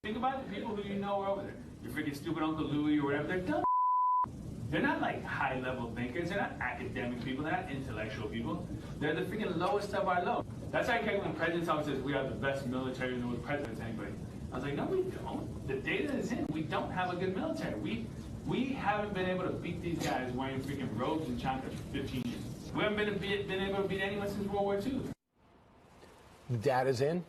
Think about the people who you know are over there. Your freaking stupid Uncle Louie or whatever. They're dumb. They're not like high-level thinkers. They're not academic people. They're not intellectual people. They're the freaking lowest of our low. That's why I came when the president's office says we have the best military in the world. President's anybody. I was like, no, we don't. The data is in. We don't have a good military. We haven't been able to beat these guys wearing freaking robes and chanclas for 15 years. We haven't been able to beat anyone since World War II. The data's in?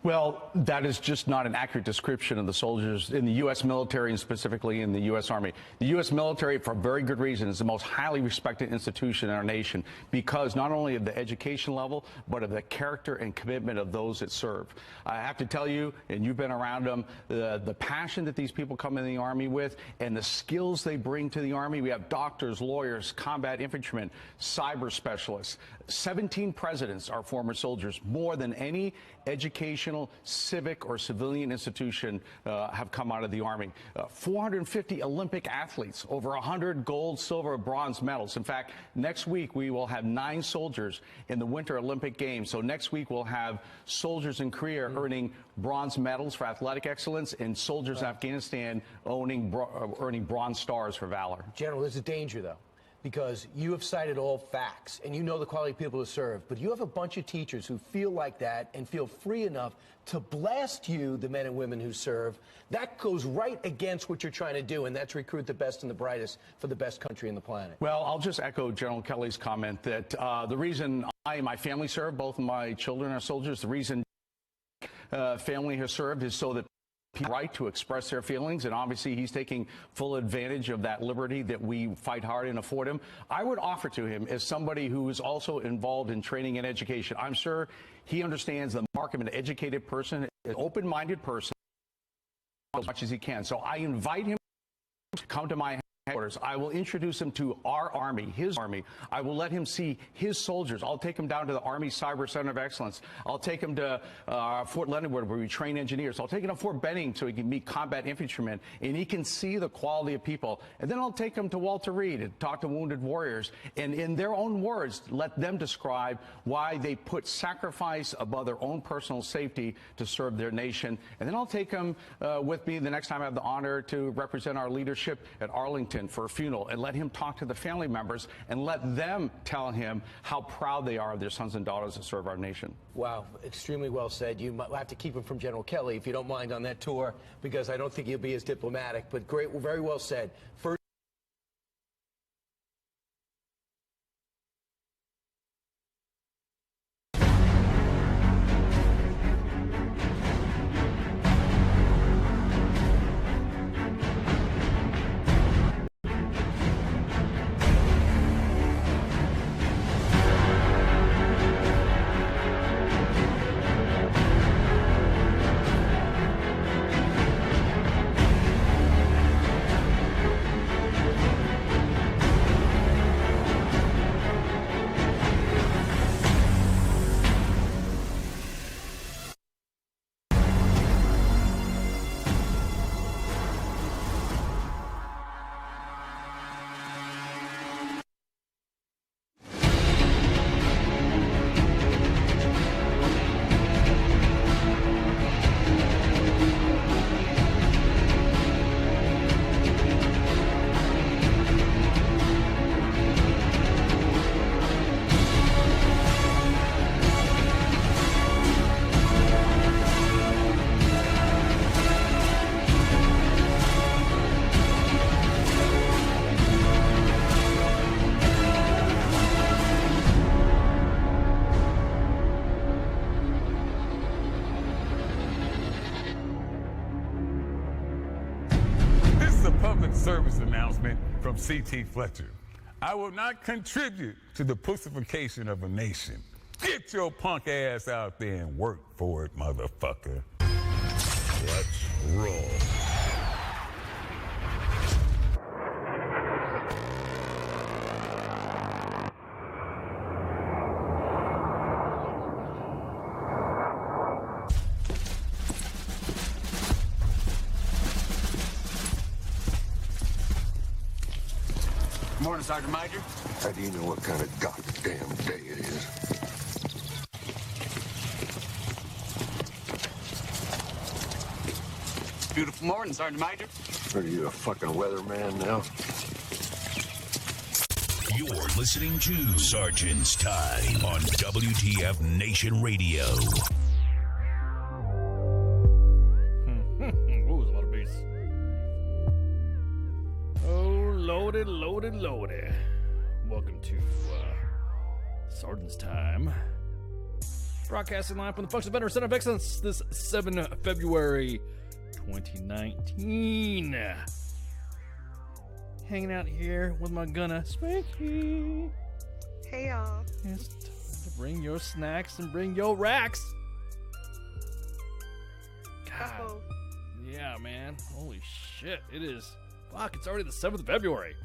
Well, that is just not an accurate description of the soldiers in the U.S. military and specifically in the U.S. Army. The U.S. military, for very good reason, is the most highly respected institution in our nation because not only of the education level, but of the character and commitment of those that serve. I have to tell you, and you've been around them, the passion that these people come in the Army with and the skills they bring to the Army. We have doctors, lawyers, combat infantrymen, cyber specialists. 17 presidents are former soldiers, more than any educational, civic, or civilian institution have come out of the Army. 450 Olympic athletes, over 100 gold, silver, bronze medals. In fact, next week we will have 9 soldiers in the Winter Olympic Games. So next week we'll have soldiers in Korea earning bronze medals for athletic excellence and soldiers in Afghanistan earning bronze stars for valor. General, there's a danger, though, because you have cited all facts and you know the quality of people to serve, but you have a bunch of teachers who feel like that and feel free enough to blast you, the men and women who serve. That goes right against what you're trying to do, and that's recruit the best and the brightest for the best country in the planet. Well, I'll just echo General Kelly's comment that the reason I and my family serve, both of my children are soldiers, the reason family has served is so that people have the right to express their feelings, and obviously he's taking full advantage of that liberty that we fight hard and afford him. I would offer to him, as somebody who is also involved in training and education, I'm sure he understands the mark of an educated person, an open-minded person, as much as he can. So I invite him to come to my headquarters. I will introduce him to our Army, his Army. I will let him see his soldiers. I'll take him down to the Army Cyber Center of Excellence. I'll take him to Fort Leonard, where we train engineers. I'll take him to Fort Benning so he can meet combat infantrymen, and he can see the quality of people. And then I'll take him to Walter Reed and talk to wounded warriors, and in their own words, let them describe why they put sacrifice above their own personal safety to serve their nation. And then I'll take him with me the next time I have the honor to represent our leadership at Arlington for a funeral, and let him talk to the family members and let them tell him how proud they are of their sons and daughters that serve our nation. Wow, extremely well said. You might have to keep him from General Kelly, if you don't mind, on that tour, because I don't think he'll be as diplomatic, but great, very well said. First service announcement from C.T. Fletcher. I will not contribute to the pussification of a nation. Get your punk ass out there and work for it, motherfucker. Let's roll. Morning, Sergeant Major. How do you know what kind of goddamn day it is? Beautiful morning, Sergeant Major. Are you a fucking weatherman now? You're listening to Sergeant's Time on WTF Nation Radio. Ooh, there's a lot of bass. Oh, loaded. Welcome to Sergeant's Time. Broadcasting live from the Functional Veteran Center of Excellence this 7 February 2019. Hanging out here with my gunner, Spanky. Hey, y'all. It's time to bring your snacks and bring your racks. God. Uh-oh. Yeah, man. Holy shit. It is. Fuck, it's already the 7th of February.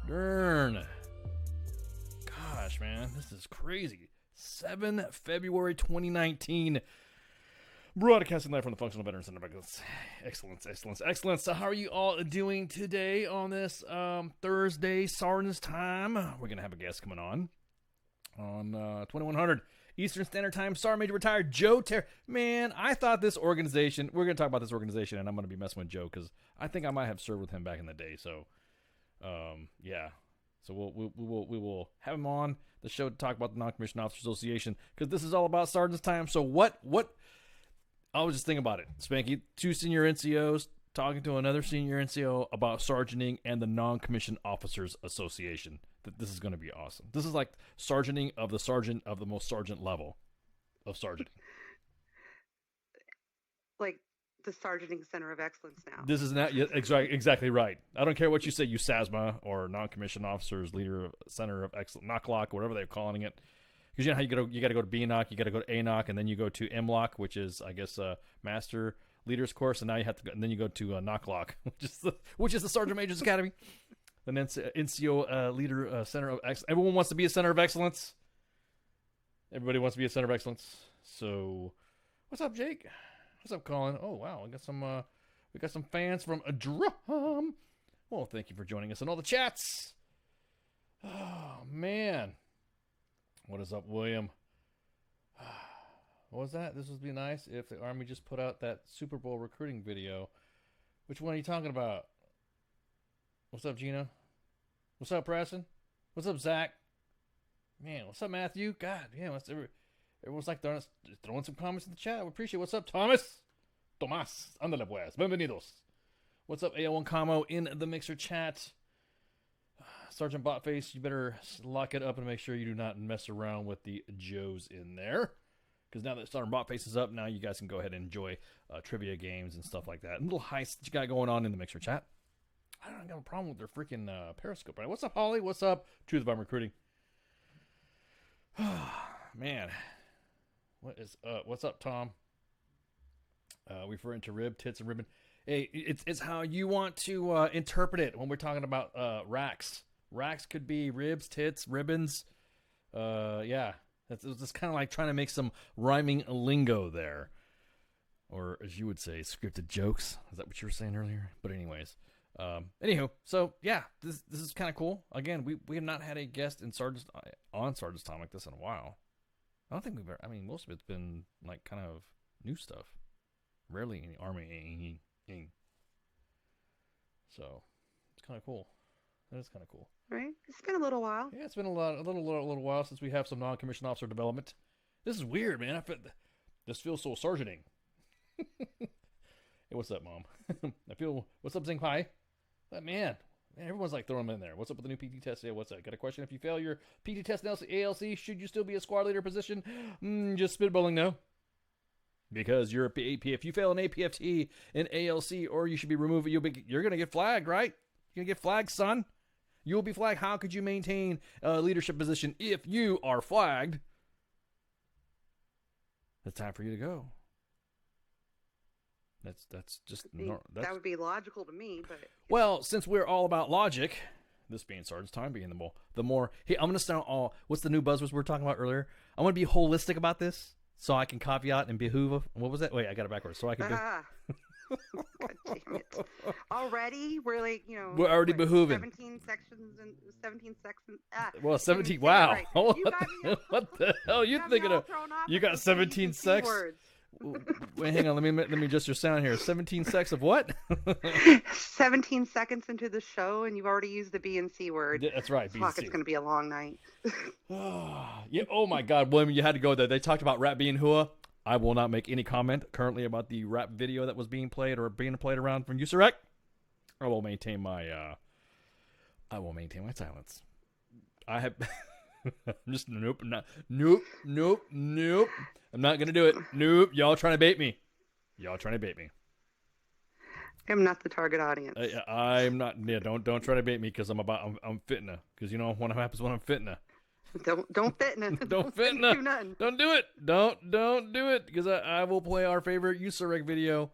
Darn. Gosh, man. This is crazy. 7 February 2019. Broadcasting live from the Functional Veteran Center. Excellence. So how are you all doing today on this Thursday, Sergeant's Time? We're going to have a guest coming on 2100 Eastern Standard Time. Sergeant Major Retired Joe Terry. Man, I thought this organization, we're going to talk about this organization, and I'm going to be messing with Joe because I think I might have served with him back in the day. So, yeah. So we will have him on the show to talk about the Non-Commissioned Officers Association because this is all about Sergeant's Time. So what? I was just thinking about it. Spanky, 2 senior NCOs talking to another senior NCO about sergeanting and the Non-Commissioned Officers Association. This is going to be awesome. This is like sergeanting of the sergeant of the most sergeant level of sergeanting. Like the Sergeanting Center of Excellence now. This is not exactly right. I don't care what you say, you SASMA or Non-Commissioned Officers Leader Center of Excellence, NOCLOC, whatever they're calling it. Because you know how you got to go to BNOC, you got to go to ANOC, and then you go to MLOC, which is I guess Master Leaders Course, and now you have to go, and then you go to NOCLOC, which is the Sergeant Major's Academy. And then NCO Leader Center of Excellence. Everyone wants to be a Center of Excellence. Everybody wants to be a Center of Excellence. So, what's up, Jake? What's up, Colin? Oh wow, we got some fans from a drum. Well, thank you for joining us in all the chats. Oh man, what is up, William? What was that? This would be nice if the Army just put out that Super Bowl recruiting video. Which one are you talking about? What's up, Gino? What's up, Preston? What's up, Zach? Man, what's up, Matthew? God, yeah, everyone's like throwing some comments in the chat. We appreciate it. What's up, Thomas? Tomás, ándale pues. Bienvenidos. What's up, AL1 Camo in the Mixer chat? Sergeant Botface, you better lock it up and make sure you do not mess around with the Joes in there. Because now that Sergeant Botface is up, now you guys can go ahead and enjoy trivia games and stuff like that. And little heists that you got going on in the Mixer chat. I don't have a problem with their freaking Periscope, right? What's up, Holly? What's up? Truth About Recruiting. Man. What is up? What's up, Tom? Referring to rib, tits, and ribbon. Hey, it's how you want to interpret it when we're talking about racks. Racks could be ribs, tits, ribbons. Yeah. It's just kind of like trying to make some rhyming lingo there. Or, as you would say, scripted jokes. Is that what you were saying earlier? But anyways. Anywho, so yeah, this is kind of cool. Again, we have not had a guest on Sergeant's Time like this in a while. I don't think we've ever, I mean, most of it's been like kind of new stuff. Rarely in the Army. So, it's kind of cool. That is kind of cool. Right? It's been a little while. Yeah, it's been a little while since we have some non-commissioned officer development. This is weird, man. This feels so sergeanting. Hey, what's up, Mom? What's up, Zing Pai? Man, everyone's like throwing them in there. What's up with the new PT test? Yeah, what's that? Got a question? If you fail your PT test in ALC, should you still be a squad leader position? Just spitballing, no. Because you're if you fail an APFT in ALC, or you should be removed, you're going to get flagged, right? You're going to get flagged, son. You will be flagged. How could you maintain a leadership position if you are flagged? It's time for you to go. That's just that would be logical to me, but well, since we're all about logic, this being Sergeant's Time being the more hey, I'm gonna sound all what's the new buzzwords we were talking about earlier? I want to be holistic about this, so I can caveat and behoove. What was that? Wait, I got it backwards. So I can. God damn it! Already, we're like we're already behooving. 17 sections and 17 sections. Well, 17. Wow. Right. You got me what the hell? You thinking of? You got 17 sections. Wait, hang on. Let me adjust your sound here. 17 seconds of what? 17 seconds into the show, and you've already used the B and C word. That's right. Fuck, it's going to be a long night. Yeah. Oh my God, William, you had to go there. They talked about rap being hua. I will not make any comment currently about the rap video that was being played or being played around from USAREC. I will maintain my silence. I have. I'm just nope. I'm not. Nope. I'm not gonna do it. Nope. Y'all trying to bait me. I'm not the target audience. I'm not. Yeah. Don't try to bait me because I'm fitna. Because you know what happens when I'm fitna. Don't fitna. Don't fitna. Do nothing. Don't do it. Don't do it because I will play our favorite USAREC video.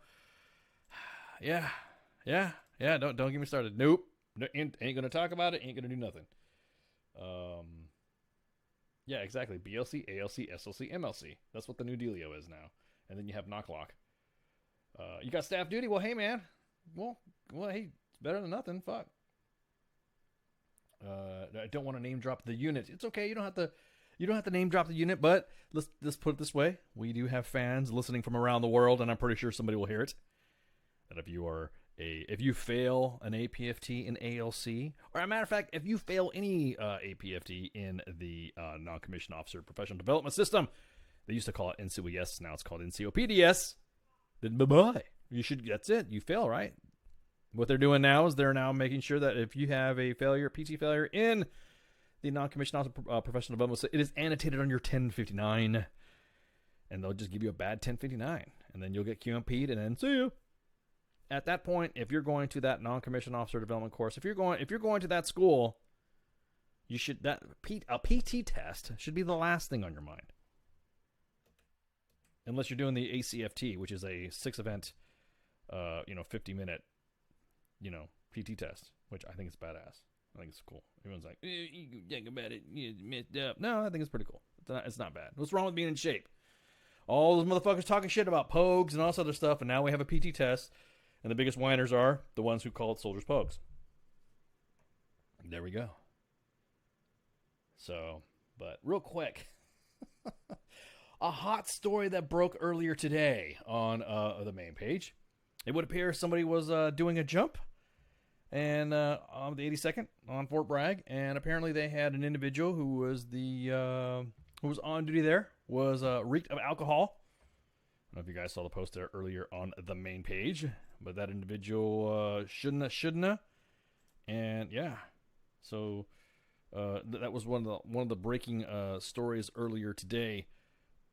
Yeah. Don't get me started. Nope. Ain't gonna talk about it. Ain't gonna do nothing. Yeah, exactly. BLC, ALC, SLC, MLC. That's what the new dealio is now. And then you have knocklock. You got staff duty? Well, hey, man. Well, hey, it's better than nothing. Fuck. I don't want to name drop the unit. It's okay. You don't have to name drop the unit, but let's put it this way. We do have fans listening from around the world, and I'm pretty sure somebody will hear it. That if you fail an APFT in ALC, or as a matter of fact, if you fail any APFT in the non-commissioned officer professional development system, they used to call it NCOA, now it's called NCOPDS, then bye-bye. That's it. You fail, right? What they're doing now is they're now making sure that if you have a failure, PT failure in the non-commissioned officer professional development system, it is annotated on your 1059, and they'll just give you a bad 1059, and then you'll get QMP'd, and then see you. At that point, if you're going to that non-commissioned officer development course, if you're going to that school, a PT test should be the last thing on your mind. Unless you're doing the ACFT, which is a 6-event, 50-minute, PT test, which I think is badass. I think it's cool. Everyone's like, you think about it, you messed up. No, I think it's pretty cool. It's not bad. What's wrong with being in shape? All those motherfuckers talking shit about pogues and all this other stuff, and now we have a PT test. And the biggest whiners are the ones who call it soldiers' pogues. There we go. So, but real quick, a hot story that broke earlier today on the main page. It would appear somebody was doing a jump and on the 82nd on Fort Bragg, and apparently they had an individual who was who was on duty there, was reeked of alcohol. I don't know if you guys saw the post there earlier on the main page. But that individual shouldn't. And yeah, so that was one of the breaking stories earlier today.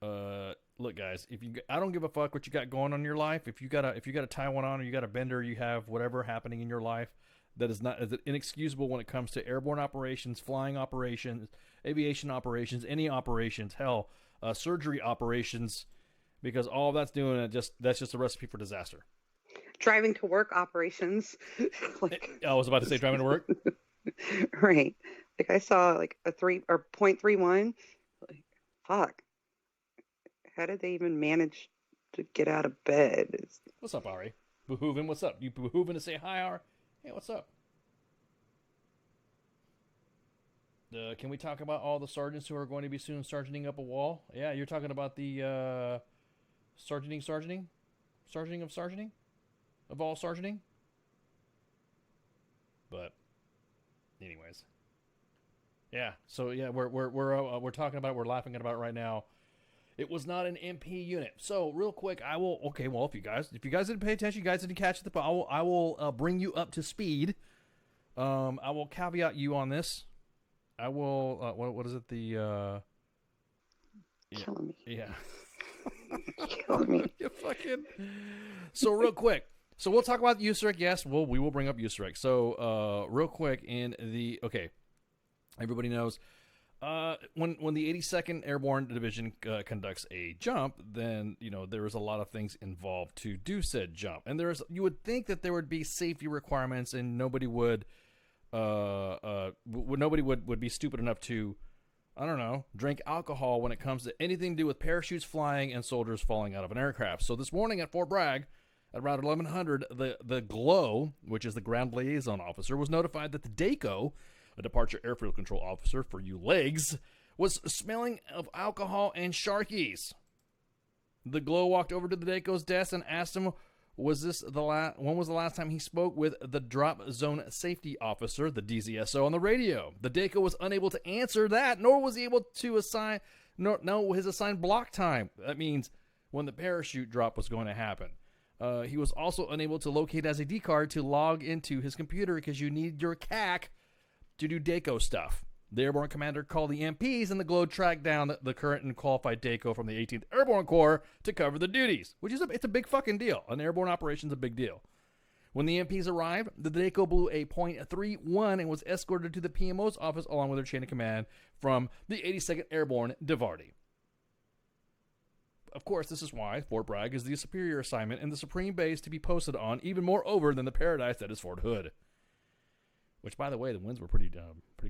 Look, guys, I don't give a fuck what you got going on in your life. If you got a Taiwan on, or you got a bender, you have whatever happening in your life that is inexcusable when it comes to airborne operations, flying operations, aviation operations, any operations, hell, surgery operations, because all that's doing that's just a recipe for disaster. Driving to work operations. I was about to say driving to work. Right. Like I saw like a 0.31. Like, fuck. How did they even manage to get out of bed? What's up, Ari? Behoovin', what's up? You behoovin' to say hi, Ari? Hey, what's up? Can we talk about all the sergeants who are going to be soon sergeanting up a wall? Yeah, you're talking about the sergeanting of all sergeanting. But anyways, yeah. So yeah, we're talking about it. We're laughing about it right now. It was not an MP unit. So real quick, I will. Okay, well, if you guys didn't pay attention, you guys didn't catch the. I will bring you up to speed. I will caveat you on this. I will. What is it? Killing me. Yeah. Killing me. You fucking. So real quick. So we'll talk about USAREC. Yes, we will bring up USAREC. So real quick everybody knows when the 82nd Airborne Division conducts a jump, then there is a lot of things involved to do said jump, and you would think that there would be safety requirements, and nobody would be stupid enough to, I don't know, drink alcohol when it comes to anything to do with parachutes flying and soldiers falling out of an aircraft. So this morning at Fort Bragg, at around 1100, the GLOW, which is the ground liaison officer, was notified that the DACO, a departure airfield control officer for you legs, was smelling of alcohol and Sharkies. The Glow walked over to the DACO's desk and asked him, when was the last time he spoke with the Drop Zone Safety Officer, the DZSO, on the radio? The DACO was unable to answer that, nor was he able to know his assigned block time. That means when the parachute drop was going to happen. He was also unable to locate his ID card to log into his computer because you need your CAC to do DACO stuff. The airborne commander called the MPs, and the Glow tracked down the current and qualified DACO from the 18th Airborne Corps to cover the duties, which is it's a big fucking deal. An airborne operation is a big deal. When the MPs arrived, the DACO blew a .31 and was escorted to the PMO's office along with their chain of command from the 82nd Airborne DeVarty. Of course, this is why Fort Bragg is the superior assignment and the supreme base to be posted on, even more over than the paradise that is Fort Hood. Which, by the way, the winds were pretty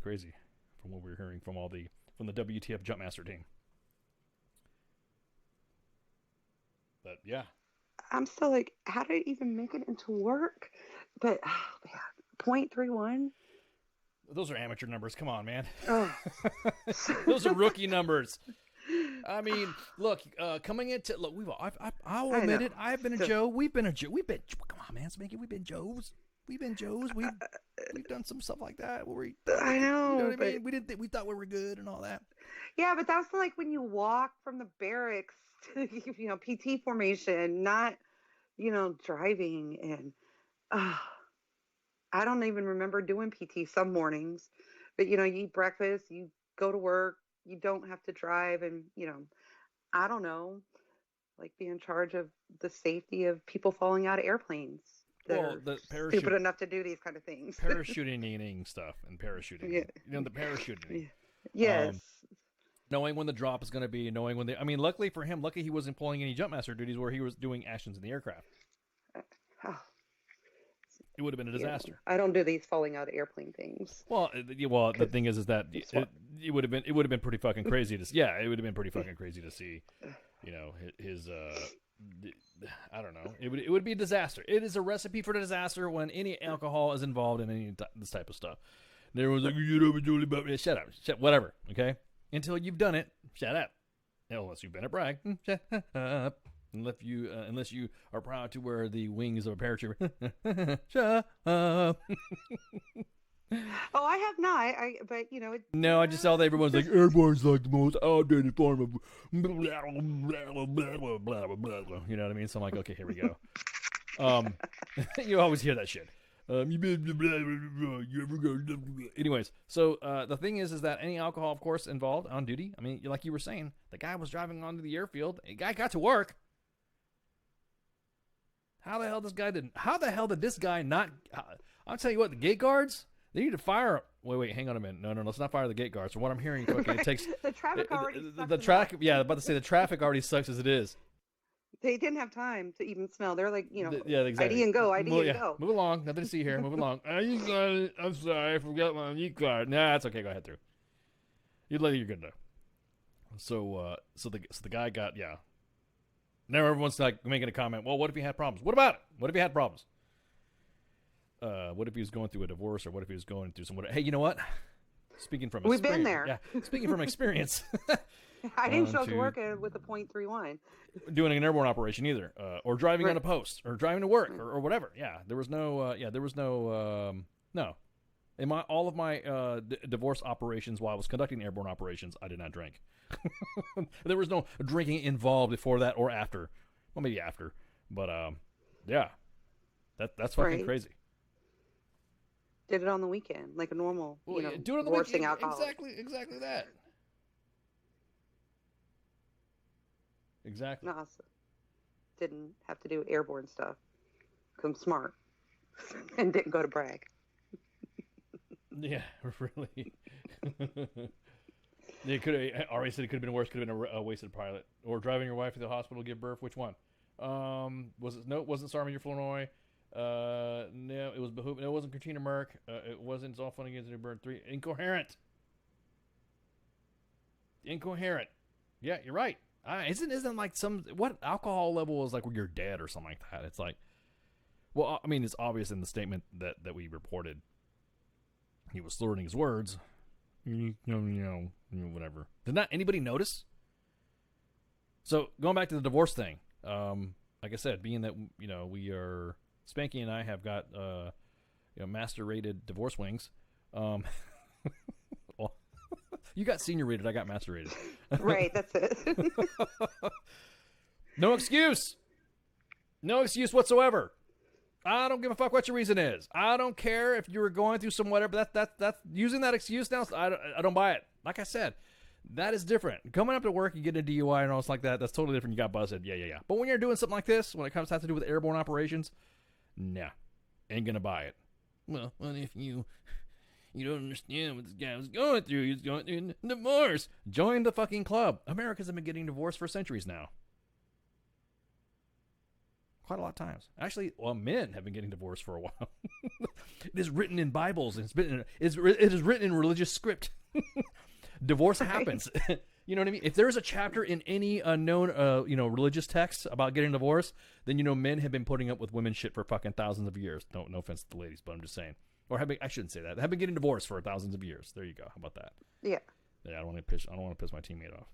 crazy from what we were hearing from the WTF Jumpmaster team. But yeah, I'm still like, how did it even make it into work? But .31. Those are amateur numbers. Come on, man. Oh. Those are rookie numbers. I mean, look, coming into I'll admit it. I've been a Joe. We've been come on, man, Spanky. We've been Joes. We've done some stuff like that. Where I know. You know what I mean? We thought we were good and all that. Yeah, but that's like when you walk from the barracks to PT formation, not driving. And I don't even remember doing PT some mornings. But you eat breakfast, you go to work. You don't have to drive, and I don't know, like be in charge of the safety of people falling out of airplanes. The stupid enough to do these kind of things. Parachuting stuff and parachuting. Yeah. The parachuting. Yes. Knowing when the drop is going to be, knowing when luckily for him, he wasn't pulling any jumpmaster duties where he was doing actions in the aircraft. It would have been a disaster. I don't do these falling out of airplane things. Well, the thing is that it would have been pretty fucking crazy to see. Yeah, it would have been pretty fucking crazy to see, his I don't know. It would be a disaster. It is a recipe for disaster when any alcohol is involved in this type of stuff. And everyone's like, you know, totally about me. Shut up, whatever. Okay, until you've done it, shut up. Unless you've been at Bragg, shut up. Unless you are proud to wear the wings of a paratrooper. Shut up. Oh, I have not. But No, I just saw that everyone's like, airborne's like the most outdated form of blah, blah, blah, blah, blah. You know what I mean? So I'm like, okay, here we go. You always hear that shit. Anyways, so the thing is that any alcohol, of course, involved on duty. I mean, like you were saying, the guy was driving onto the airfield. The guy got to work. How the hell did this guy not? I'll tell you what, the gate guards, they need to fire. Wait, hang on a minute. No, let's not fire the gate guards. From what I'm hearing, it takes the traffic already. The traffic, yeah, about to say the traffic already sucks as it is. They didn't have time to even smell. They're like, yeah, exactly. ID and go. Move along. Nothing to see here. Move along. I'm sorry, I forgot my ID card. Nah, that's okay. Go ahead through. You're good though. So the guy got Now everyone's like making a comment. Well, what if he had problems? What about it? What if he had problems? What if he was going through a divorce, or what if he was going through some? Hey, you know what? Speaking from We've experience, been there. Yeah, speaking from experience. I didn't show up to work with a .31. Doing an airborne operation either, or driving on a post, or driving to work, or whatever. Yeah, there was no. No. In all of my divorce operations, while I was conducting airborne operations, I did not drink. There was no drinking involved before that or after. Well, maybe after, but yeah, that's fucking crazy. Did it on the weekend, like a normal, do it on the divorcing weekend. alcohol. Exactly that. Exactly. No, didn't have to do airborne stuff. 'Cause I'm smart and didn't go to Bragg. Yeah, really. It could have. Already said it could have been worse. Could have been a wasted pilot, or driving your wife to the hospital to give birth. Which one? Was it? No, it wasn't Sarmiento, Illinois. No, it was Behoove. No, it wasn't Katrina Merck. It wasn't. It's all fun against New Bird 3. Incoherent. Yeah, you're right. Isn't like what alcohol level is like when you're dead or something like that? It's like, well, I mean, it's obvious in the statement that we reported. He was slurring his words. Whatever. Did not anybody notice? So going back to the divorce thing, like I said, being that we are Spanky and I have got master rated divorce wings. Well, you got senior rated, I got master rated. Right, that's it. No excuse. No excuse whatsoever. I don't give a fuck what your reason is. I don't care if you were going through some whatever. That's using that excuse now. I don't buy it. Like I said, that is different. Coming up to work, you get a DUI and all like that. That's totally different. You got busted. Yeah. But when you're doing something like this, when it has to do with airborne operations, nah, ain't gonna buy it. Well, what if you don't understand what this guy was going through? He's going through divorce. Join the fucking club. Americans have been getting divorced for centuries now. Quite a lot of times. Actually, men have been getting divorced for a while. It is written in Bibles. And it is written in religious script. Divorce happens. You know what I mean? If there's a chapter in any unknown, religious text about getting divorced, then men have been putting up with women's shit for fucking thousands of years. No offense to the ladies, but I'm just saying. Or I shouldn't say that. They have been getting divorced for thousands of years. There you go. How about that? Yeah. Yeah, I don't want to piss my teammate off.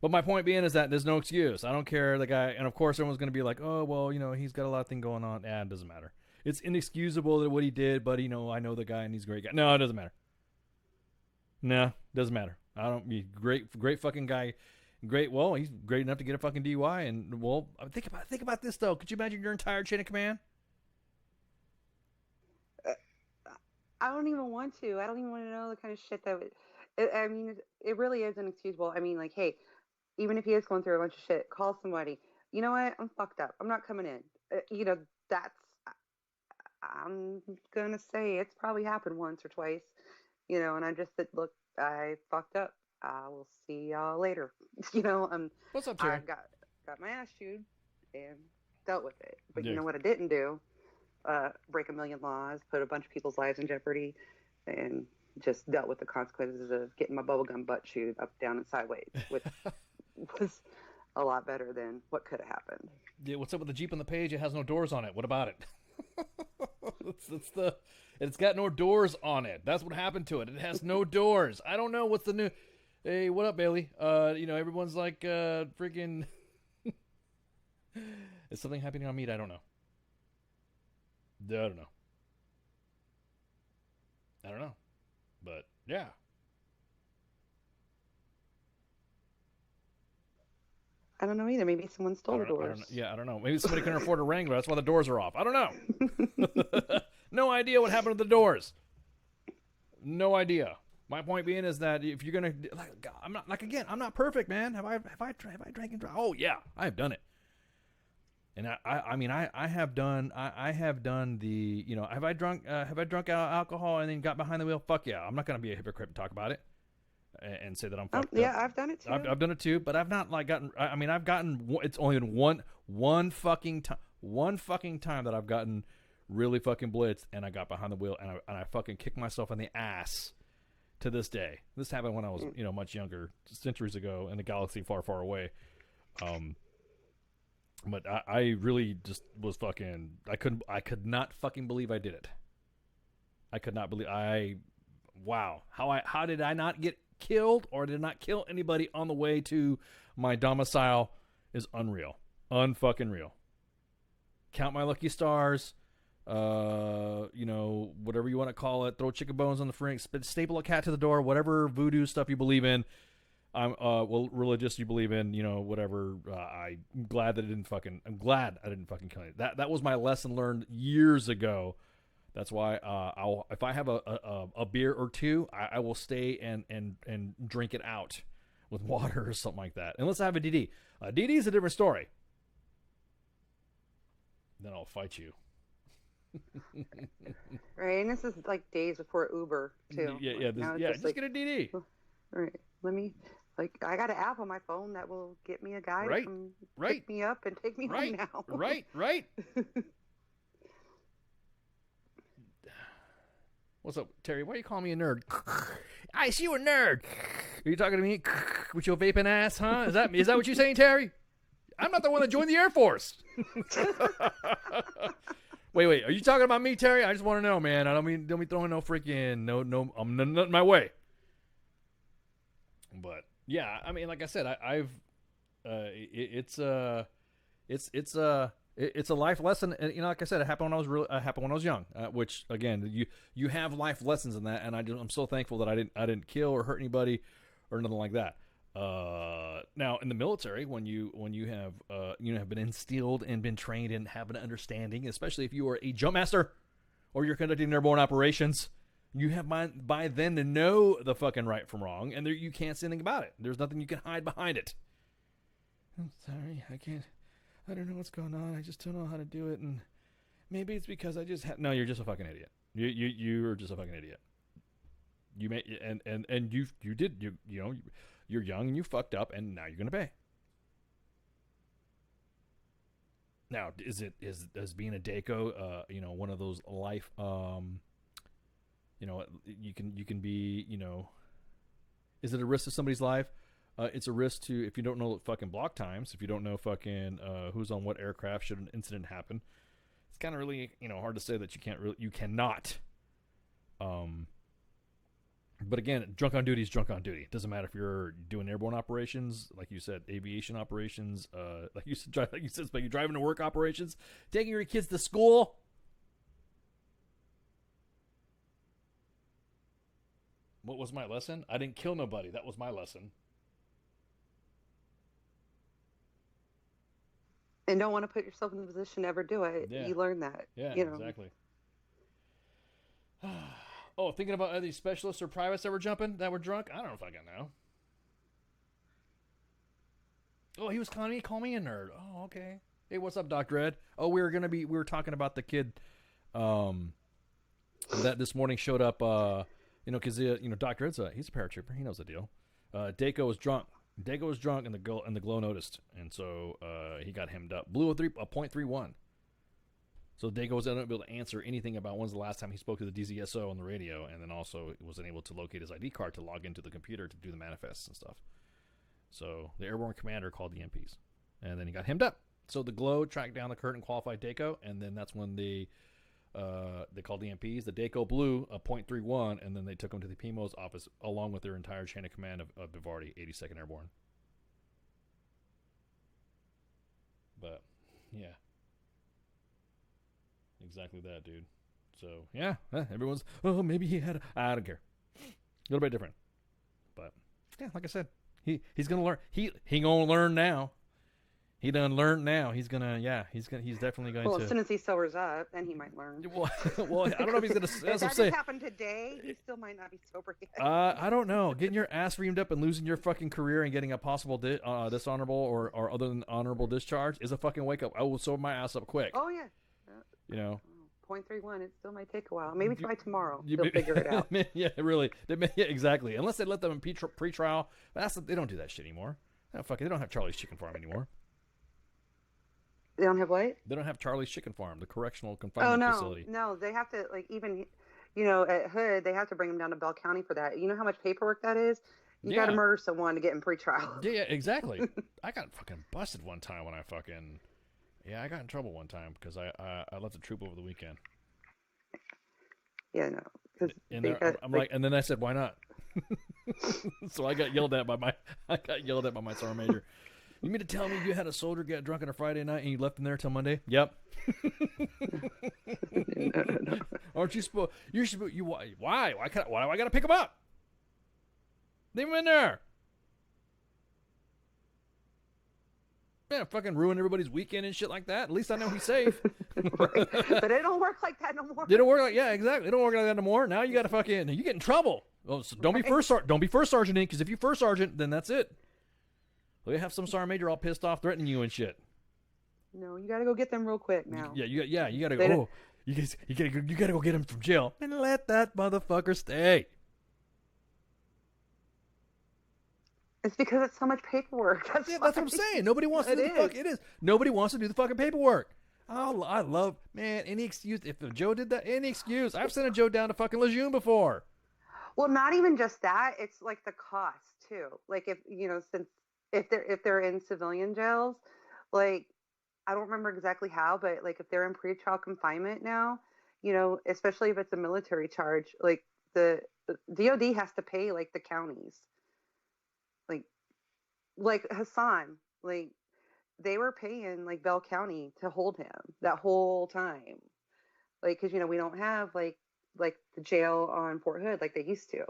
But my point being is that there's no excuse. I don't care the guy, and of course everyone's going to be like, oh well, he's got a lot of things going on. It doesn't matter. It's inexcusable that what he did, but I know the guy and he's a great guy. No, it doesn't matter. No, doesn't matter. I don't. Great fucking guy. Great. Well, he's great enough to get a fucking DUI. And well, think about this though. Could you imagine your entire chain of command? I don't even want to. I don't even want to know the kind of shit that would. It really is inexcusable. I mean, like, hey, even if he is going through a bunch of shit, call somebody. You know what? I'm fucked up. I'm not coming in. I'm gonna say it's probably happened once or twice. And I just said, look, I fucked up. I will see y'all later. What's up, Terry? I got my ass chewed and dealt with it. But Yeah. you know what I didn't do? Break a million laws, put a bunch of people's lives in jeopardy, and just dealt with the consequences of getting my bubblegum butt chewed up, down, and sideways, which was a lot better than what could have happened. Yeah, what's up with the Jeep on the page? It has no doors on it. What about it? It's got no doors on it. That's what happened to it. It has no doors. I don't know what's the new. Hey, what up, Bailey? Everyone's like freaking. Is something happening on meat? I don't know. But yeah. I don't know either. Maybe someone stole the doors. I don't know. Maybe somebody couldn't afford a Wrangler. That's why the doors are off. I don't know. No idea what happened to the doors. No idea. My point being is that if you're gonna, I'm not perfect, man. Have I drank and drive? Oh yeah, I have done it. And I have done the, have I drunk alcohol and then got behind the wheel? Fuck yeah. I'm not going to be a hypocrite and talk about it and say that I'm fucked up. Yeah, I've done it too. I've done it too, but I've not I've gotten, it's only been one fucking time that I've gotten really fucking blitzed and I got behind the wheel and I fucking kicked myself in the ass to this day. This happened when I was, much younger, centuries ago in a galaxy far, far away. But I really just was fucking. I could not fucking believe I did it. I could not believe wow. How did I not get killed or did not kill anybody on the way to my domicile is unreal. Unfucking real. Count my lucky stars. Whatever you want to call it. Throw chicken bones on the front. Staple a cat to the door. Whatever voodoo stuff you believe in. I'm religious you believe in, whatever. I'm glad I didn't fucking kill you. That was my lesson learned years ago. That's why if I have a beer or two, I will stay and drink it out with water or something like that. Unless I have a DD. DD is a different story. Then I'll fight you. Right, and this is like days before Uber too. Just get a DD. All right, let me. I got an app on my phone that will get me a guy to come pick me up and take me home now. Right. What's up, Terry? Why are you calling me a nerd? I see you a nerd. Are you talking to me with your vaping ass, huh? Is that what you're saying, Terry? I'm not the one that joined the Air Force. Wait. Are you talking about me, Terry? I just want to know, man. I don't mean throwing no freaking no. I'm not in my way. But Yeah, I mean, like I said, it's a life lesson, and like I said, it happened when I was young. Which again, you have life lessons in that, and I'm so thankful that I didn't kill or hurt anybody or nothing like that. Now in the military, when you have have been instilled and been trained and have an understanding, especially if you are a jump master or you're conducting airborne operations. You have by then to know the fucking right from wrong, and you can't say anything about it. There's nothing you can hide behind it. I'm sorry, I can't. I don't know what's going on. I just don't know how to do it, and maybe it's because I just no. You're just a fucking idiot. You're just a fucking idiot. You may and you're young and you fucked up, and now you're gonna pay. Now, is being a DACO, one of those life you can be, is it a risk to somebody's life? It's a risk to, if you don't know fucking block times, if you don't know fucking who's on what aircraft should an incident happen, it's kind of really, hard to say that you cannot. But again, drunk on duty is drunk on duty. It doesn't matter if you're doing airborne operations, like you said, aviation operations, like you said, you're driving to work operations, taking your kids to school. What was my lesson? I didn't kill nobody. That was my lesson. And don't want to put yourself in the position to ever do it. Yeah. You learn that. Yeah, exactly. Oh, thinking about these specialists or privates that were jumping, that were drunk? I don't know if I can know. Oh, he was calling me a nerd. Oh, okay. Hey, what's up, Dr. Ed? Oh, we were talking about the kid that this morning showed up, because Dr. Ed's he's a paratrooper. He knows the deal. Daco was drunk. And the glow noticed, and so he got hemmed up. Blew a 0.31. So Daco was unable to answer anything about when's the last time he spoke to the DZSO on the radio, and then also wasn't able to locate his ID card to log into the computer to do the manifests and stuff. So the airborne commander called the MPs, and then he got hemmed up. So the glow tracked down the current and qualified Daco, and then that's when they called the MPs. The Daco blew a .31, and then they took him to the PMO's office along with their entire chain of command of Bivardi, 82nd Airborne. But yeah, exactly that, dude. So yeah, everyone's maybe he had. I don't care. A little bit different, but yeah, like I said, he's gonna learn. He gonna learn now. He done learned now. He's definitely going to. Well, as soon as he sobers up, then he might learn. Well, I don't know if he's going to. If that just happened today, he still might not be sober yet. I don't know. Getting your ass reamed up and losing your fucking career and getting a possible dishonorable or other than honorable discharge is a fucking wake up. I will sober my ass up quick. Oh yeah. 0.31. It still might take a while. Maybe try tomorrow. You'll figure it out. Yeah, really. Yeah, exactly. Unless they let them in pre-trial. They don't do that shit anymore. No, fuck it. They don't have Charlie's Chicken Farm anymore. They don't have what? They don't have Charlie's Chicken Farm, the correctional confinement facility. No, they have to, even, at Hood, they have to bring them down to Bell County for that. You know how much paperwork that is? You got to murder someone to get in pretrial. Yeah, exactly. I got fucking busted one time when I I got in trouble one time because I left the troop over the weekend. Yeah, no. And then I said, why not? So I got yelled at by my sergeant major. You mean to tell me you had a soldier get drunk on a Friday night and you left him there till Monday? Yep. No. Aren't you supposed? Why? Why do I got to pick him up? Leave him in there. Man, fucking ruin everybody's weekend and shit like that. At least I know he's safe. Right. But it don't work like that no more. They don't work like exactly. It don't work like that no more. Now you got to you get in trouble. Oh, so don't be first sergeant in, because if you first sergeant, then that's it. We have some sergeant major all pissed off, threatening you and shit. No, you got to go get them real quick now. You got to go. You got to go get him from jail and let that motherfucker stay. It's because it's so much paperwork. That's what I'm saying. Nobody wants to do the fuck. It is. Nobody wants to do the fucking paperwork. Oh, I love, man, any excuse. If Joe did that, any excuse. I've sent a Joe down to fucking Lejeune before. Well, not even just that. It's like the cost too. Like if they're in civilian jails, like I don't remember exactly how, but like if they're in pretrial confinement now, especially if it's a military charge, like the DOD has to pay like the counties. Like like Hassan, like they were paying like Bell County to hold him that whole time, like because we don't have like the jail on Fort Hood like they used to.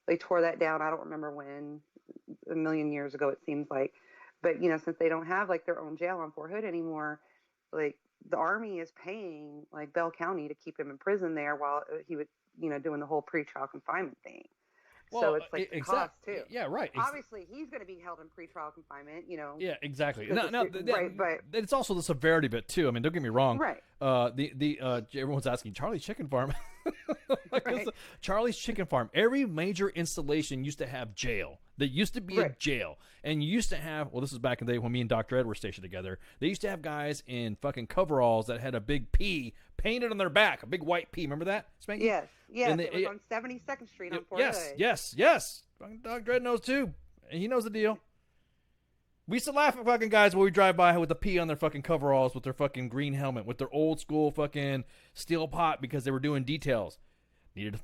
They tore that down. I don't remember when, a million years ago it seems like, but since they don't have like their own jail on Fort Hood anymore, like the Army is paying like Bell County to keep him in prison there while he was doing the whole pretrial confignment thing. So Well, it's like the cost too. Yeah, right. Obviously, he's going to be held in pretrial confinement. Yeah, exactly. Right, but it's also the severity of it too. I mean, don't get me wrong. Right. Everyone's asking Charlie's Chicken Farm. Right. Charlie's Chicken Farm. Every major installation used to have jail. There used to be a jail, and you used to have. Well, this is back in the day when me and Dr. Ed were stationed together. They used to have guys in fucking coveralls that had a big P painted on their back, a big white P. Remember that, Spanky? Yes. It was on 72nd Street on Fort Hood. Yes. Fucking Dr. Ed knows too, and he knows the deal. We used to laugh at fucking guys when we drive by with a P on their fucking coveralls, with their fucking green helmet, with their old school fucking steel pot because they were doing details. Needed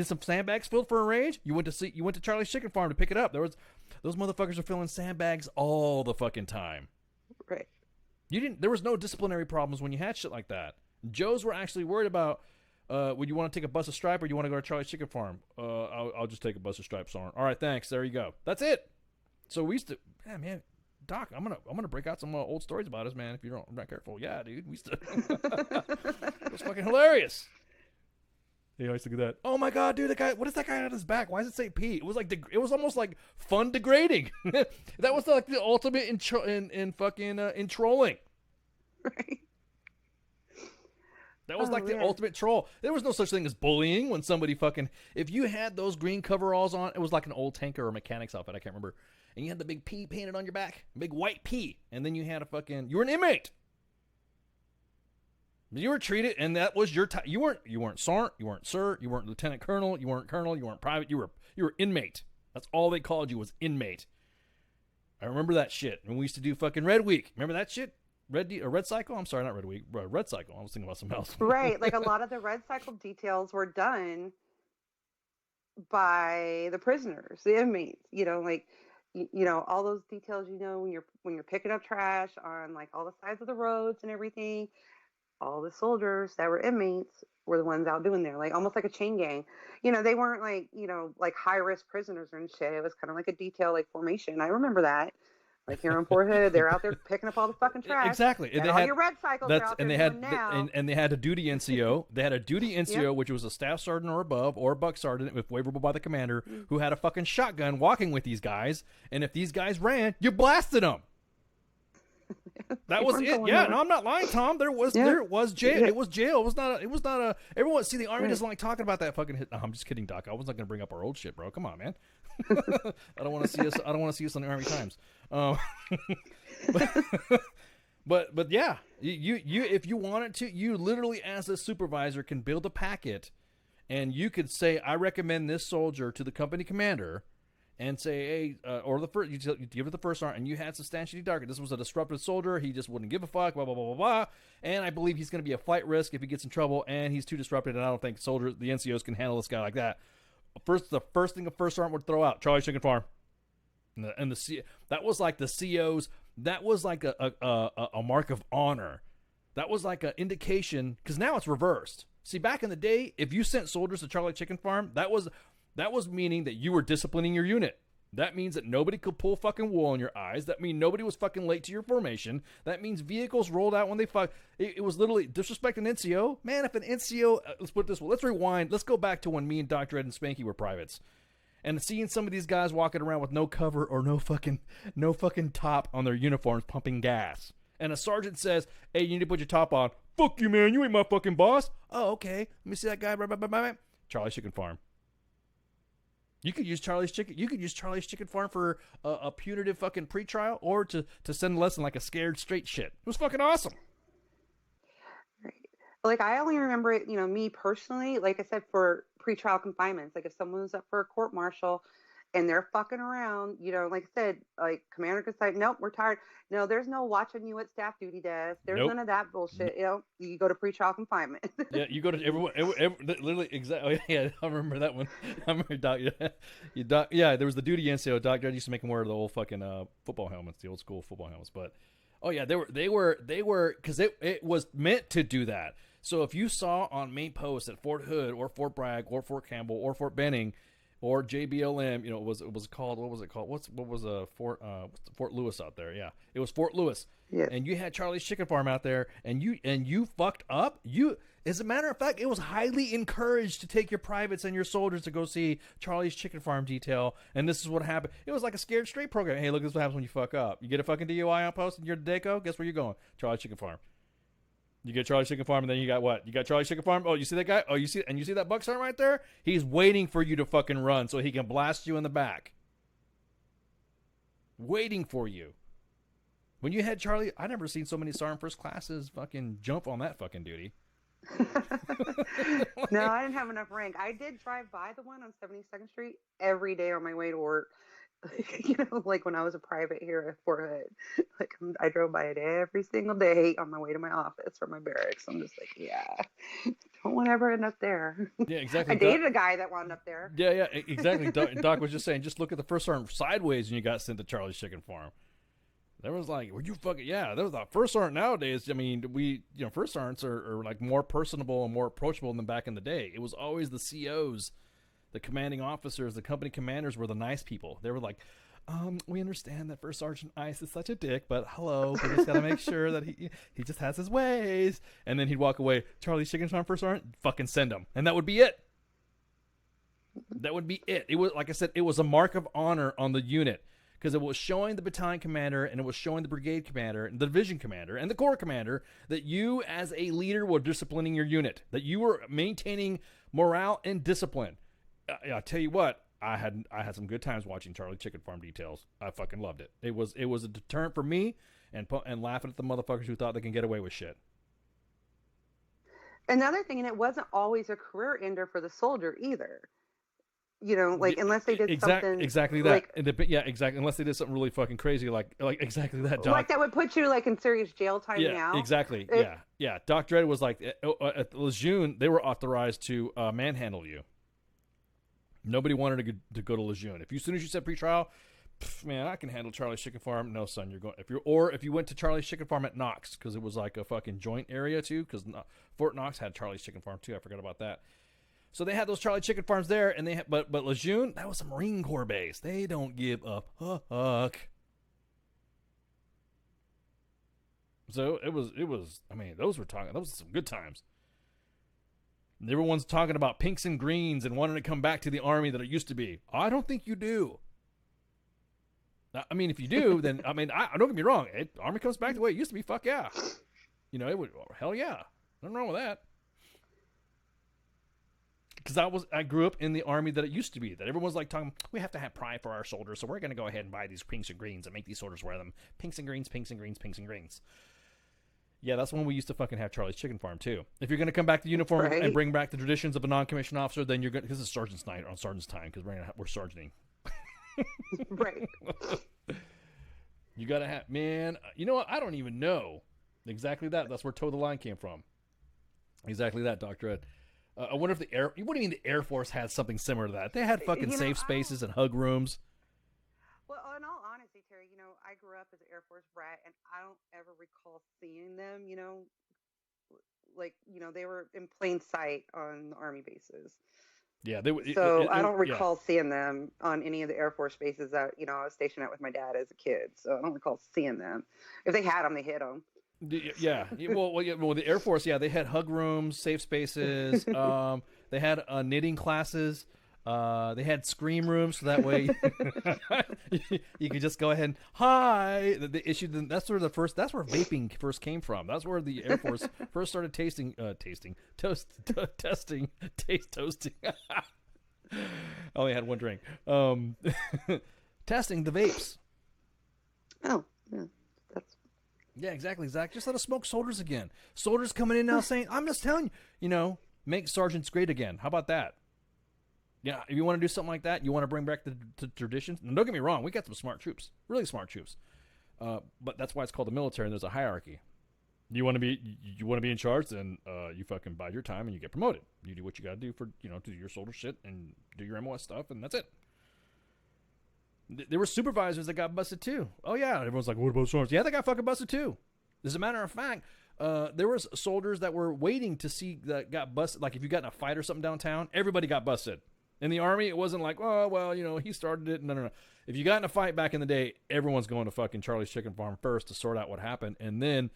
some sandbags filled for a range. You went to Charlie's Chicken Farm to pick it up. Those motherfuckers are filling sandbags all the fucking time. Right. There was no disciplinary problems when you had shit like that. Joes were actually worried about, would you want to take a bus of stripe or do you want to go to Charlie's Chicken Farm? I'll just take a bus of stripe, Soren. All right, thanks. There you go. That's it. So we used to, man, Doc, I'm gonna break out some old stories about us, man. If I'm not careful, yeah, dude, we used to. It was fucking hilarious. They always look at that. Oh my god, dude, what is that guy on his back? Why does it say P? It was like it was almost like fun degrading. That was like the ultimate in trolling. Right. That was the ultimate troll. There was no such thing as bullying when somebody if you had those green coveralls on, it was like an old tanker or mechanic's outfit, I can't remember. And you had the big P painted on your back, a big white P, and then you had you were an inmate. You were treated, and that was your time. You weren't sergeant, you weren't sir, you weren't lieutenant colonel, you weren't colonel, you weren't private, you were inmate. That's all they called you was inmate. I remember that shit. And we used to do fucking Red Week. Remember that shit? Red Cycle? I'm sorry, not Red Week. Red Cycle. I was thinking about something else. Right. Like a lot of the Red Cycle details were done by the prisoners, the inmates. All those details. When you're picking up trash on like all the sides of the roads and everything. All the soldiers that were inmates were the ones out doing there, like almost like a chain gang. They weren't like high risk prisoners and shit. It was kind of like a detail like formation. I remember that. Like here in Fort Hood, they're out there picking up all the fucking trash. Exactly. And all your Red Cycles are out there and they had a duty NCO. They had a duty NCO, which was a staff sergeant or above, or a buck sergeant, if waivable by the commander, who had a fucking shotgun walking with these guys. And if these guys ran, you blasted them. That was it. Yeah, no, I'm not lying, Tom. There was jail. It was jail. It was not a. Everyone see the Army doesn't like talking about that fucking hit. No, I'm just kidding, Doc. I was not going to bring up our old shit, bro. Come on, man. I don't want to see us. I don't want to see us on the Army Times. But yeah, you if you wanted to, you literally as a supervisor can build a packet, and you could say, I recommend this soldier to the company commander. And say, hey, or the first, you give it the first sergeant, and you had substantially darker. This was a disruptive soldier. He just wouldn't give a fuck, blah, blah, blah, blah, blah. And I believe he's going to be a flight risk if he gets in trouble, and he's too disruptive, and I don't think the NCOs can handle this guy like that. The first thing the first sergeant would throw out, Charlie's Chicken Farm. That was like the COs, that was like a mark of honor. That was like an indication, because now it's reversed. See, back in the day, if you sent soldiers to Charlie Chicken Farm, that was meaning that you were disciplining your unit. That means that nobody could pull fucking wool on your eyes. That means nobody was fucking late to your formation. That means vehicles rolled out when they fuck. It was literally disrespecting NCO. Man, if an NCO, let's put it this way. Let's rewind. Let's go back to when me and Dr. Ed and Spanky were privates. And seeing some of these guys walking around with no cover or no fucking top on their uniforms pumping gas. And a sergeant says, hey, you need to put your top on. Fuck you, man. You ain't my fucking boss. Oh, okay. Let me see that guy. Charlie's Chicken Farm. You could use Charlie's Chicken Farm for a punitive fucking pretrial, or to send a lesson like a scared straight shit. It was fucking awesome. Right. Like I only remember it, me personally, like I said, for pretrial confinements. Like if someone was up for a court martial and they're fucking around, like I said, like commander could say, nope, we're tired. No, there's no watching you at staff duty desk. There's Nope. none of that bullshit. You go to pretrial confinement. Yeah, you go to everyone, literally exactly. Yeah, I remember that one. I remember Doc. Yeah, there was the duty NCO. Doc Dredd used to make him wear the old fucking football helmets, the old school football helmets. But oh yeah, they were because it was meant to do that. So if you saw on main posts at Fort Hood or Fort Bragg or Fort Campbell or Fort Benning or JBLM, it was called, what was it called? What was Fort Lewis out there? Yeah, it was Fort Lewis. Yeah. And you had Charlie's Chicken Farm out there, and you fucked up. As a matter of fact, it was highly encouraged to take your privates and your soldiers to go see Charlie's Chicken Farm detail. And this is what happened. It was like a scared straight program. Hey, look, this is what happens when you fuck up. You get a fucking DUI outpost and you're a Deco. Guess where you're going? Charlie's Chicken Farm. You get Charlie's Chicken Farm, and then you got what? You got Charlie's Chicken Farm. Oh, you see that guy? Oh, you see that buck sergeant right there? He's waiting for you to fucking run so he can blast you in the back. Waiting for you. When you had Charlie, I never seen so many Sergeant First Classes fucking jump on that fucking duty. No, I didn't have enough rank. I did drive by the one on 72nd Street every day on my way to work. Like when I was a private here at Fort Hood, like I drove by it every single day on my way to my office or my barracks. I'm just like, yeah, don't want to ever end up there. Yeah, exactly. I dated a guy that wound up there. Yeah, exactly. Doc was just saying, just look at the first sergeant sideways and you got sent to Charlie's Chicken Farm. There was like, were you fucking, yeah, there was a first sergeant nowadays. I mean, first sergeants are like more personable and more approachable than back in the day. It was always the COs, the commanding officers, the company commanders were the nice people. They were like, we understand that First Sergeant Ice is such a dick, but hello, we just got to make sure that he just has his ways. And then he'd walk away, Charlie's Chicken Farm First Sergeant, fucking send him. And that would be it. That would be it. It was, like I said, it was a mark of honor on the unit. Because it was showing the battalion commander and it was showing the brigade commander and the division commander and the corps commander that you as a leader were disciplining your unit, that you were maintaining morale and discipline. I'll tell you what, I had some good times watching Charlie Chicken Farm details. I fucking loved it. It was a deterrent for me and laughing at the motherfuckers who thought they can get away with shit. Another thing, and it wasn't always a career ender for the soldier either. Unless they did something exactly that. Yeah, exactly. Unless they did something really fucking crazy, like exactly that. Doc. Like that would put you like in serious jail time now. Yeah, exactly. Yeah. Doc Dredd was like at Lejeune, they were authorized to manhandle you. Nobody wanted to go to Lejeune. As soon as you said pretrial, man, I can handle Charlie's Chicken Farm. No, son, you're going. If you went to Charlie's Chicken Farm at Knox, because it was like a fucking joint area too. Because Fort Knox had Charlie's Chicken Farm too. I forgot about that. So they had those Charlie Chicken Farms there, and but Lejeune, that was a Marine Corps base. They don't give a fuck. So it was. I mean, those were some good times. Everyone's talking about pinks and greens and wanting to come back to the Army that it used to be. I don't think you do. I mean, if you do, then I don't get me wrong. Army comes back the way it used to be. Fuck yeah. It would. Hell yeah. Nothing wrong with that. Because I grew up in the Army that it used to be, that everyone's like talking, we have to have pride for our soldiers, so we're going to go ahead and buy these pinks and greens and make these soldiers wear them. Pinks and greens, pinks and greens, pinks and greens. Yeah, that's when we used to fucking have Charlie's Chicken Farm, too. If you're going to come back to uniform and bring back the traditions of a non-commissioned officer, then you're going to, because it's Sergeant's night on Sergeant's time, because we're sergeanting. Right. You got to have, man, you know what? I don't even know exactly that. That's where Toe the Line came from. Exactly that, Dr. Ed. I wonder if what do you mean the Air Force had something similar to that? They had fucking safe spaces and hug rooms. Well, in all honesty, Terry, I grew up as an Air Force brat, and I don't ever recall seeing them, they were in plain sight on the Army bases. Yeah, they were. So I don't recall seeing them on any of the Air Force bases that, I was stationed at with my dad as a kid. So I don't recall seeing them. If they had them, they hit them. Yeah. Well, the Air Force, they had hug rooms, safe spaces. They had knitting classes. They had scream rooms, so that way you could just go ahead and hi. They issued them. That's where vaping first came from. That's where the Air Force first started testing. I only had one drink. Testing the vapes. Oh, yeah. Yeah, exactly, Zach. Just let us smoke soldiers again. Soldiers coming in now saying, I'm just telling you, make sergeants great again. How about that? Yeah, if you want to do something like that, you want to bring back the traditions. And don't get me wrong, we got some smart troops, really smart troops. But that's why it's called the military, and there's a hierarchy. You want to be in charge, then you fucking bide your time and you get promoted. You do what you got to do for do your soldier shit and do your MOS stuff, and that's it. There were supervisors that got busted too. Oh yeah, everyone's like, what about soldiers? Yeah, they got fucking busted too. As a matter of fact, there was soldiers that were waiting to see that got busted. Like if you got in a fight or something downtown, everybody got busted. In the Army, it wasn't like, oh, well, he started it. No. If you got in a fight back in the day, everyone's going to fucking Charlie's Chicken Farm first to sort out what happened. And then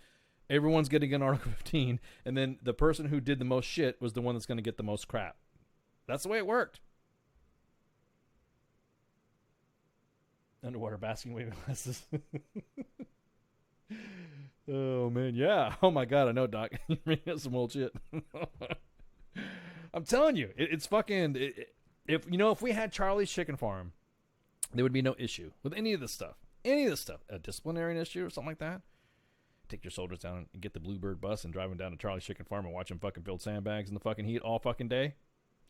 everyone's getting an Article 15. And then the person who did the most shit was the one that's going to get the most crap. That's the way it worked. Underwater basking wave glasses. Oh, man, yeah. Oh, my God, I know, Doc. You're bringing up some old shit. I'm telling you, it's fucking... If we had Charlie's Chicken Farm, there would be no issue with any of this stuff. A disciplinary issue or something like that. Take your soldiers down and get the Bluebird bus and drive them down to Charlie's Chicken Farm and watch them fucking build sandbags in the fucking heat all fucking day.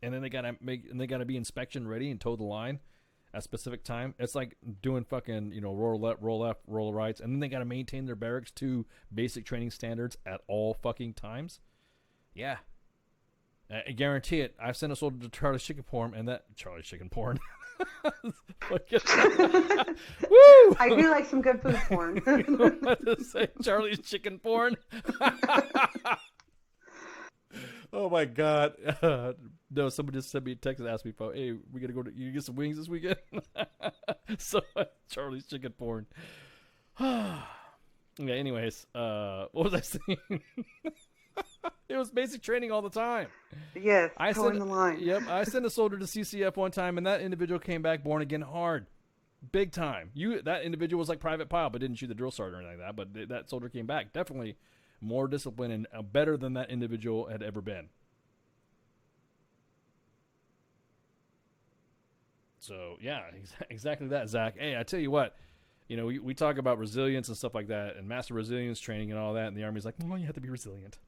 And then they gotta be inspection ready and toe the line at a specific time. It's like doing fucking roll left, roll rights, and then they gotta maintain their barracks to basic training standards at all fucking times. Yeah. I guarantee it. I've sent a soldier to Charlie's Chicken Farm, and that Charlie's Chicken Porn. Woo! I do like some good food porn. You know what to say? Charlie's Chicken Porn. Oh my God! No, somebody just sent me a text and asked me, "Hey, we gotta go to you get some wings this weekend." So Charlie's Chicken Porn. Okay. Anyways, what was I saying? It was basic training all the time. Yes, toeing the line. Yep, I sent a soldier to CCF one time, and that individual came back born again hard, big time. That individual was like Private Pile, but didn't shoot the drill sergeant or anything like that. But that soldier came back definitely more disciplined and better than that individual had ever been. So yeah, exactly that, Zach. Hey, I tell you what. We talk about resilience and stuff like that, and master resilience training and all that, and the Army's like, well, you have to be resilient.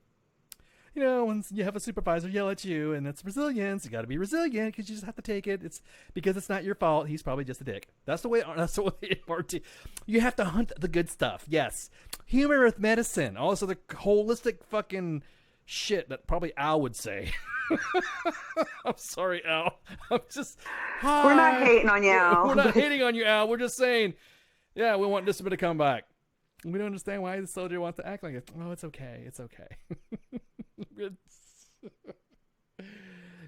When you have a supervisor yell at you, and it's resilience, you got to be resilient because you just have to take it. It's because it's not your fault. He's probably just a dick. That's the way MRT. You have to hunt the good stuff. Yes, humor with medicine. All this other holistic fucking shit that probably Al would say. I'm sorry, Al. I'm just. Hi. We're not hating on you, Al. We're not hating on you, Al. We're just saying. Yeah, we want discipline to come back. We don't understand why the soldier wants to act like it. Oh, it's okay. It's okay.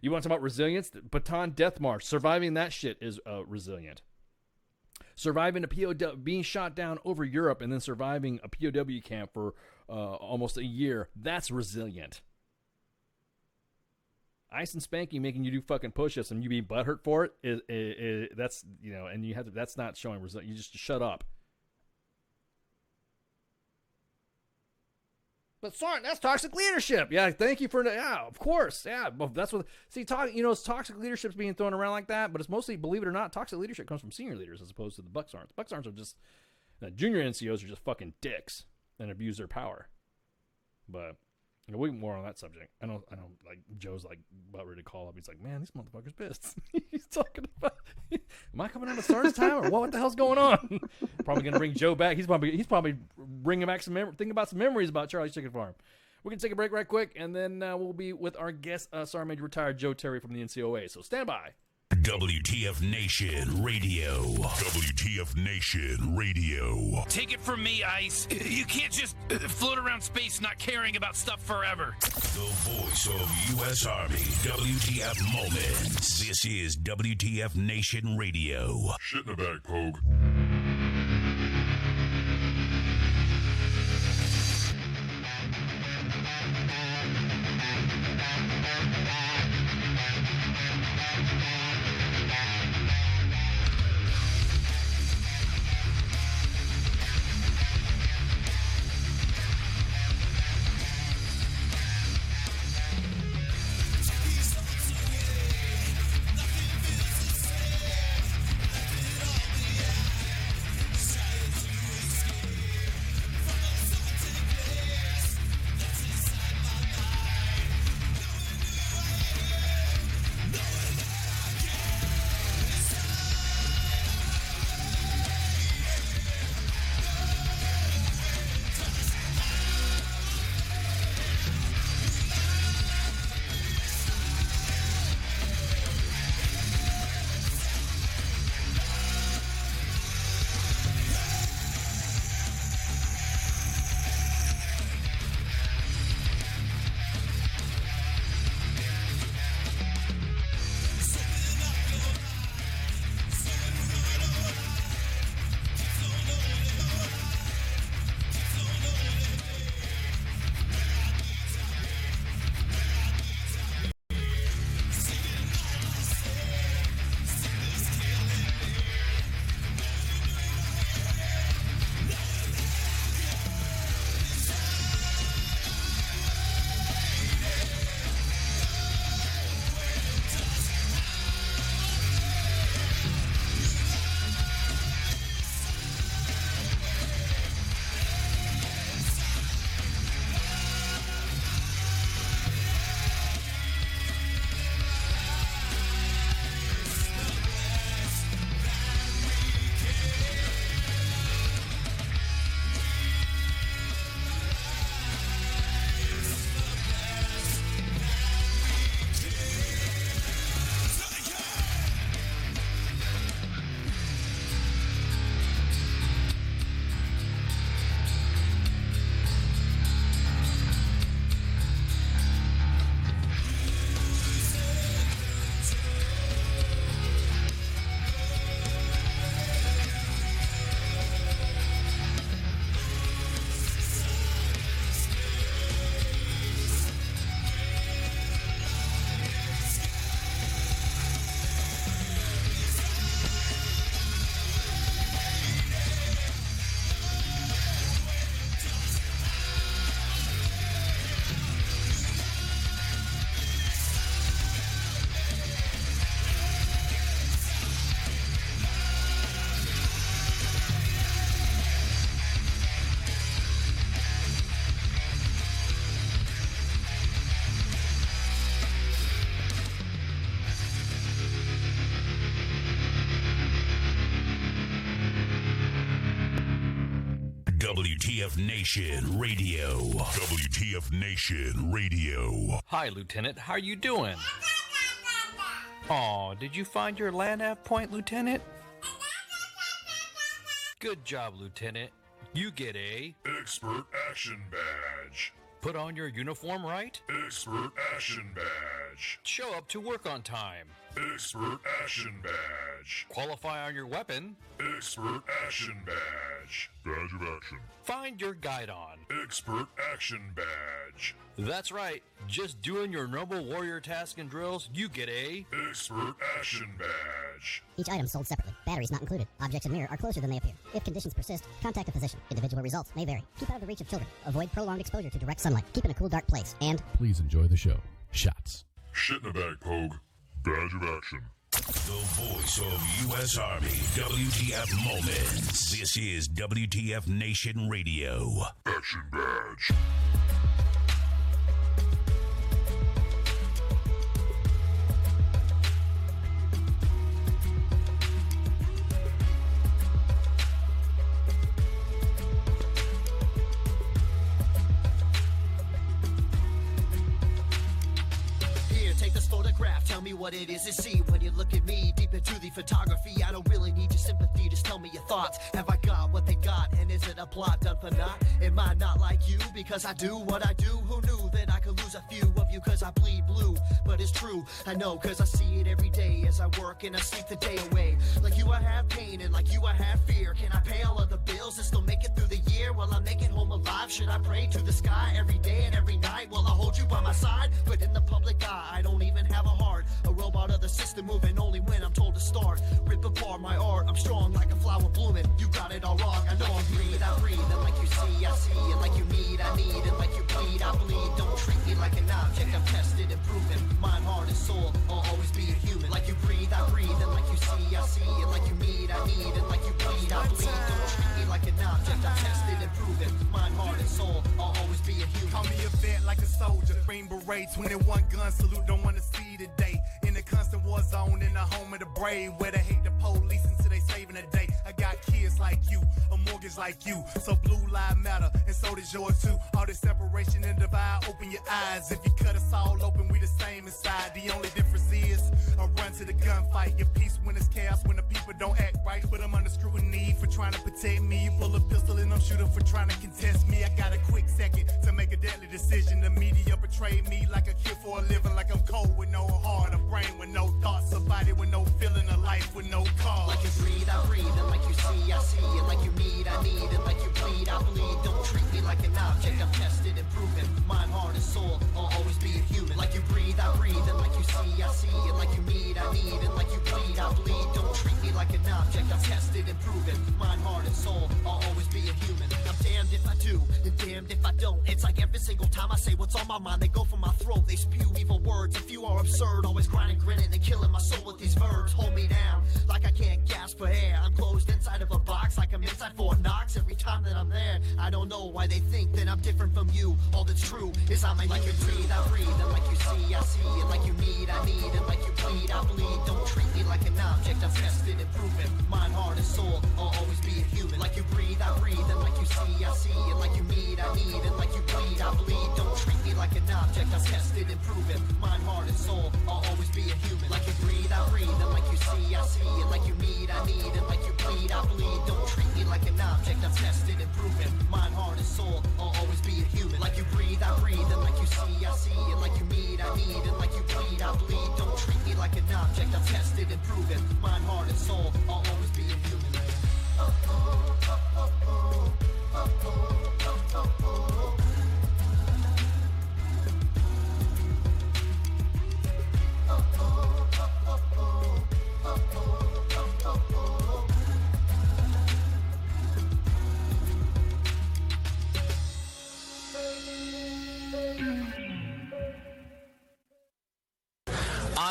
You want to talk about resilience? Baton Death March. Surviving that shit is resilient. Surviving a POW, being shot down over Europe and then surviving a POW camp for almost a year, that's resilient. Ice and spanking making you do fucking push-ups and you being butthurt for it, that's, and you have to, that's not showing resilience. You just shut up. But Sergeant, that's toxic leadership. Yeah, thank you for of course. Yeah, that's what. See, it's toxic leadership's being thrown around like that, but it's mostly, believe it or not, toxic leadership comes from senior leaders as opposed to the Buck Sergeants. Buck Sergeants are just junior NCOs are just fucking dicks and abuse their power. But we can more on that subject. I know. Like Joe's like about ready to call up. He's like, man, these motherfuckers pissed. He's talking about. Am I coming out of sergeant's time or what the hell's going on? Probably gonna bring Joe back. He's probably bringing back thinking about some memories about Charlie's Chicken Farm. We're gonna take a break right quick, and then we'll be with our guest, Sergeant Major retired Joe Terry from the NCOA. So stand by. WTF Nation Radio. WTF Nation Radio. Take it from me, Ice. You can't just float around space not caring about stuff forever. The voice of U.S. Army. WTF Moments. This is WTF Nation Radio. Shit in the bag, Pogue. WTF Nation Radio. WTF Nation Radio. Hi, Lieutenant. How are you doing? Aw, did you find your land nav point, Lieutenant? Good job, Lieutenant. You get a Expert Action Badge. put on your uniform right, Expert Action Badge. show up to work on time, Expert Action Badge. qualify on your weapon, Expert Action Badge. Badge of Action. find your guidon. Expert Action Badge. That's right. Just doing your noble warrior task and drills, you get a Expert Action Badge. Each item sold separately. Batteries not included. Objects in mirror are closer than they appear. If conditions persist, contact a physician. Individual results may vary. Keep out of the reach of children. Avoid prolonged exposure to direct sunlight. Keep in a cool, dark place. And please enjoy the show. Shots. Shit in a bag, Pogue. Badge of Action. The voice of U.S. Army. WTF Moments. This is WTF Nation Radio. Action Badge. Tell me what it is to see when you look at me. Deep into the photography, I don't really need your sympathy. Just tell me your thoughts. Have I got what they got? And is it a plot done for naught? Am I not like you? Because I do what I do. Who knew that I could lose a few of you? Cause I bleed blue. But it's true, I know, cause I see it every day as I work and I sleep the day away. Like you I have pain and like you I have fear. Can I pay all of the bills and still make it through the year? While I make it home alive, should I pray to the sky every day and every night? Will I hold you by my side? But in the public eye, I don't even have a heart. A robot of the system moving only when I'm told to start. Rip apart my art, I'm strong like a flower blooming. You got it all wrong, I know I'm breathe, I breathe. And like you see, I see. And like you need, I need. And like you bleed, I bleed. Don't treat me like an object, I'm tested and proven. Mind, heart, and soul, I'll always be a human. Like you breathe, I breathe. And like you see, I see. And like you need, I need. And like you bleed, I bleed. Don't treat me like an object, I'm tested and proven. Mind, heart, and soul, I'll always be a human. Call me a vet like a soldier. Green beret, 21 gun salute, don't wanna see the day. In the constant war zone, in the home of the brave, where they hate the police until they saving the day. I got kids like you, a mortgage like you, so blue lives matter, and so does yours too. All this separation and divide, open your eyes. If you cut us all open, we the same inside. The only difference is I run to the gunfight. Your peace when it's chaos, when the people don't act right. But I'm under scrutiny for trying to protect me. You pull a pistol and I'm shooting for trying to contest me. I got a quick second to make a deadly decision. The media betrayed me like a kid for a living, like I'm cold with no heart, a brain with no thoughts, a body with no feeling, a life with no cause. Like you breathe, I breathe, and like you see, I see. And like you need, I need. And like you bleed, I bleed. Don't treat me like an object, I'm tested and proven. Mind, heart, and soul, I'll always be a human. Like you breathe, I breathe. And like you see, I see. And like you need, I need. And like you bleed, I bleed. Don't treat me like an object, I'm tested and proven. Mind, heart, and soul, I'll always be a human. I'm damned if I do, and damned if I don't. It's like every single time I say what's on my mind, they go for my throat, they spew evil words. A few are absurd, always grinding, grinning, and killing my soul with these verbs. Hold me down, like I can't gasp for air. I'm closed inside of a box, like I'm inside Fort Knox. Every time that I'm there, I don't know why they think that I'm different from you. All that's true is I'm a like you breathe, I breathe. And like you see, I see. And like you need, I need. And like you bleed, I bleed. Don't treat me like an object, I'm tested and proven. Mind, heart, and soul, I'll always be a human. Like you breathe, I breathe. And like you see, I see. And like you need, I need. And like you bleed, I bleed. Don't treat me like an object, I'm tested and proven. Mind, heart, and soul, I'll always be a human. Like you breathe, I breathe. And like you see, I see. And like you need, I need. And like you bleed, I bleed. Don't treat me like an object, I'm tested and proven. Mind, heart, and soul, I'll always be a human. Like you breathe, I breathe. And like you see, I see. And like you need, I need. And like you bleed, I bleed. Don't treat me like an object, I'm tested and proven. Mind, heart, and soul, I'll always be a human.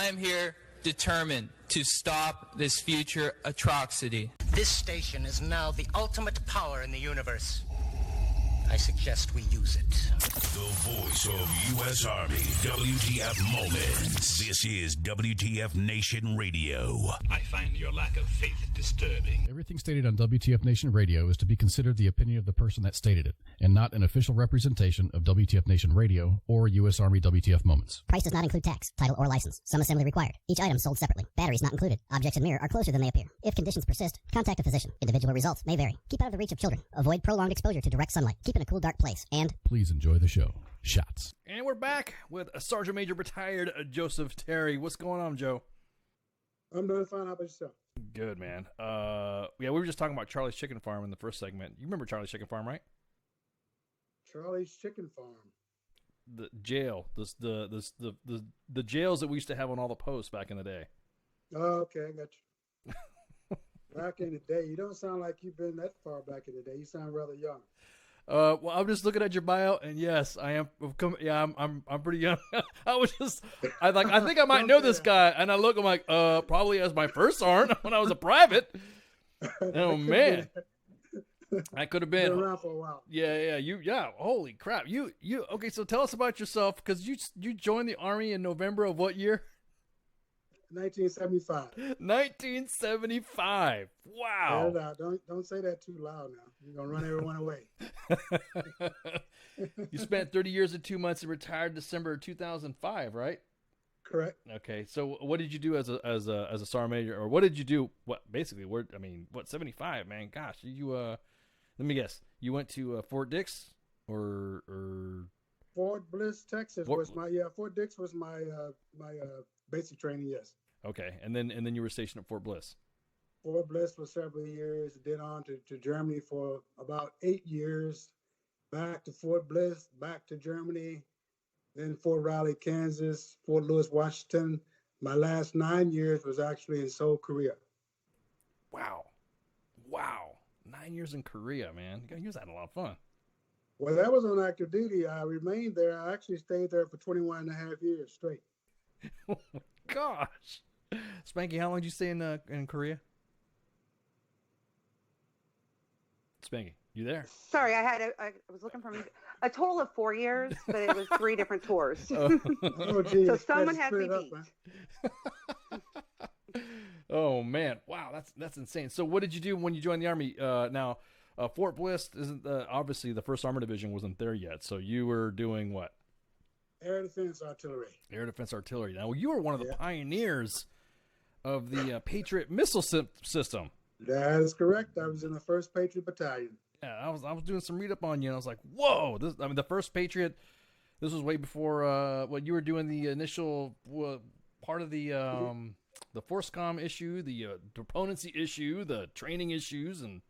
I am here determined to stop this future atrocity. This station is now the ultimate power in the universe. I suggest we use it. The voice of U.S. Army, WTF Moments. This is WTF Nation Radio. I find your lack of faith disturbing. Everything stated on WTF Nation Radio is to be considered the opinion of the person that stated it, and not an official representation of WTF Nation Radio or U.S. Army WTF Moments. Price does not include tax, title, or license. Some assembly required. Each item sold separately. Batteries not included. Objects in mirror are closer than they appear. If conditions persist, contact a physician. Individual results may vary. Keep out of the reach of children. Avoid prolonged exposure to direct sunlight. Keep in a cool, dark place. And please enjoy the show. Shots. And we're back with a Sergeant Major retired Joseph Terry. What's going on, Joe? I'm doing fine. How about yourself? Good, man. Yeah, we were just talking about Charlie's Chicken Farm in the first segment. You remember Charlie's Chicken Farm, right? Charlie's Chicken Farm. The jail, the jails that we used to have on all the posts back in the day. Oh, okay, I got you. Back in the day, you don't sound like you've been that far back in the day. You sound rather young. Well, I'm just looking at your bio, and yes, I am. Yeah, I'm pretty young. I think I might know this guy, and I look, I'm like, probably as my first sergeant when I was a private. Oh man, I could have been around for a while. Yeah. Holy crap, you. Okay, so tell us about yourself, because you joined the Army in November of what year? 1975. 1975. Wow. Don't say that too loud now. You're gonna run everyone away. You spent 30 years and 2 months and retired December 2005, right? Correct. Okay. So what did you do as a sergeant major, or what did you do? What 75, man? Gosh, let me guess. You went to Fort Dix or Fort Bliss, Texas Fort Dix was my basic training, yes. Okay, and then you were stationed at Fort Bliss. Fort Bliss for several years, then on to Germany for about 8 years, back to Fort Bliss, back to Germany, then Fort Riley, Kansas, Fort Lewis, Washington. My last 9 years was actually in Seoul, Korea. Wow. 9 years in Korea, man. You was having a lot of fun. Well, that was on active duty. I remained there. I actually stayed there for 21 and a half years straight. Oh my gosh. Spanky, how long did you stay in Korea? Spanky, you there? Sorry, I was looking for a total of 4 years, but it was 3 different tours. Oh, geez. So someone had me beat. Oh man, wow, that's insane. So what did you do when you joined the Army? Now, Fort Bliss isn't obviously the 1st Armored Division wasn't there yet. So you were doing what? Air Defense Artillery. Air Defense Artillery. Now, you were one of the pioneers of the Patriot missile system. That is correct. I was in the 1st Patriot Battalion. Yeah, I was doing some read up on you, and I was like, whoa! The 1st Patriot. This was way before what you were doing. The initial part of the FORSCOM issue, the deponency issue, the training issues, and.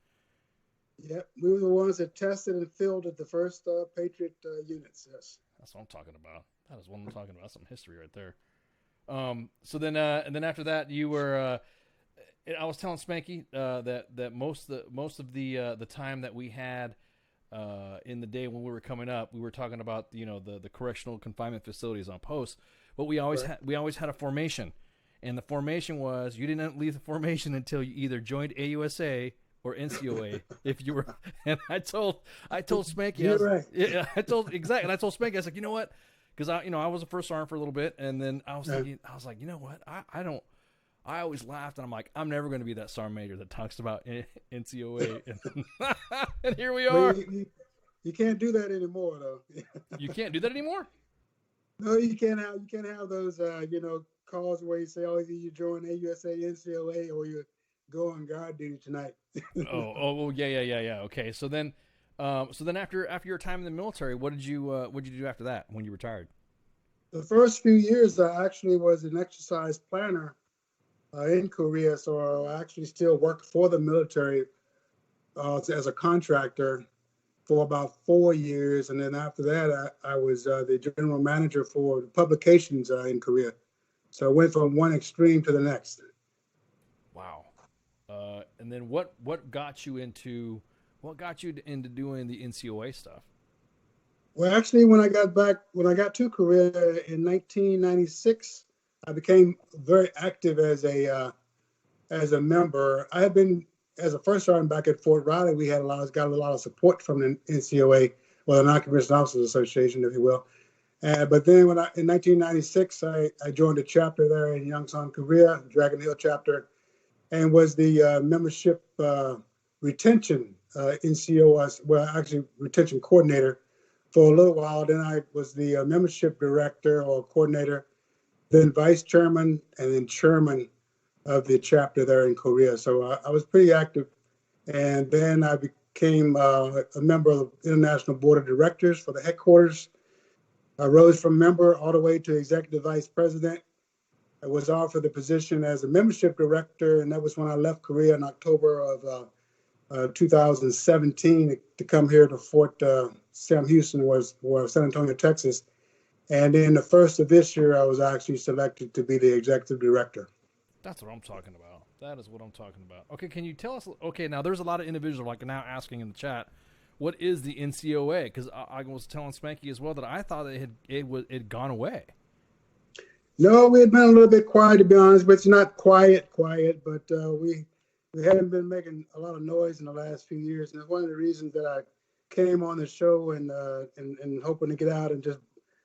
Yep, we were the ones that tested and fielded the 1st Patriot units. Yes. That's what I'm talking about. That is what I'm talking about. Some history right there. So then, and then after that, you were. I was telling Spanky that most of the time that we had in the day when we were coming up, we were talking about the correctional confinement facilities on post, but we always had a formation, and the formation was you didn't leave the formation until you either joined AUSA or NCOA. If you were, and I told Spanky, I told Spanky, I was like, you know what? Because I was a 1st sergeant for a little bit, and then I was thinking, I was like, you know what? I always laughed, and I'm like, I'm never going to be that sergeant major that talks about NCOA, and here we are. You can't do that anymore, though. You can't do that anymore? No, you can't have those calls where you say, oh, either you join AUSA, NCOA, or you go on guard duty tonight. yeah. Okay, so then after your time in the military, what did you do after that when you retired? The first few years, I actually was an exercise planner in Korea, so I actually still worked for the military as a contractor for about 4 years, and then after that, I was the general manager for the publications in Korea. So I went from one extreme to the next. Wow. And then what got you into doing the NCOA stuff? Well, actually, when I got to Korea in 1996, I became very active as a member. I had been as a 1st sergeant back at Fort Riley. We had got a lot of support from the NCOA, well, the Non-Commissioned Officers Association, if you will. But then in 1996, I joined a chapter there in Yongsan, Korea, Dragon Hill chapter, and was the membership retention NCOA, well, actually retention coordinator for a little while. Then I was the membership director or coordinator, then vice chairman, and then chairman of the chapter there in Korea. So I was pretty active. And then I became a member of the International Board of Directors for the headquarters. I rose from member all the way to executive vice president. I was offered the position as a membership director, and that was when I left Korea in October of 2017 to come here to Fort Sam Houston, or San Antonio, Texas. And then the first of this year, I was actually selected to be the executive director. That's what I'm talking about. That is what I'm talking about. Okay, can you tell us? Okay, now there's a lot of individuals like now asking in the chat, what is the NCOA? Because I was telling Spanky as well that I thought it had gone away. No, we had been a little bit quiet, to be honest, but it's not quiet, but we hadn't been making a lot of noise in the last few years, and it's one of the reasons that I came on the show and hoping to get out and just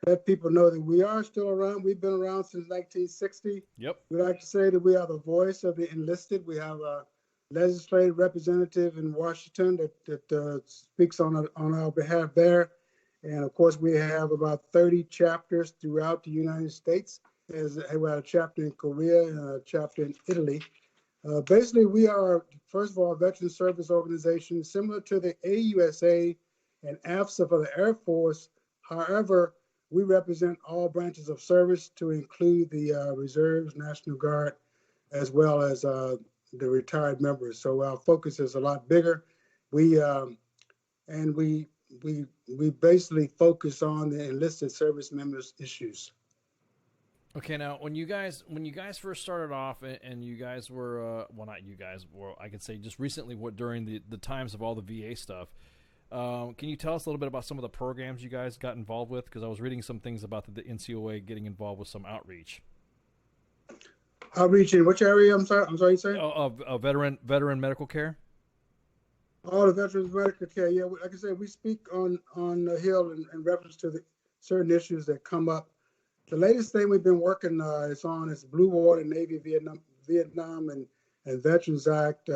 let people know that we are still around. We've been around since 1960. Yep. We like to say that we are the voice of the enlisted. We have a legislative representative in Washington that speaks on our behalf there. And of course, we have about 30 chapters throughout the United States. We have a chapter in Korea and a chapter in Italy. Basically, we are, first of all, a veteran service organization similar to the AUSA and AFSA for the Air Force. However, we represent all branches of service to include the Reserves, National Guard, as well as the retired members. So our focus is a lot bigger. We basically focus on the enlisted service members' issues. Okay, now when you guys first started off, and you guys were well, not you guys, well, I could say just recently, during the times of all the VA stuff, can you tell us a little bit about some of the programs you guys got involved with? Because I was reading some things about the NCOA getting involved with some outreach. Outreach in which area? I'm sorry, you saying? Veteran medical care. Oh, the veterans medical care. Yeah, like I said, we speak on the Hill in reference to the certain issues that come up. The latest thing we've been working is Blue Water Navy Vietnam and Veterans Act.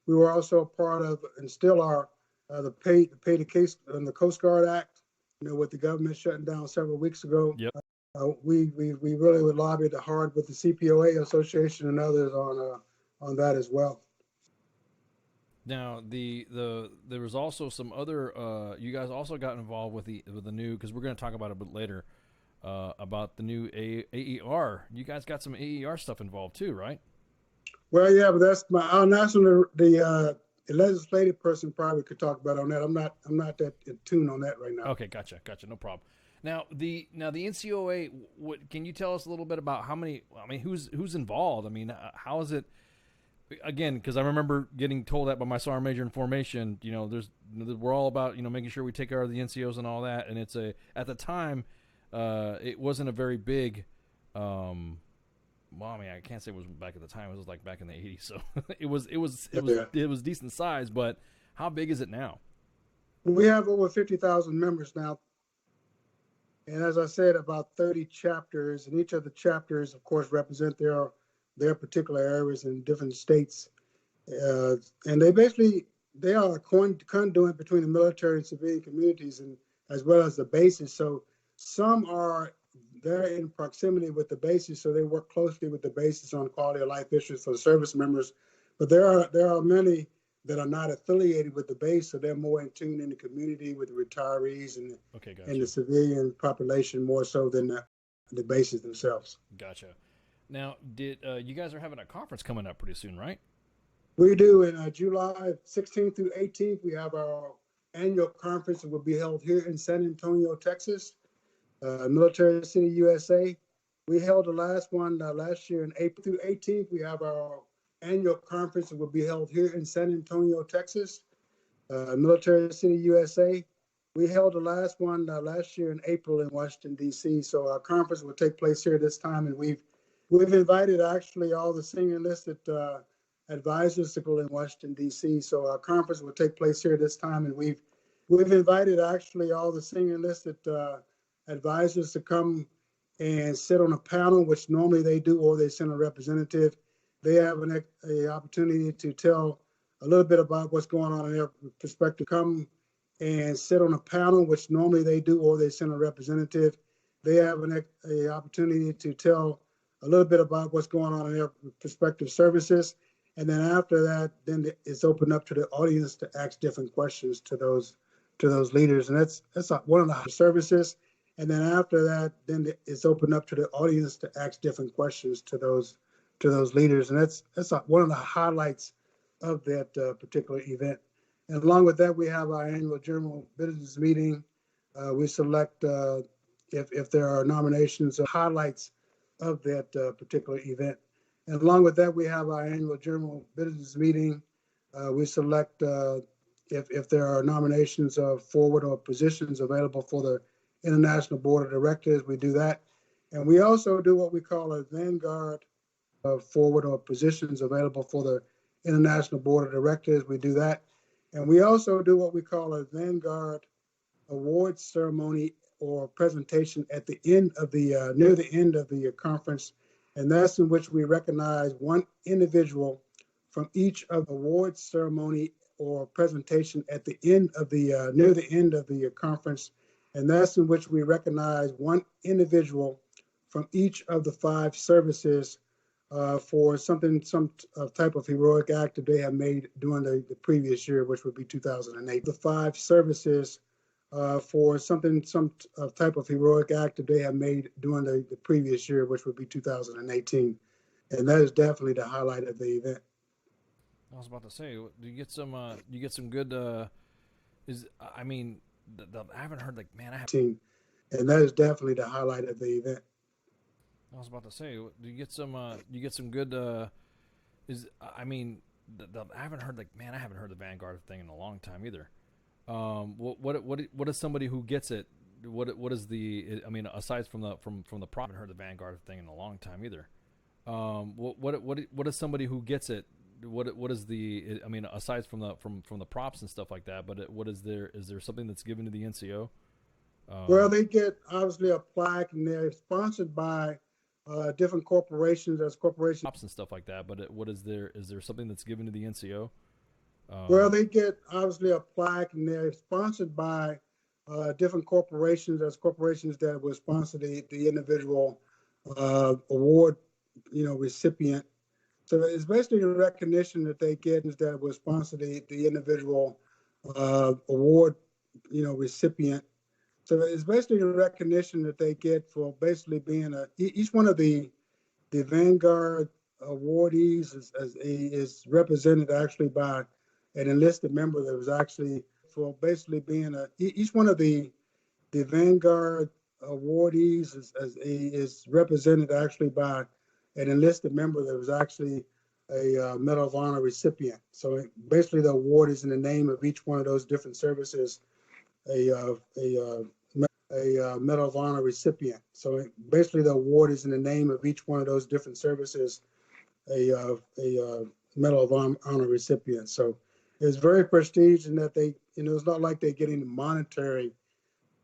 We were also a part of, and still are, the Pay the Case and the Coast Guard Act. With the government shutting down several weeks ago. Yep. We really would lobby hard with the CPOA Association and others on that as well. Now there was also some other you guys also got involved with the new, because we're going to talk about it a bit later, about the new AER. You guys got some AER stuff involved too, right? Well, yeah, but that's our national the legislative person probably could talk about on that. I'm not that in tune on that right now. Okay, gotcha, no problem. Now the NCOA, can you tell us a little bit about how many? I mean, who's involved? I mean, how is it? Again, because I remember getting told that by my sergeant major in formation. We're all about making sure we take care of the NCOs and all that. And it's at the time, it wasn't a very big. Well, I mean, I can't say it was back at the time. It was like back in the 80s, so it was decent size. But how big is it now? We have over 50,000 members now. And as I said, about 30 chapters, and each of the chapters, of course, represent their particular areas in different states. And they are a conduit between the military and civilian communities, and as well as the bases. So some they're in proximity with the bases, so they work closely with the bases on quality of life issues for the service members. But there are many that are not affiliated with the base, so they're more in tune in the community with the retirees and the civilian population more so than the bases themselves. Gotcha. Now, you guys are having a conference coming up pretty soon, right? We do. In July 16th through 18th, we have our annual conference that will be held here in San Antonio, Texas, Military City, USA. We held the last one last year in April through 18th. We have our annual conference that will be held here in San Antonio, Texas, Military City, USA. We held the last one last year in April in Washington, D.C. So our conference will take place here this time, and we've invited actually all the senior enlisted advisors to go in Washington, D.C. So our conference will take place here this time, and we've We've invited actually all the senior enlisted advisors to come and sit on a panel, which normally they do, or they send a representative. They have an opportunity to tell a little bit about what's going on in their perspective. Come and sit on a panel, which normally they do, or they send a representative. They have an opportunity to tell a little bit about what's going on in their respective services. And then after that, then it's open up to the audience to ask different questions to those leaders. And that's one of the services. And then after that, then it's open up to the audience to ask different questions to those leaders. And that's one of the highlights of that particular event. And along with that, we have our annual general business meeting. We select, if there are nominations, highlights of that particular event. And along with that, we have our annual general business meeting. We select, if there are nominations of forward or positions available for the International Board of Directors, we do that. And we also do what we call a vanguard of forward or positions available for the International Board of Directors, we do that. And we also do what we call a vanguard awards ceremony or presentation at the end of the, near the end of the conference. And that's in which we recognize one individual from each of the awards ceremony or presentation at the end of the, near the end of the conference. And that's in which we recognize one individual from each of the 5 services for some type of heroic act that they have made during the previous year, which would be 2008. The 5 services for some type of heroic act that they have made during the previous year, which would be 2018. And that is definitely the highlight of the event. I was about to say, do you get some good? I haven't heard And that is definitely the highlight of the event. I was about to say, do you get some good? I haven't heard I haven't heard the Vanguard thing in a long time either. What is somebody who gets it? What is the? Aside from the prop, I haven't heard the Vanguard thing in a long time either. What is somebody who gets it? What is the? Aside from the props and stuff like that, but what is there? Is there something that's given to the NCO? Well, they get obviously a plaque, and they're sponsored by different corporations. There's corporations props and stuff like that, but what is there? Is there something that's given to the NCO? Well, they get obviously a plaque, and they're sponsored by different corporations. There's corporations that will sponsor the individual award, recipient. So it's basically a recognition that they get is that will sponsor the individual award, recipient. So it's basically a recognition that they get for basically being each one of the Vanguard awardees is represented actually by an enlisted member that was actually for basically being each one of the Vanguard awardees is represented actually by an enlisted member that was actually a Medal of Honor recipient. So basically the award is in the name of each one of those different services, a Medal of Honor recipient. So basically the award is in the name of each one of those different services, a Medal of Honor recipient. So it's very prestigious in that they, it's not like they're getting monetary,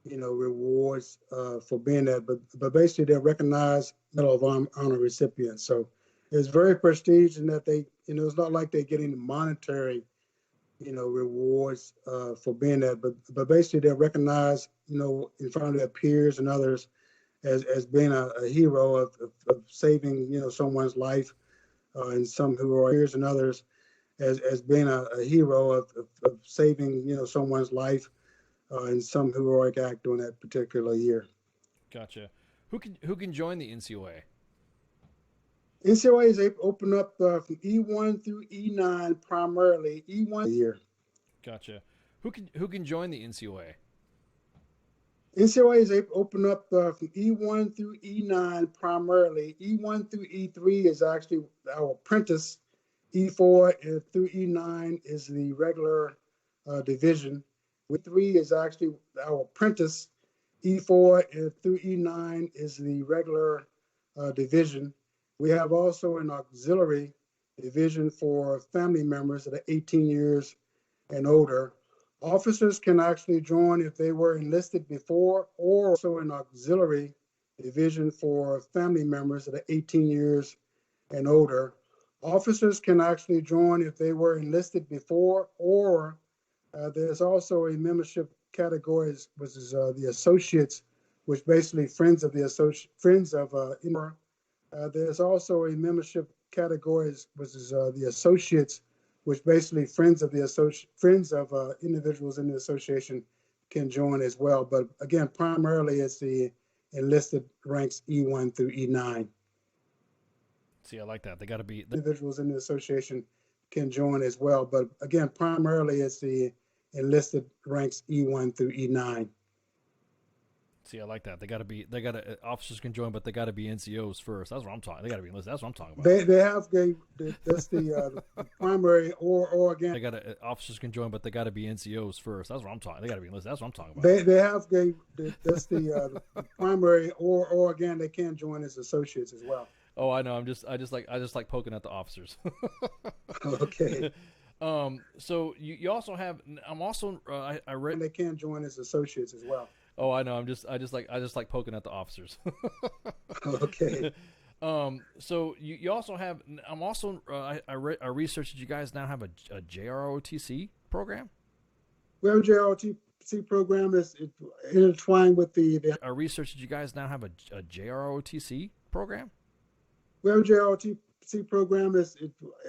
rewards for being that, but basically they're recognized Medal of Honor recipients. So it's very prestigious in that they, it's not like they're getting monetary, rewards for being that, but basically they're recognized, in front of their peers and others as being a hero of saving, someone's life, and some who are peers and others as being a hero of saving, someone's life, in some heroic act during that particular year. Gotcha. Who can join the NCOA? NCOA is open up from E1 through E9 primarily. E1 a year. Gotcha. Who can join the NCOA? NCOA is open up from E1 through E9 primarily. E1 through E3 is actually our apprentice. E4 through E9 is the regular division. E3 is actually our apprentice. E4 through E9 is the regular division. We have also an auxiliary division for family members that are 18 years and older. Officers can actually join if they were enlisted before or also an auxiliary division for family members that are 18 years and older. Officers can actually join if they were enlisted before, or there's also a membership category, which is the associates, which basically friends of the there's also a membership category, which is the associates, which basically friends of individuals in the association can join as well. But again, primarily it's the enlisted ranks E1 through E9. See, I like that. They got to be individuals in the association can join as well. But again, primarily it's the enlisted ranks E1 through E9. See, I like that. They got to officers can join, but they got to be NCOs first. That's what I'm talking. They got to be enlisted. That's what I'm talking about. That's the primary or again. They got to officers can join, but they got to be NCOs first. That's what I'm talking. They got to be enlisted. That's what I'm talking about. That's the primary or again, they can join as associates as well. Oh, I know. I just like poking at the officers. Okay. So you also have. I read they can join as associates as well. Oh, I know. I just like poking at the officers. Okay. So you also have. I researched that you guys now have a JROTC program. We have a JROTC program is intertwined with the. I researched that you guys now have a JROTC program. We have a JROTC program is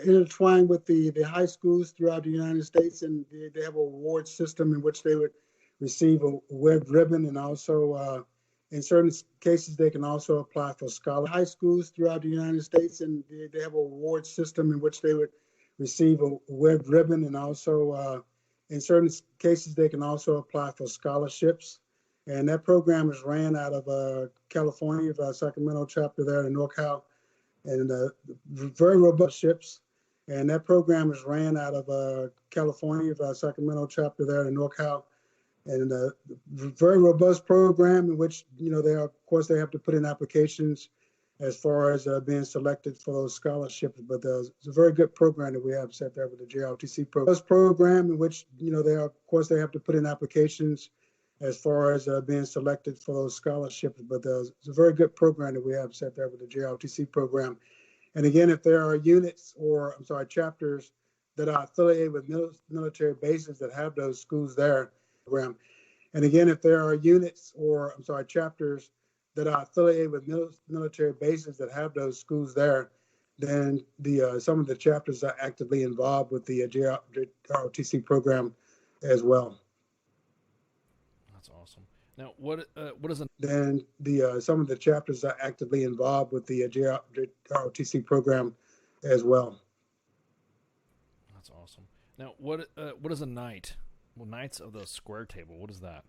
intertwined with the high schools throughout the United States, and they have an award system in which they would receive a red ribbon, and also in certain cases they can also apply for scholarship. High schools throughout the United States, and they have an award system in which they would receive a red ribbon, and also in certain cases they can also apply for scholarships. And that program is ran out of California, Sacramento chapter there in NorCal, and very robust ships. And that program is ran out of California, Sacramento chapter there in NorCal, and a very robust program in which, they have to put in applications as far as being selected for those scholarships. But it's a very good program that we have set there with the JROTC program. This program in which, they have to put in applications as far as being selected for those scholarships. But it's a very good program that we have set there with the JROTC program. And again, if there are units or, chapters that are affiliated with military bases that have those schools there, program. And again, if there are units or, chapters that are affiliated with military bases that have those schools there, then some of the chapters are actively involved with the JROTC program as well. That's awesome. Now, what is a... Then some of the chapters are actively involved with the JROTC program as well. That's awesome. Now, what is a knight? Well, Knights of the Square Table. What is that?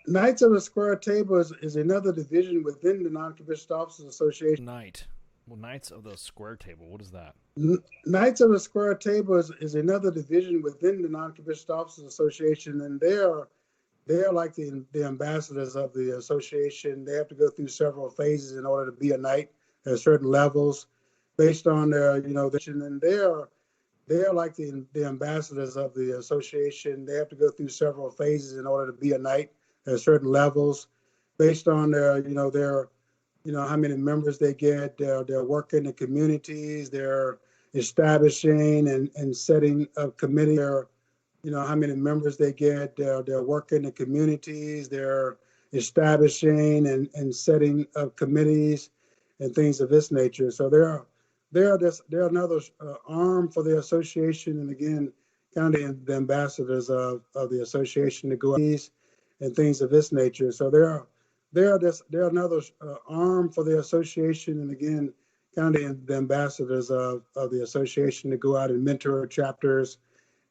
Knights of the Square Table is another division within the Non-Commissioned Officers Association. Knights of the Square Table. What is that? Knights of the Square Table is another division within the Non-Commissioned Officers Association, and they are like the ambassadors of the association. They have to go through several phases in order to be a knight at certain levels, based on their and they are like the ambassadors of the association. They have to go through several phases in order to be a knight at certain levels, based on their how many members they get, their work in the communities, their establishing and setting up committee, how many members they get, their work in the communities, their establishing and setting up committees and things of this nature. So they're another arm for the association, and again, kind of the ambassadors of the association to go out and things of this nature. So they're another arm for the association, and again, kind of the ambassadors of the association to go out and mentor chapters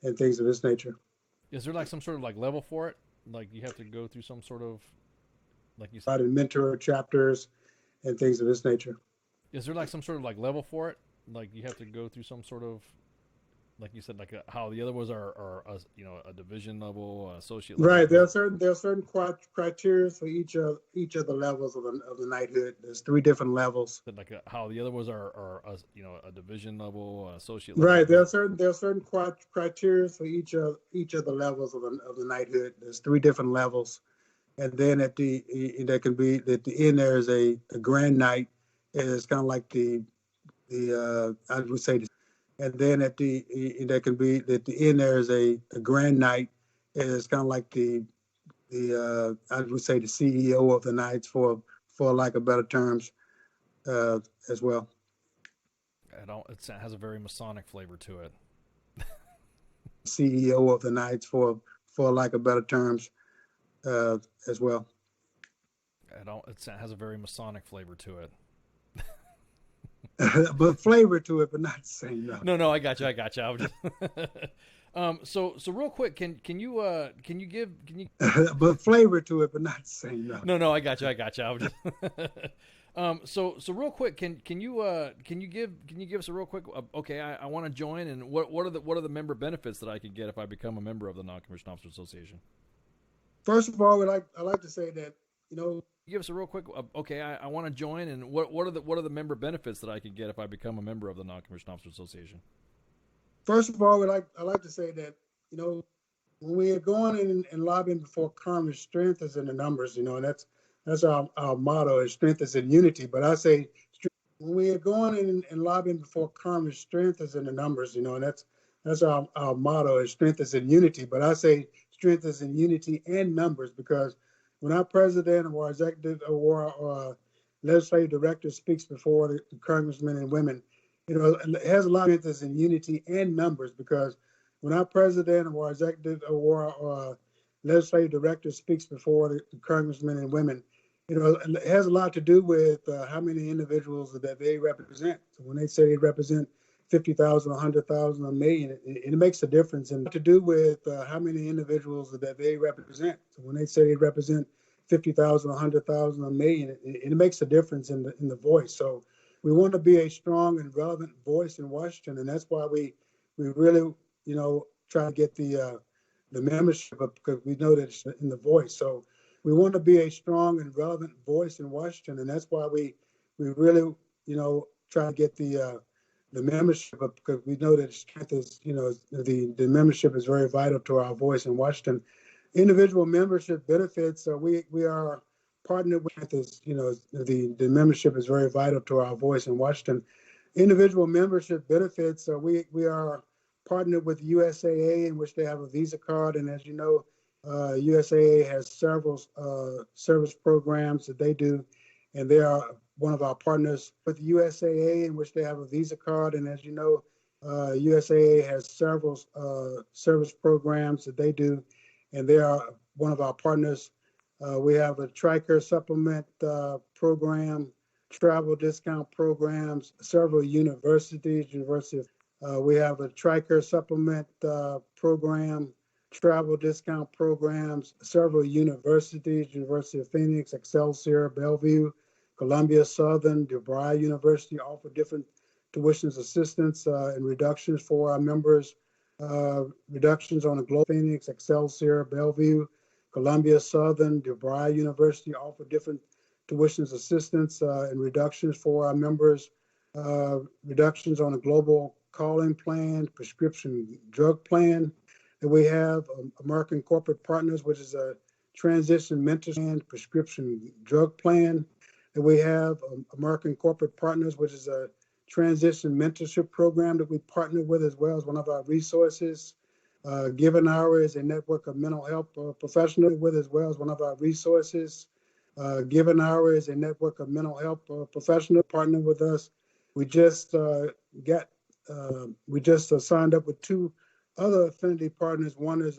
and things of this nature. Is there like some sort of like level for it? Like you have to go through some sort of, like you said, and mentor chapters and things of this nature. Is there like some sort of like level for it? Like you have to go through some sort of, like you said, like how the other ones are a division level, associate level. Right. There are certain criteria for each of the levels of the knighthood. There's 3 different levels. Like how the other ones are a division level, associate level. Right. There are certain criteria for each of the levels of the knighthood. There's 3 different levels, and then at the end there is a grand knight. It's kind of like the I would say, and then at the end there is a grand knight. It's kind of like the I would say the CEO of the Knights for lack of better terms, as well. It has a very Masonic flavor to it. CEO of the Knights for lack of better terms, as well. It has a very Masonic flavor to it. But flavor to it, but not the same. No, I got you. I was just so real quick, can you but flavor to it, but not the same. No, I got you. I was just so real quick, can you give us a real quick? Okay, I want to join, and what are the member benefits that I could get if I become a member of the Non-Commissioned Officer Association? First of all, I like to say that, give us a real quick. Okay, I want to join, and what are the member benefits that I could get if I become a member of the Non-Commissioned Officer Association? First of all, I like to say that, when we are going and lobbying before Congress, strength is in the numbers, and that's our motto, is strength is in unity. But I say when we are going and lobbying before Congress, strength is in the numbers, and that's our motto, is strength is in unity. But I say strength is in unity and numbers, because when our president or our executive or our legislative director speaks before the congressmen and women, it has a lot of interest in unity and numbers, because when our president or our executive or our legislative director speaks before the congressmen and women, it has a lot to do with how many individuals that they represent. So when they say they represent 50,000, 100,000, a million, it makes a difference. And to do with how many individuals that they represent. So when they say they represent 50,000, 100,000, a million, it makes a difference in the voice. So we want to be a strong and relevant voice in Washington, and that's why we really, try to get the membership, because we know that it's in the voice. So we want to be a strong and relevant voice in Washington, and that's why we really, try to get the membership, because we know that strength is, the membership is very vital to our voice in Washington. Individual membership benefits, we are partnered with this, the membership is very vital to our voice in Washington. Individual membership benefits, we are partnered with USAA, in which they have a Visa card, and as you know, USAA has several service programs that they do, and they are one of our partners with USAA, in which they have a Visa card, and as you know, USAA has several service programs that they do, and they are one of our partners. We have a TRICARE supplement program, travel discount programs, several universities. We have a TRICARE supplement program, travel discount programs, several universities, University of Phoenix, Excelsior, Bellevue, Columbia Southern, DeVry University offer different tuitions assistance and reductions for our members, reductions on the Global Phoenix, Excelsior, Bellevue, Columbia Southern, DeVry University offer different tuitions assistance and reductions for our members, reductions on the Global Calling Plan, prescription drug plan that we have, American Corporate Partners, which is a transition mentorship and prescription drug plan that we have, American Corporate Partners, which is a transition mentorship program that we partner with as well as one of our resources. Given Hour is a network of mental health professionals with as well as one of our resources. Given Hour is a network of mental health professionals partner with us. We just signed up with 2 other affinity partners. One is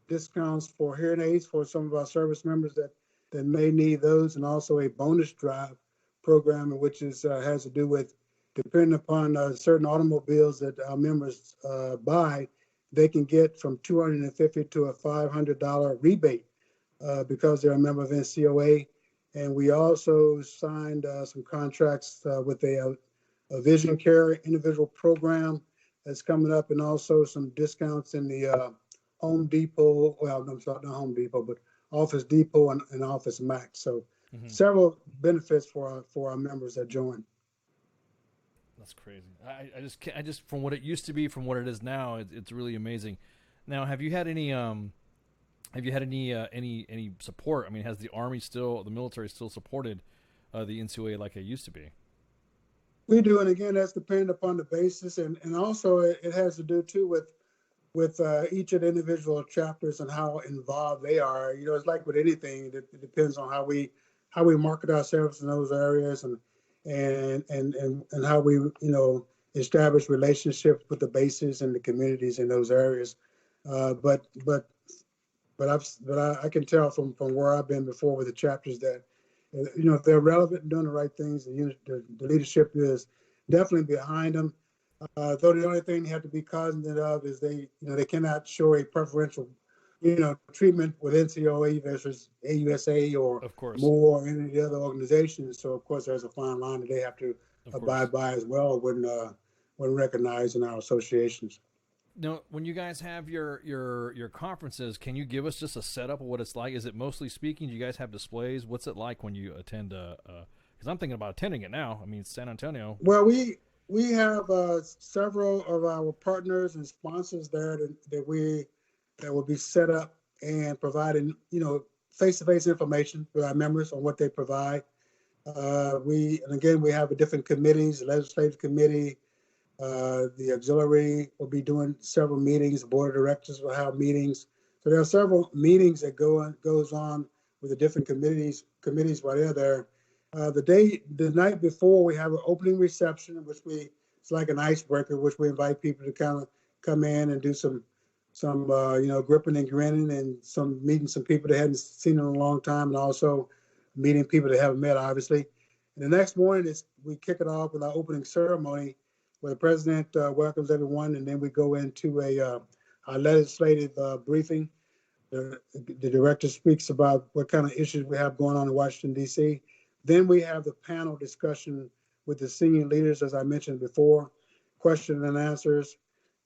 discounts for hearing aids for some of our service members that may need those, and also a bonus drive program, which has to do with, depending upon certain automobiles that our members buy, they can get from $250 to a $500 rebate because they're a member of NCOA. And we also signed some contracts with a vision care individual program that's coming up, and also some discounts in the Home Depot. Well, I'm sorry, not Home Depot, but Office Depot and Office Max. So several benefits for our members that join. That's crazy. I just from what it used to be, from what it is now, it's really amazing. Now, have you had any any support? I mean, has the military still supported the NCOA like it used to be? We do, and again, that's dependent upon the basis, and also it has to do too with each of the individual chapters and how involved they are. You know, it's like with anything; it depends on how we market ourselves in those areas, and how we establish relationships with the bases and the communities in those areas. But I can tell from where I've been before with the chapters that, if they're relevant and doing the right things, the leadership is definitely behind them. Though the only thing they have to be cognizant of is they cannot show a preferential, treatment with NCOA versus AUSA or more or any of the other organizations. So of course there's a fine line that they have to abide by as well when recognized in our associations. Now, when you guys have your conferences, can you give us just a setup of what it's like? Is it mostly speaking? Do you guys have displays? What's it like when you attend? Because I'm thinking about attending it now. I mean, San Antonio. Well, we have several of our partners and sponsors there that will be set up and providing face-to-face information to our members on what they provide. We have different committees, the legislative committee. The auxiliary will be doing several meetings. The board of directors will have meetings. So there are several meetings that goes on with the different committees while they're there. The night before, we have an opening reception, it's like an icebreaker, which we invite people to kind of come in and do some gripping and grinning, and meeting some people they hadn't seen in a long time, and also meeting people they haven't met, obviously. And the next morning we kick it off with our opening ceremony, where the president welcomes everyone, and then we go into a legislative briefing. The director speaks about what kind of issues we have going on in Washington, D.C. Then we have the panel discussion with the senior leaders, as I mentioned before, question and answers.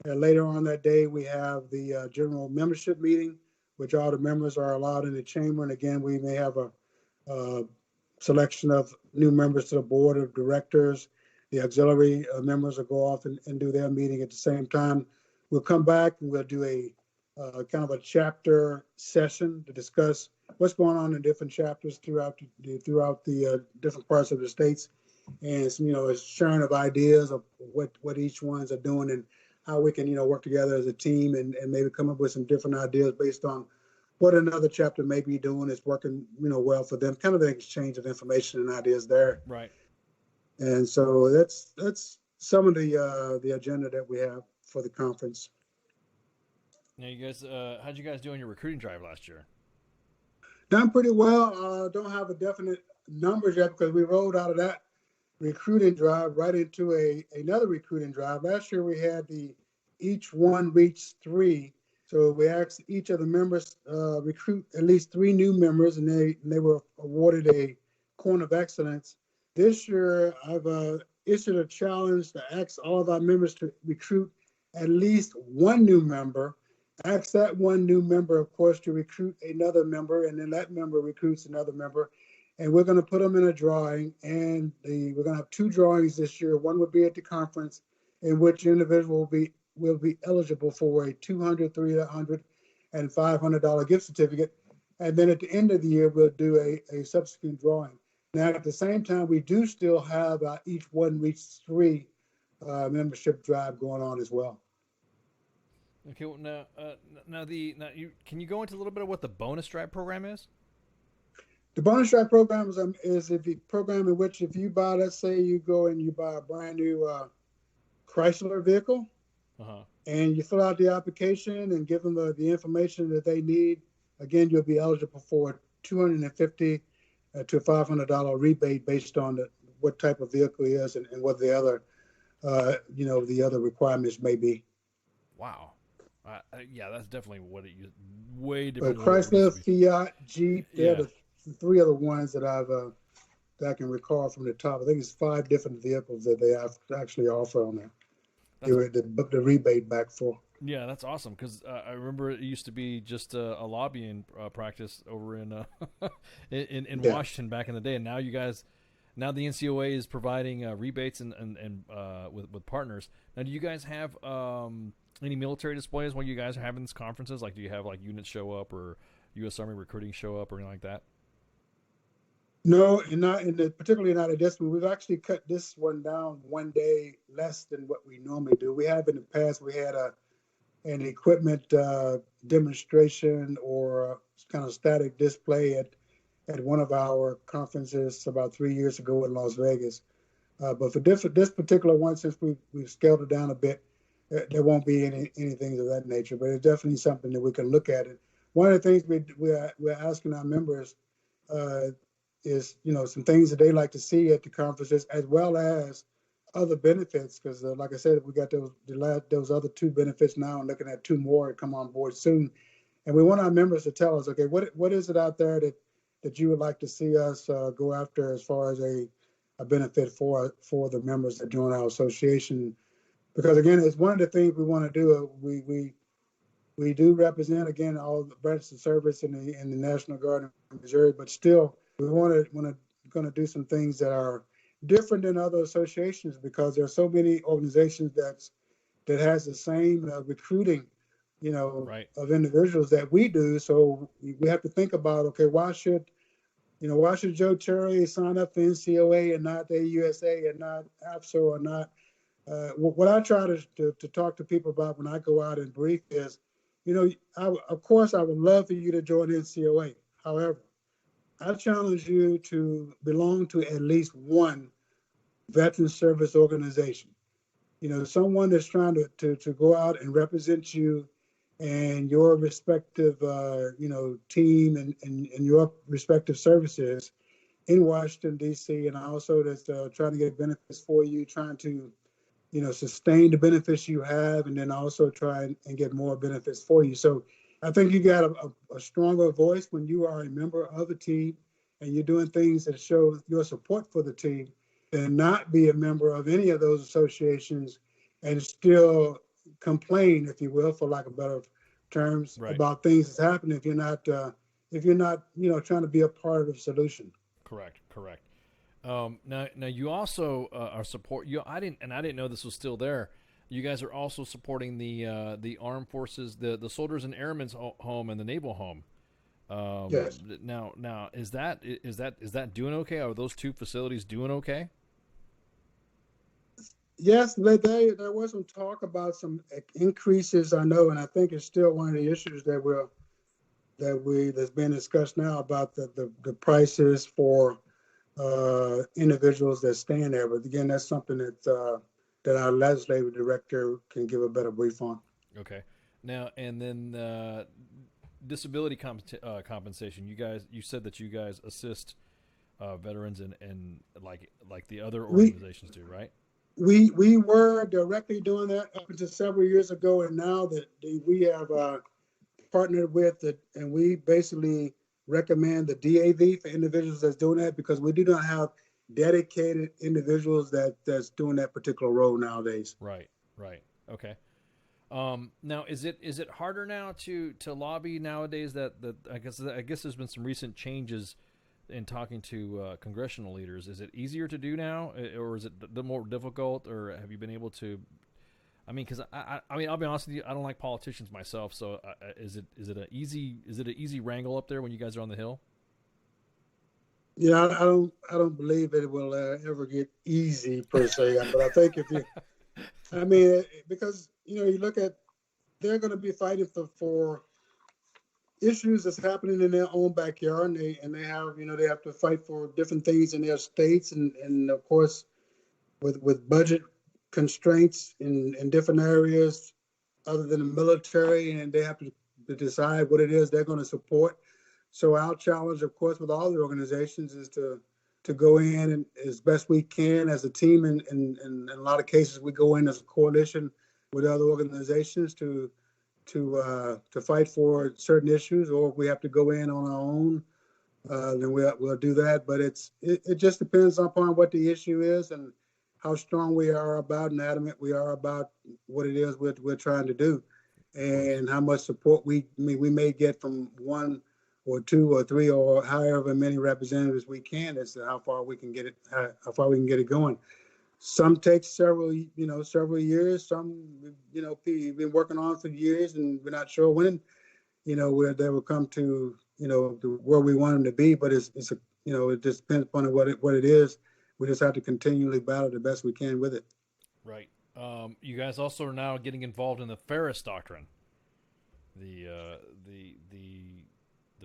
And later on that day, we have the general membership meeting, which all the members are allowed in the chamber. And again, we may have a selection of new members to the board of directors. The auxiliary members will go off and do their meeting at the same time. We'll come back and we'll do a kind of a chapter session to discuss what's going on in different chapters throughout the different parts of the states, and a sharing of ideas of what each ones are doing and how we can work together as a team and maybe come up with some different ideas based on what another chapter may be doing is working well for them. Kind of an exchange of information and ideas there. Right. And so that's some of the agenda that we have for the conference. Now, you guys, how'd you guys do on your recruiting drive last year? Done pretty well. Don't have a definite numbers yet because we rolled out of that recruiting drive right into another recruiting drive. Last year we had the each one reach 3. So we asked each of the members recruit at least 3 new members, and they were awarded a Corner of Excellence. This year, I've issued a challenge to ask all of our members to recruit at least 1 new member. Ask that 1 new member, of course, to recruit another member, and then that member recruits another member. And we're going to put them in a drawing, and we're going to have 2 drawings this year. One would be at the conference, in which the individual will be eligible for a $200, $300, and $500 gift certificate. And then at the end of the year, we'll do a subsequent drawing. Now, at the same time, we do still have each one reach 3 membership drive going on as well. Okay. Well, can you go into a little bit of what the bonus drive program is? The bonus drive program is the program in which if you buy, let's say you go and you buy a brand new Chrysler vehicle, and you fill out the application and give them the information that they need. Again, you'll be eligible for a $250 to $500 rebate based on what type of vehicle it is and what the other, the other requirements may be. Wow. Yeah, that's definitely what it used. Way different. But Chrysler, Fiat, Jeep, they're the 3 other ones that I can recall from the top. I think it's 5 different vehicles that they actually offer on there. the rebate back for. Yeah, that's awesome because I remember it used to be just a lobbying practice over in in Washington back in the day, and now now the NCOA is providing rebates and with partners. Now, do you guys have any military displays when you guys are having these conferences? Like, do you have like units show up or U.S. Army recruiting show up or anything like that? No, and particularly not at this one. We've actually cut this one down one day less than what we normally do. We have in the past. We had an equipment demonstration or kind of static display at one of our conferences about 3 years ago in Las Vegas. But for this particular one, since we've scaled it down a bit, there won't be anything of that nature. But it's definitely something that we can look at. And one of the things we're asking our members is, some things that they like to see at the conferences, as well as other benefits. Because, like I said, we got those other two benefits now, and looking at two more to come on board soon. And we want our members to tell us, okay, what is it out there that you would like to see us go after as far as a benefit for the members that join our association? Because again, it's one of the things we want to do. We do represent, again, all the branches of service in the National Guard in Missouri, but still we going to do some things that are different than other associations, because there are so many organizations that has the same recruiting, of individuals that we do. So we have to think about, okay, why should Joe Cherry sign up for NCOA and not the USA and not AFSO or not? What I try to talk to people about when I go out and brief is, of course, I would love for you to join NCOA. However, I challenge you to belong to at least one veteran service organization. Someone that's trying to go out and represent you and your respective, team and your respective services in Washington, D.C., and also that's trying to get benefits for you, trying to, sustain the benefits you have, and then also try and get more benefits for you. So I think you got a stronger voice when you are a member of the team and you're doing things that show your support for the team, than not be a member of any of those associations and still complain, if you will, for lack of better terms, about things that's happening if you're not trying to be a part of the solution. Correct. Now you also are support. I didn't know this was still there. You guys are also supporting the armed forces, the Soldiers and Airmen's home and the Naval home. Yes. Now is that doing okay? Are those two facilities doing okay? Yes, there was some talk about some increases, I know, and I think it's still one of the issues that's being discussed now about the prices for individuals that stand there. But again, that's something that our legislative director can give a better brief on. Okay. Now, and then disability compensation. You said that you guys assist veterans and like the other organizations do, right? We were directly doing that up until several years ago, and now that we have partnered with it, and we basically recommend the DAV for individuals that's doing that, because we do not have dedicated individuals that's doing that particular role nowadays. Right. Okay. Now, is it harder now to lobby nowadays? That I guess there's been some recent changes in talking to congressional leaders. Is it easier to do now, or is it more difficult, or have you been able to? I mean, because I mean, I'll be honest with you, I don't like politicians myself. So is it an easy wrangle up there when you guys are on the Hill? Yeah, I don't believe it will ever get easy per se. But I think because you look at, they're going to be fighting for issues that's happening in their own backyard, and they have they have to fight for different things in their states, and of course with budget constraints in different areas other than the military, and they have to decide what it is they're going to support. So our challenge, of course, with all the organizations is to go in and as best we can as a team, and in a lot of cases we go in as a coalition with other organizations to fight for certain issues, or if we have to go in on our own, then we'll do that. But it just depends upon what the issue is and how strong we are about and adamant we are about what it is we're trying to do, and how much support we may get from one or two or three or however many representatives we can as to how far we can get it, how far we can get it going. Some take several years. Some, we've been working on for years, and we're not sure when, where they will come to, where we want them to be. But it just depends upon what it is. We just have to continually battle the best we can with it. Right. You guys also are now getting involved in the Ferris Doctrine. The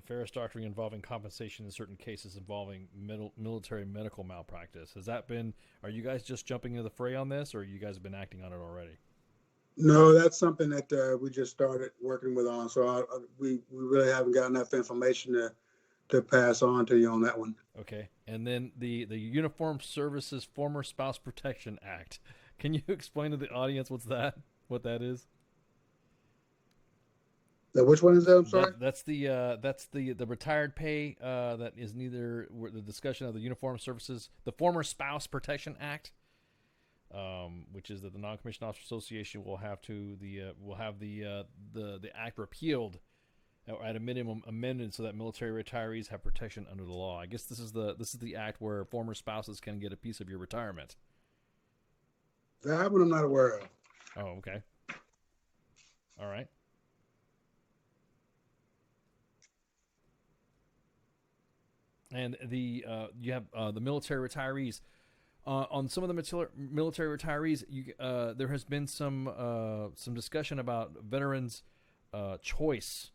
Ferris Doctrine involving compensation in certain cases involving military medical malpractice. Are you guys just jumping into the fray on this, or you guys have been acting on it already? No, that's something that we just started working with on. So we really haven't got enough information to pass on to you on that one. Okay. And then the Uniformed Services Former Spouse Protection Act. Can you explain to the audience what that is? Which one is that? I'm sorry. That's the retired pay that is neither the discussion of the Uniformed Services, the Former Spouse Protection Act, which is that the Non-Commissioned Officer Association will have the act repealed, or at a minimum amended, so that military retirees have protection under the law. I guess this is the act where former spouses can get a piece of your retirement. That one I'm not aware of. Oh, okay. All right. And you have the military retirees. On some of the military retirees, there has been some discussion about veterans' choice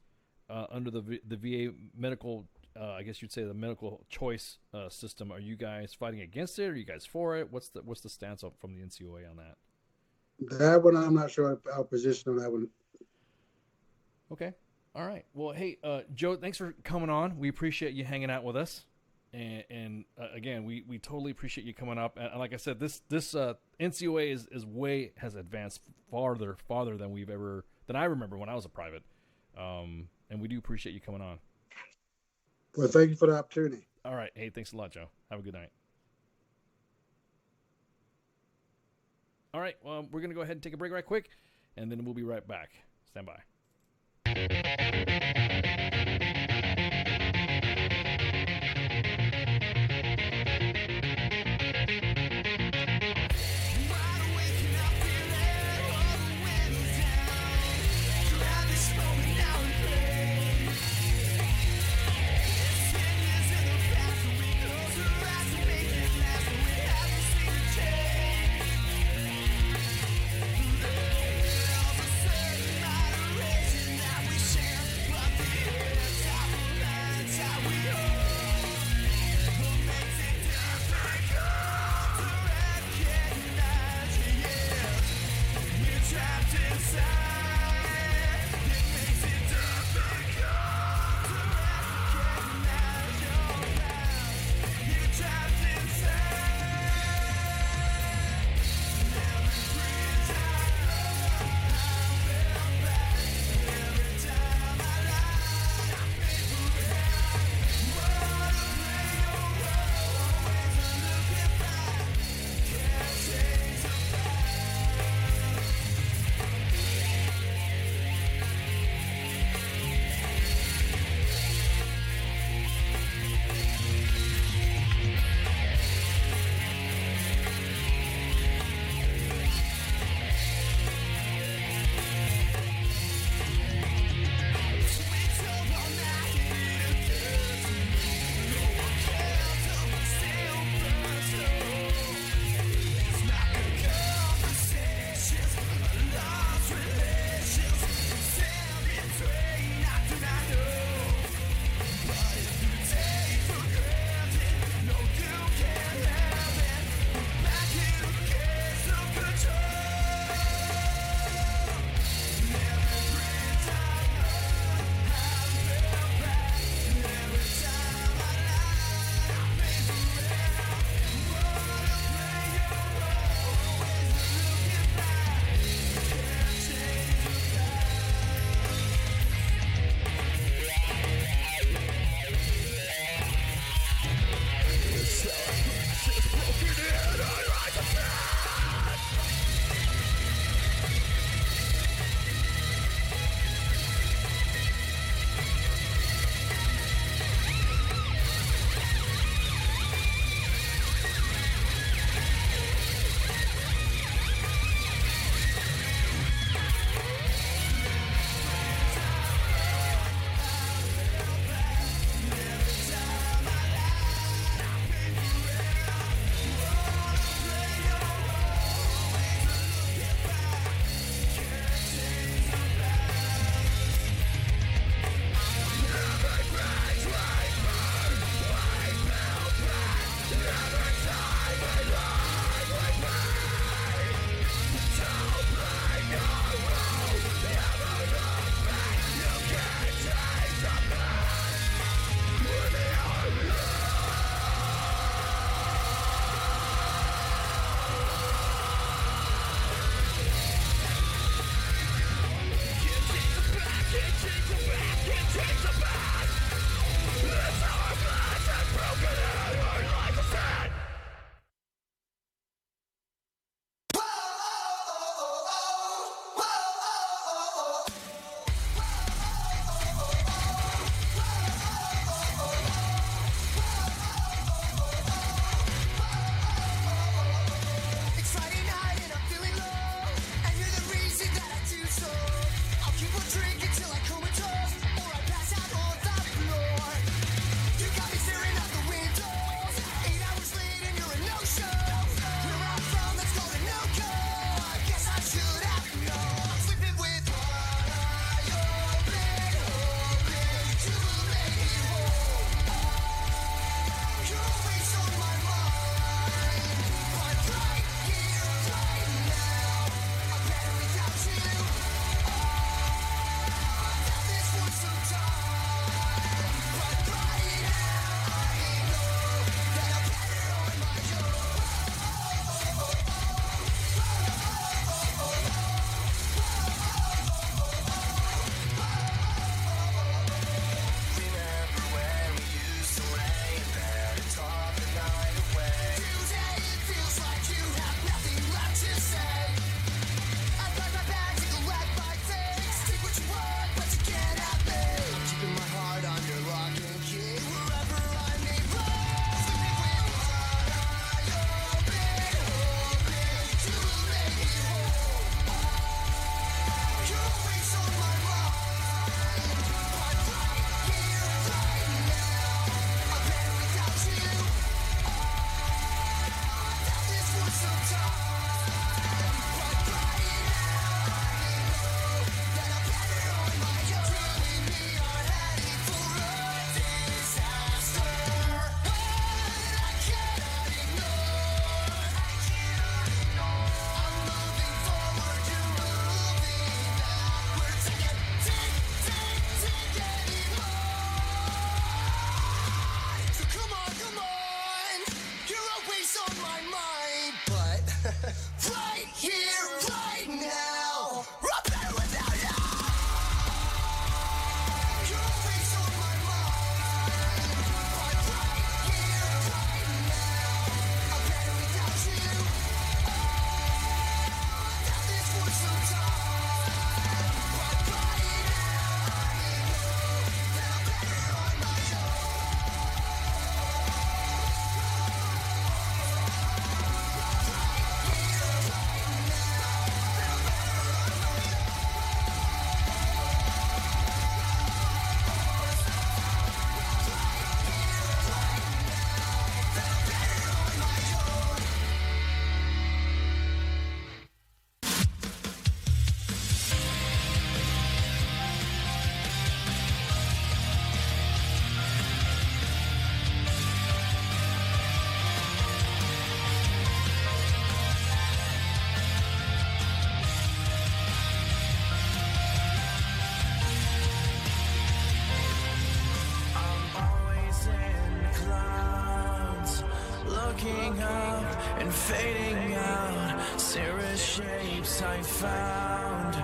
under the VA medical. I guess you'd say the medical choice system. Are you guys fighting against it? Or are you guys for it? What's the stance from the NCOA on that? That one I'm not sure our position on that one. Okay. All right. Well, hey, Joe, thanks for coming on. We appreciate you hanging out with us. And again, we totally appreciate you coming up. And like I said, this NCOA has advanced farther than I remember when I was a private. And we do appreciate you coming on. Well, thank you for the opportunity. All right. Hey, thanks a lot, Joe. Have a good night. All right. Well, we're going to go ahead and take a break right quick, and then we'll be right back. Stand by. looking up and fading out. Cirrus shapes I found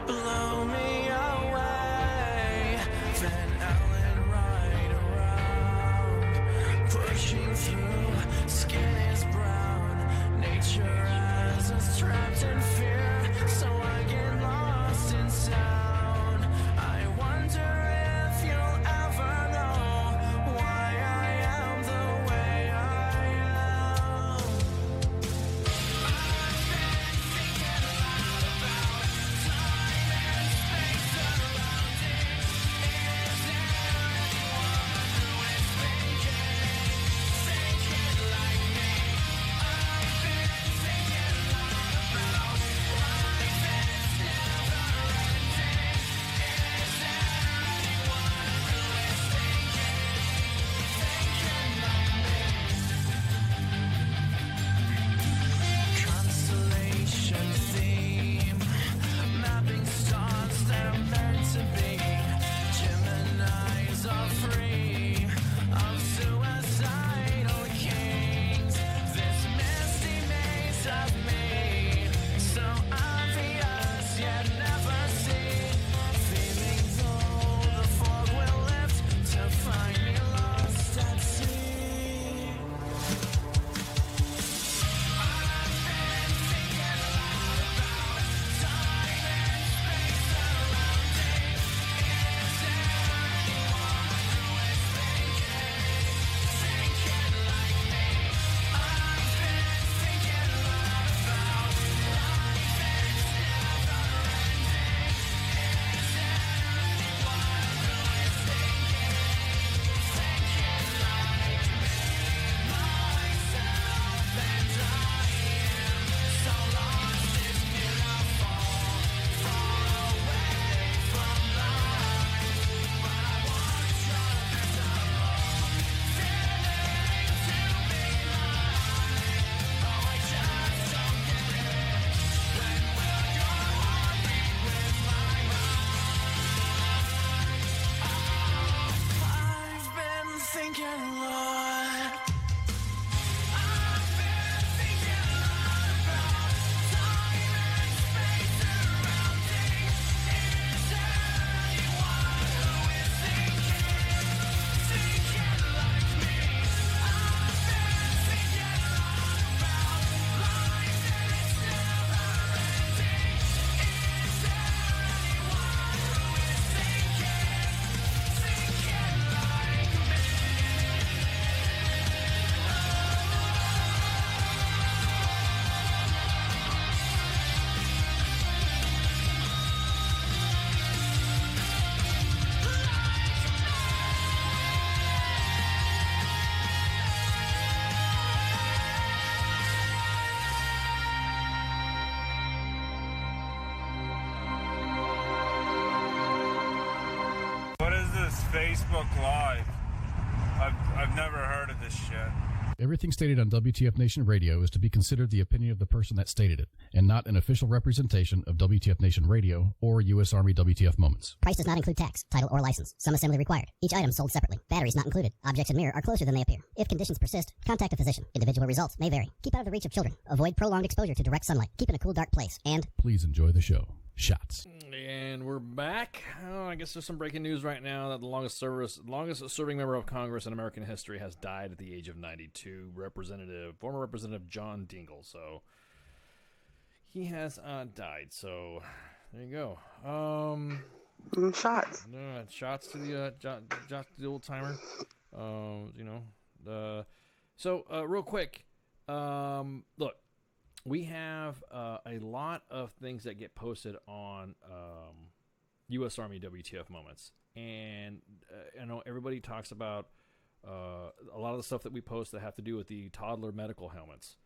blow me away. Van Allen right around, pushing through. Skin is brown. Nature has us trapped in fear, so I get lost in sound. I wonder if you'll ever know why I am the way I am. I've been thinking a lot about time and space surrounding. Is there anyone who is thinking like me? I've been thinking a lot about life and it's never ending. Is there anyone who is thinking like me? Constellation theme, mapping stars that are meant to be. Geminis are free of suicidal kings. This misty maze of me, so obvious yet never seen. Feeling though the fog will lift to find me lost at sea. I've been thinking a lot about time and space surrounding. Is there anyone who is thinking like me? I've been thinking a lot about life and it's never ending. Is there anyone who is thinking like me? Myself and I am so lost in beautiful, far away from life. But I want to try to feeling to be mine. Oh, I just don't get it. When will your heart beat with my mind? I've been thinking a lot. I've been thinking a lot about time and space surrounding. Is there anyone who is thinking like me? I've been thinking a lot about life and it's never ending. Is there anyone who is thinking like me? What is this Facebook Live? I've never heard of this shit. Everything stated on WTF Nation Radio is to be considered the opinion of the person that stated it, and not an official representation of WTF Nation Radio or U.S. Army WTF Moments. Price does not include tax, title, or license. Some assembly required. Each item sold separately. Batteries not included. Objects in mirror are closer than they appear. If conditions persist, contact a physician. Individual results may vary. Keep out of the reach of children. Avoid prolonged exposure to direct sunlight. Keep in a cool, dark place. And Please enjoy the show. Shots. And we're back. I guess there's some breaking news right now that the longest serving member of Congress in American history has died at the age of 92. Former Representative John Dingell. So he has died. So there you go. Shots. Shots to the old timer. So real quick. Look. We have a lot of things that get posted on U.S. Army WTF Moments. And I know everybody talks about a lot of the stuff that we post that have to do with the toddler medical helmets.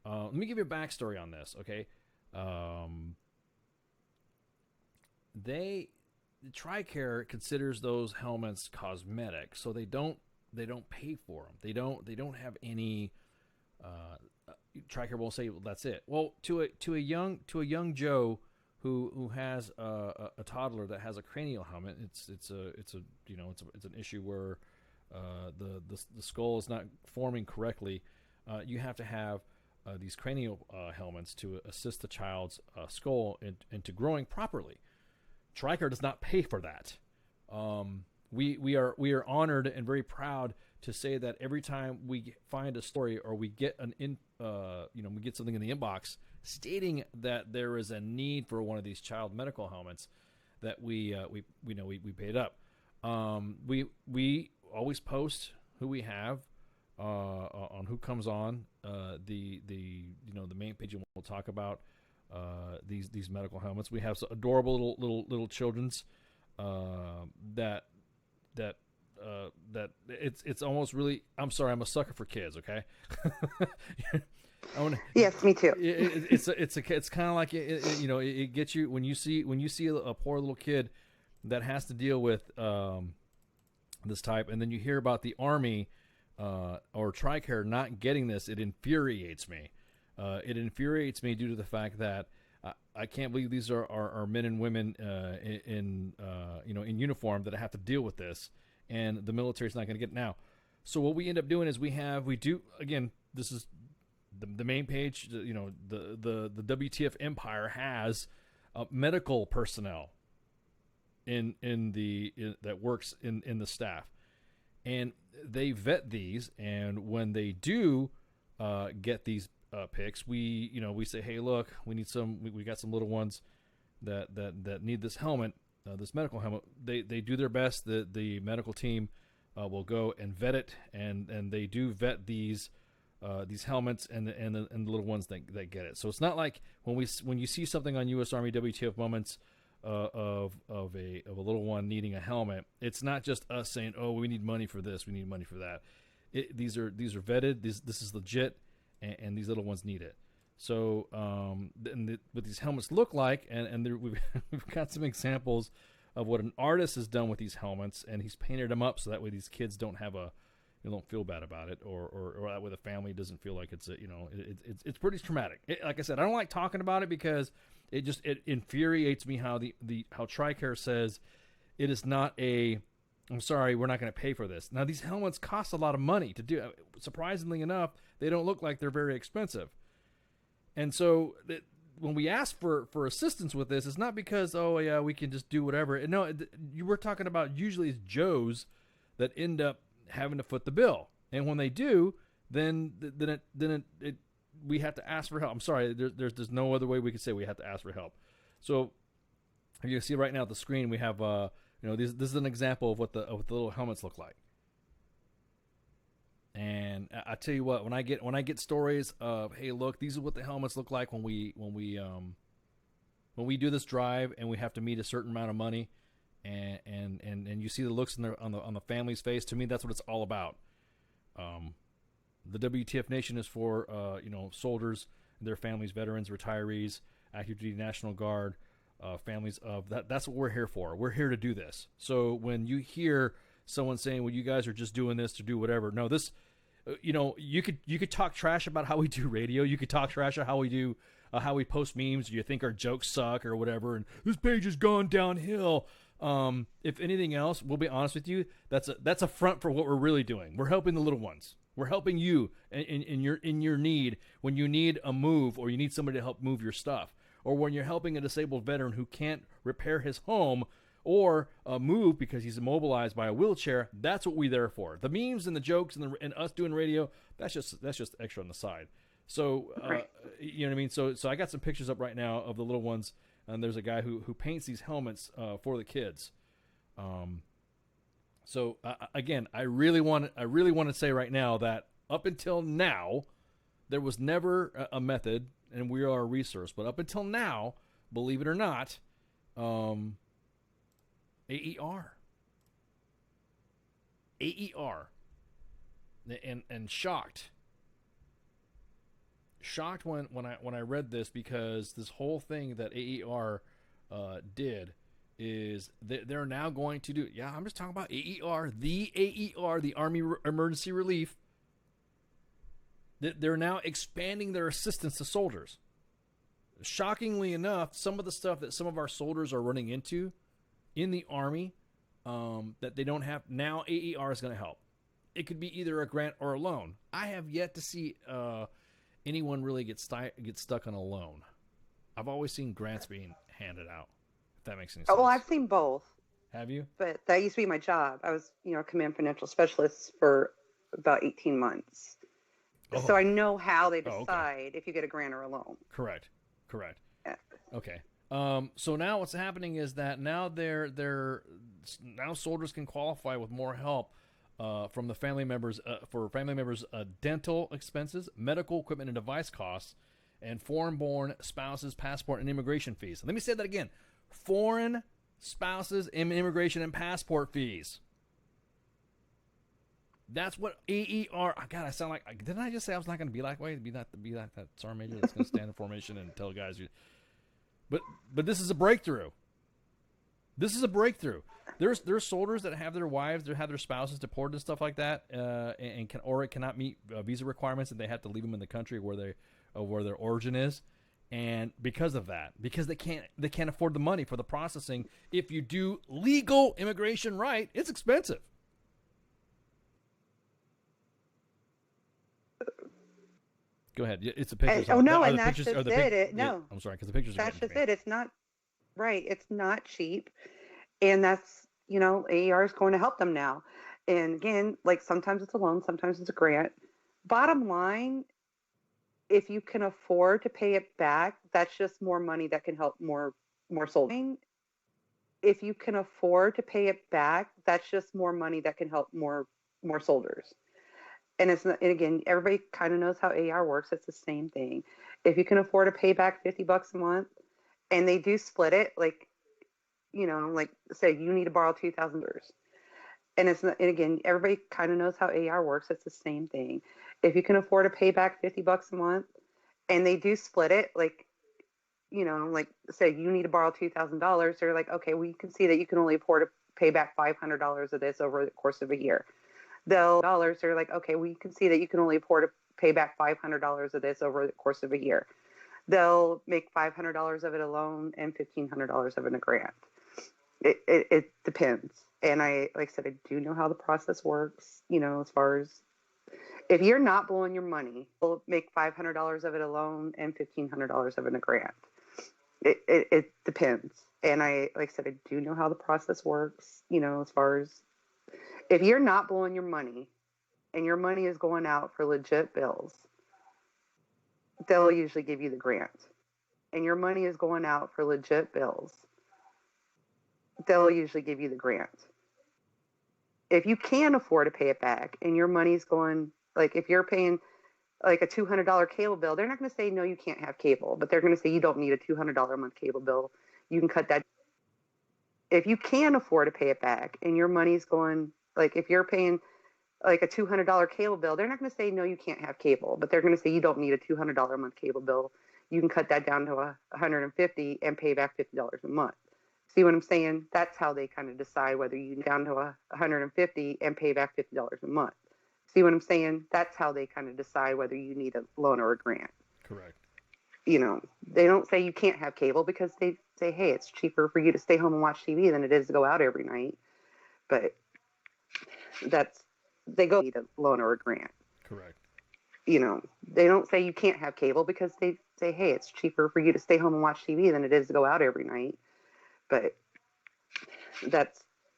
Let me give you a backstory on this, okay? TRICARE considers those helmets cosmetic, so they don't pay for them. They don't have any. TRICARE will say, well, that's it. Well, to a young Joe who has a toddler that has a cranial helmet, it's an issue where the skull is not forming correctly. you have to have these cranial helmets to assist the child's skull into growing properly. TRICARE does not pay for that. We are honored and very proud to say that every time we find a story or we get we get something in the inbox stating that there is a need for one of these child medical helmets, that we paid up. We always post who we have on who comes on the main page, and we'll talk about these medical helmets. We have adorable little children's that it's almost really. I'm sorry, I'm a sucker for kids. Okay. Yes, me too. It's kind of like it gets you when you see a poor little kid that has to deal with this type, and then you hear about the Army or TRICARE not getting this. It infuriates me. It infuriates me due to the fact that I can't believe these are men and women in uniform that have to deal with this, and the military's not going to get it now. So what we end up doing is we do again. This is the main page. The WTF Empire has medical personnel that works in the staff, and they vet these. And when they do get these picks, we say, hey, look, we need some. We got some little ones that need this helmet, this medical helmet. They do their best. The medical team will go and vet it, and they do vet these helmets and the little ones that get it. So it's not like when you see something on U.S. Army WTF Moments of a little one needing a helmet, it's not just us saying, oh, we need money for this, we need money for that. These are vetted. This is legit, and these little ones need it. So what these helmets look like, and we've got some examples of what an artist has done with these helmets, and he's painted them up so that way these kids don't feel bad about it, or that way the family doesn't feel like it's pretty traumatic. Like I said, I don't like talking about it because it infuriates me how how TRICARE says it is not I'm sorry, we're not going to pay for this. Now these helmets cost a lot of money to do. Surprisingly enough, they don't look like they're very expensive. And so when we ask for assistance with this, it's not because, oh yeah, we can just do whatever. No, you were talking about usually it's Joes that end up having to foot the bill, and when they do, then we have to ask for help. I'm sorry, there's no other way we could say we have to ask for help. So if you can see right now at the screen, we have this is an example of what the little helmets look like. And I tell you what, when I get stories of, hey, look, these are what the helmets look like when we do this drive and we have to meet a certain amount of money, and you see the looks on the family's face. To me, that's what it's all about. The WTF Nation is for soldiers, their families, veterans, retirees, active duty National Guard, families of that. That's what we're here for. We're here to do this. So when you hear someone saying, well, you guys are just doing this to do whatever, no, this, you could talk trash about how we do radio. You could talk trash about how we do how we post memes. You think our jokes suck or whatever, and this page has gone downhill. If anything else, we'll be honest with you, that's a front for what we're really doing. We're helping the little ones. We're helping you in your need when you need a move, or you need somebody to help move your stuff, or when you're helping a disabled veteran who can't repair his home or move because he's immobilized by a wheelchair. That's what we're there for. The memes and the jokes and us doing radio, that's just extra on the side. So you know what I mean. So I got some pictures up right now of the little ones, and there's a guy who paints these helmets for the kids. So again, I really want to say right now that up until now, there was never a method, and we are a resource. But up until now, believe it or not, AER, and shocked when I read this, because this whole thing that AER did is they're now going to do. Yeah, I'm just talking about AER, the Army Emergency Relief. They're now expanding their assistance to soldiers. Shockingly enough, some of the stuff that some of our soldiers are running into in the Army that they don't have now, AER is going to help. it could be either a grant or a loan. I have yet to see anyone really get stuck on a loan. I've always seen grants being handed out, if that makes any sense. Oh, well, I've seen both. Have you? But that used to be my job. I was, a command financial specialist for about 18 months. Oh. So I know how they Oh, decide if you get a grant or a loan. Correct. Yeah. Okay. So now what's happening is that now now soldiers can qualify with more help from the family members for family members' dental expenses, medical equipment and device costs, and foreign-born spouses' passport and immigration fees. Let me say that again: foreign spouses, immigration, and passport fees. That's what AER. God, I sound like. Didn't I just say I was not going to be that way? Be like that sergeant major that's going to stand in formation and tell guys. But this is a breakthrough. This is a breakthrough. There's soldiers that have their wives, that have their spouses deported and stuff like that, and it cannot meet visa requirements, and they have to leave them in the country where their origin is. And because of that, because they can't afford the money for the processing. If you do legal immigration right, it's expensive. Go ahead. It's the pictures. And that's just it. No, I'm sorry, because the pictures. That's just it. It's not right. It's not cheap, and that's AER is going to help them now. And again, like sometimes it's a loan, sometimes it's a grant. Bottom line, if you can afford to pay it back, that's just more money that can help more soldiers. If you can afford to pay it back, that's just more money that can help more soldiers. And it's not, and again, everybody kind of knows how AR works. It's the same thing. If you can afford to pay back $50 a month, and they do split it, like say you need to borrow $2,000. And it's not, and again, everybody kind of knows how AR works. It's the same thing. If you can afford to pay back $50 a month, and they do split it, like say you need to borrow $2,000, they're like, okay, well, you can see that you can only afford to pay back $500 of this over the course of a year. They're like, okay, well, you can see that you can only afford to pay back $500 of this over the course of a year. They'll make $500 of it a loan and $1,500 of it a grant. It depends. And like I said, I do know how the process works, as far as if you're not blowing your money, they'll make $500 of it a loan and $1,500 of it a grant. It depends. And like I said, I do know how the process works, as far as if you're not blowing your money and your money is going out for legit bills, they'll usually give you the grant. And your money is going out for legit bills, they'll usually give you the grant. If you can afford to pay it back and your money's going, like if you're paying like a $200 cable bill, they're not going to say, no, you can't have cable, but they're going to say you don't need a $200 a month cable bill. You can cut that. If you can afford to pay it back and your money's going, like if you're paying like a $200 cable bill, they're not going to say, no, you can't have cable, but they're going to say you don't need a $200 a month cable bill. You can cut that down to $150 and pay back $50 a month. See what I'm saying? That's how they kind of decide whether you down to $150 and pay back $50 a month. See what I'm saying? That's how they kind of decide whether you need a loan or a grant. Correct. They don't say you can't have cable because they say, hey, it's cheaper for you to stay home and watch TV than it is to go out every night. But they go need a loan or a grant. Correct. They don't say you can't have cable because they say, hey, it's cheaper for you to stay home and watch TV than it is to go out every night. But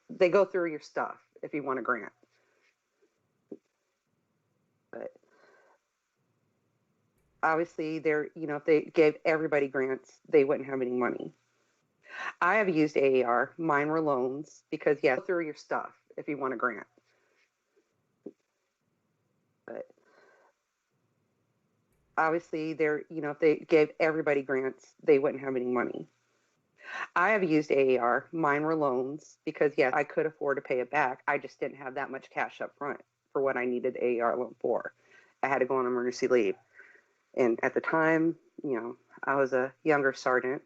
they go through your stuff if you want a grant. But obviously if they gave everybody grants, they wouldn't have any money. I have used AAR. Mine were loans because go through your stuff if you want a grant. But obviously if they gave everybody grants, they wouldn't have any money. I have used AAR. Mine were loans because, yes, I could afford to pay it back. I just didn't have that much cash up front for what I needed the AAR loan for. I had to go on emergency leave. And at the time, I was a younger sergeant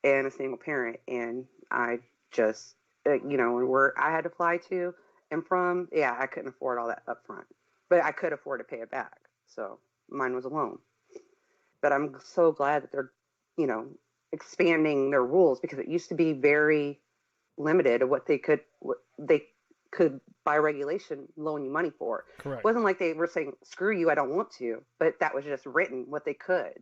and a single parent. And I just, where I had to fly to and from, I couldn't afford all that up front. But I could afford to pay it back. So mine was a loan. But I'm so glad that they're, expanding their rules because it used to be very limited of what they could, by regulation, loan you money for. Correct. It wasn't like they were saying, screw you, I don't want to, but that was just written what they could.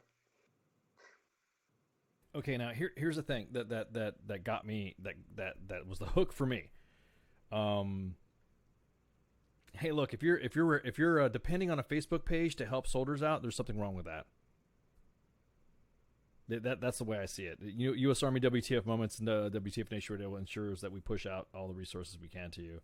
Okay, now here's the thing that got me, that was the hook for me. Hey, look, if you're depending on a Facebook page to help soldiers out, there's something wrong with that. That's the way I see it. U.S. Army WTF Moments and WTF Nation Radio ensures that we push out all the resources we can to you,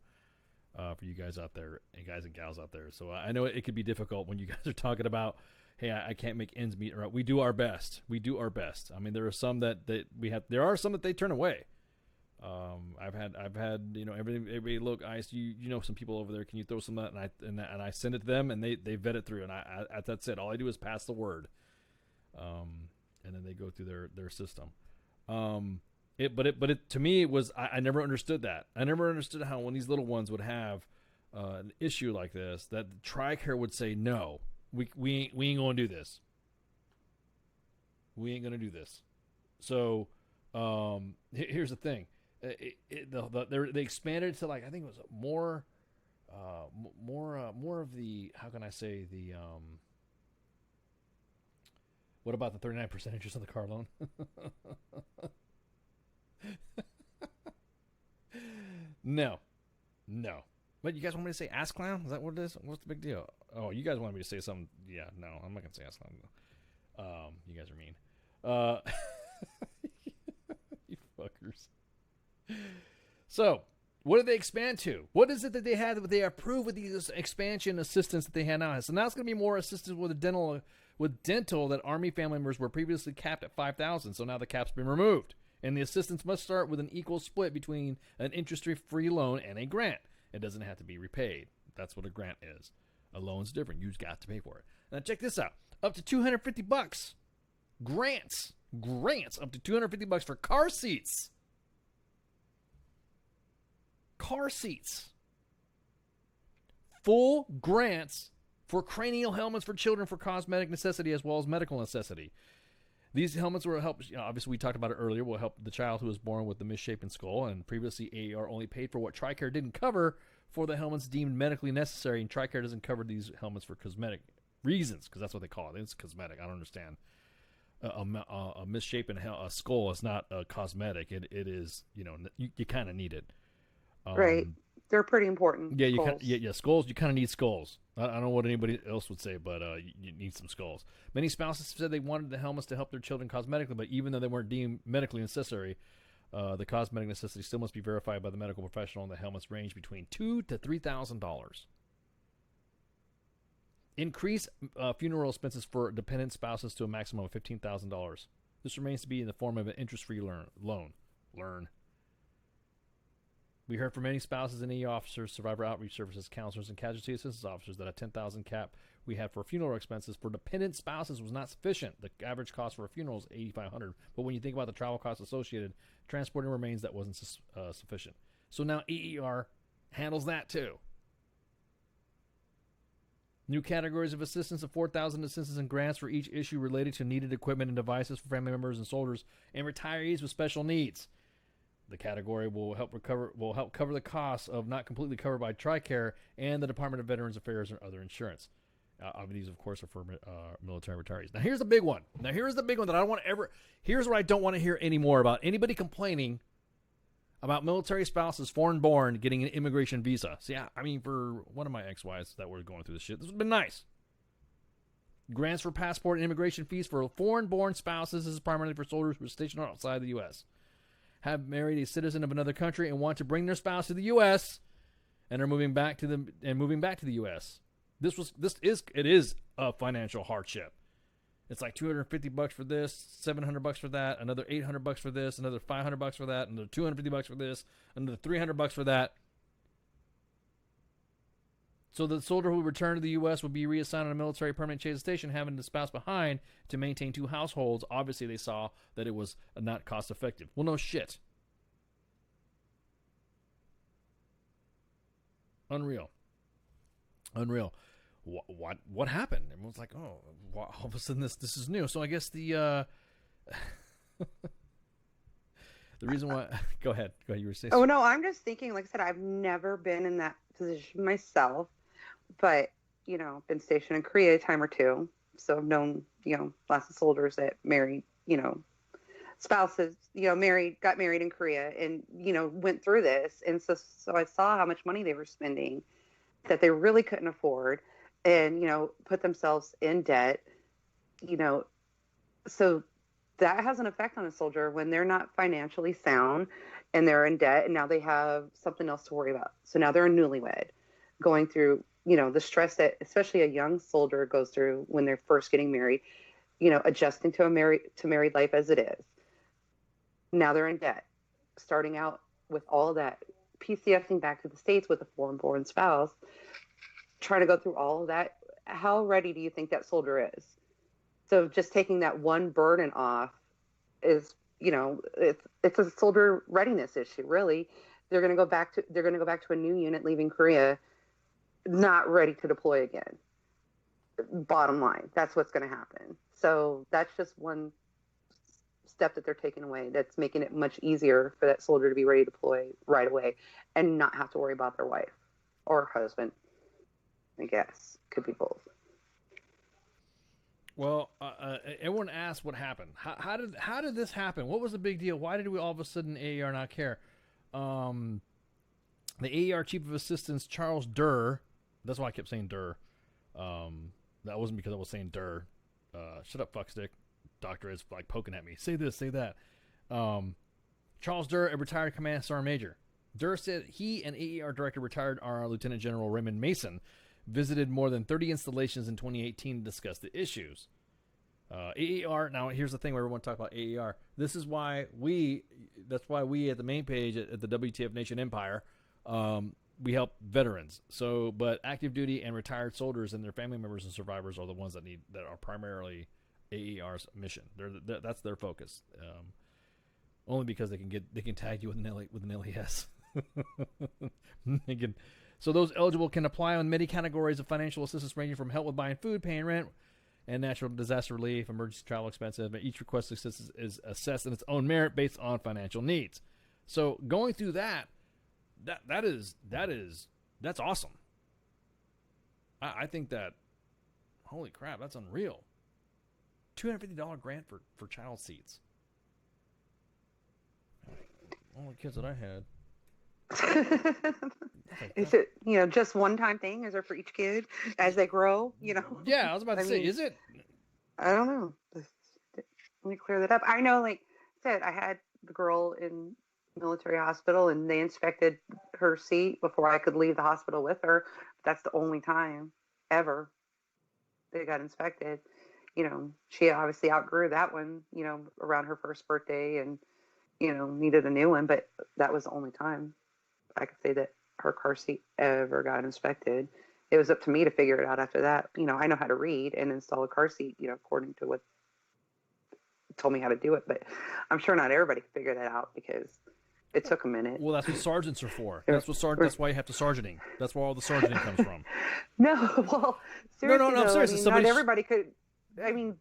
for you guys out there, and guys and gals out there. So I know it could be difficult when you guys are talking about, hey, I can't make ends meet. We do our best. We do our best. I mean, there are some that we have. There are some that they turn away. I've had everybody look, Ice, you know some people over there. Can you throw some of that? And I send it to them, and they vet it through, and I that's it. All I do is pass the word. And then they go through their system. But to me, it was, I never understood that. I never understood how when these little ones would have an issue like this, that TRICARE would say, no, we ain't going to do this. We ain't going to do this. So here's the thing. They expanded to, like, I think it was more of the, how can I say, the, what about the 39% interest on the car loan? No. What, you guys want me to say ass clown? Is that what it is? What's the big deal? Oh, you guys want me to say something? Yeah, no, I'm not going to say ass clown. You guys are mean. You fuckers. So, what did they expand to? What is it that they had that they approved with these expansion assistance that they had now? So now it's going to be more assistance with dental that Army family members were previously capped at $5,000. So now the cap's been removed. And the assistance must start with an equal split between an interest-free loan and a grant. It doesn't have to be repaid. That's what a grant is. A loan's different. You've got to pay for it. Now check this out. Up to $250. Grants up to $250 for car seats. Car seats. Full grants for cranial helmets for children for cosmetic necessity as well as medical necessity. These helmets will help, obviously we talked about it earlier, will help the child who was born with the misshapen skull, and previously AAR only paid for what TRICARE didn't cover for the helmets deemed medically necessary, and TRICARE doesn't cover these helmets for cosmetic reasons, because that's what they call it. It's cosmetic. I don't understand. A misshapen skull is not a cosmetic. It is, you kind of need it. Right. They're pretty important. Yeah, skulls. Skulls. You kind of need skulls. I don't know what anybody else would say, but you need some skulls. Many spouses said they wanted the helmets to help their children cosmetically, but even though they weren't deemed medically necessary, the cosmetic necessity still must be verified by the medical professional, and the helmets range between $2,000 to $3,000. Increase funeral expenses for dependent spouses to a maximum of $15,000. This remains to be in the form of an interest-free loan. We heard from many spouses and EE officers, survivor outreach services, counselors, and casualty assistance officers that a $10,000 cap we had for funeral expenses for dependent spouses was not sufficient. The average cost for a funeral is $8,500, but when you think about the travel costs associated, transporting remains that wasn't sufficient. So now EER handles that too. New categories of assistance of $4,000 assistance and grants for each issue related to needed equipment and devices for family members and soldiers and retirees with special needs. The category will help cover the costs of not completely covered by TRICARE and the Department of Veterans Affairs and other insurance. These, of course, are for military retirees. Now, here's the big one. That I don't want to ever. Here's what I don't want to hear anymore about anybody complaining about military spouses, foreign-born, getting an immigration visa. See, I mean, for one of my ex-wives that were going through this shit, this would have been nice. Grants for passport and immigration fees for foreign-born spouses. This is primarily for soldiers who are stationed outside the U.S. Have married a citizen of another country and want to bring their spouse to the U.S. and are moving back to the U.S. It is a financial hardship. It's like $250 for this, $700 for that, another $800 for this, another $500 for that, another $250 for this, another $300 for that. So the soldier who returned to the U.S. would be reassigned on a military permanent change of station, having the spouse behind to maintain two households. Obviously, they saw that it was not cost effective. Well, no shit. Unreal. What happened? Everyone's like, oh, all of a sudden this is new. So I guess the The reason why, go ahead, you were saying. Oh no, I'm just thinking. Like I said, I've never been in that position myself, but been stationed in Korea a time or two, so I've known lots of soldiers that married spouses, got married in Korea, and went through this, and so I saw how much money they were spending that they really couldn't afford, and put themselves in debt, so that has an effect on a soldier when they're not financially sound and they're in debt, and now they have something else to worry about. So now they're a newlywed going through, the stress that especially a young soldier goes through when they're first getting married, adjusting to married life as it is. Now they're in debt, starting out with all that, PCSing back to the States with a foreign-born spouse, trying to go through all of that. How ready do you think that soldier is? So just taking that one burden off is, it's a soldier readiness issue, really. They're going to go back to a new unit leaving Korea, not ready to deploy again. Bottom line, that's what's going to happen. So that's just one step that they're taking away. That's making it much easier for that soldier to be ready to deploy right away and not have to worry about their wife or husband. I guess could be both. Well, everyone asked what happened. How did this happen? What was the big deal? Why did we all of a sudden AER not care? The AER Chief of Assistance Charles Durr. That's why I kept saying Durr. That wasn't because I was saying Durr. Shut up, fuckstick. Doctor is like poking at me. Say this, say that. Charles Durr, a retired command sergeant major. Durr said he and AER Director retired Lieutenant General Raymond Mason visited more than 30 installations in 2018 to discuss the issues. AER, now here's the thing where everyone talk about AER. This is why that's why we at the main page at the WTF Nation Empire, we help veterans. So, but active duty and retired soldiers and their family members and survivors are the ones that are primarily AER's mission. That's their focus. Only because they can tag you with an LES. So those eligible can apply on many categories of financial assistance ranging from help with buying food, paying rent, and natural disaster relief, emergency travel expenses. But each request assistance is assessed in its own merit based on financial needs. So going through that's awesome. I think that, holy crap, that's unreal. $250 grant for child seats. All the kids that I had. Is it just one time thing? Is it for each kid as they grow? Yeah, I was about to say, is it? I don't know. Let me clear that up. I know, like I said, I had the girl in military hospital, and they inspected her seat before I could leave the hospital with her. That's the only time ever they got inspected. She obviously outgrew that one. Around her first birthday, and needed a new one. But that was the only time I could say that her car seat ever got inspected. It was up to me to figure it out after that. I know how to read and install a car seat, according to what told me how to do it. But I'm sure not everybody could figure that out because it took a minute. Well, that's what sergeants are for. That's why you have to sergeanting. That's where all the sergeanting comes from. No, well, seriously, no, seriously. Not everybody could. I mean,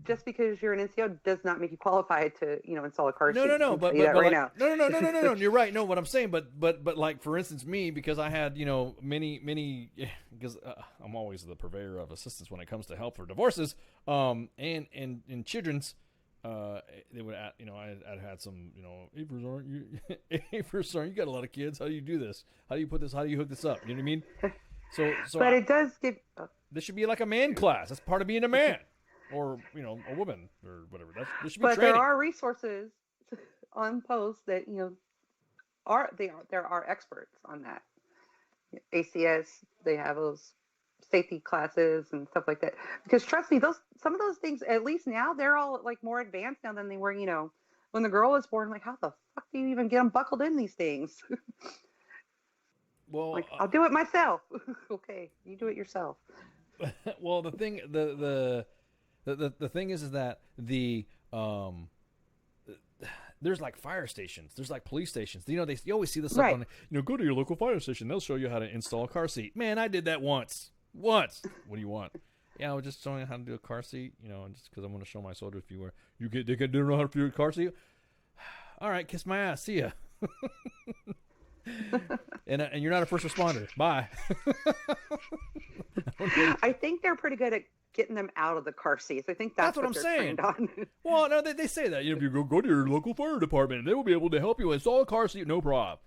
just because you're an NCO does not make you qualified to, install a car seat. No. But right like, now. No. You're right. No, what I'm saying, but like for instance, me, because I had many because I'm always the purveyor of assistance when it comes to help for divorces, and in children's, they would I'd had some Avers aren't you got a lot of kids? How do you do this? How do you put this? How do you hook this up? You know what I mean? So but it does give. This should be like a man class. That's part of being a man. Or a woman or whatever. This should be but training. There are resources on post that there are experts on that. ACS, they have those safety classes and stuff like that. Because trust me, some of those things, at least now, they're all like more advanced now than they were. When the girl was born, like how the fuck do you even get them buckled in these things? Well, like I'll do it myself. Okay, you do it yourself. Well, the thing The thing is that there's like fire stations, there's like police stations. You always see this stuff on. Go to your local fire station. They'll show you how to install a car seat. Man, I did that once. What do you want? Yeah, I was just showing you how to do a car seat. Just because I want to show my soldiers they don't know how to do a car seat. All right, kiss my ass. See ya. and you're not a first responder. Bye. I think they're pretty good at getting them out of the car seats. I think that's what I'm they're saying. trained on. Well, no, they say that. If you go to your local fire department, they will be able to help you install a car seat, no problem.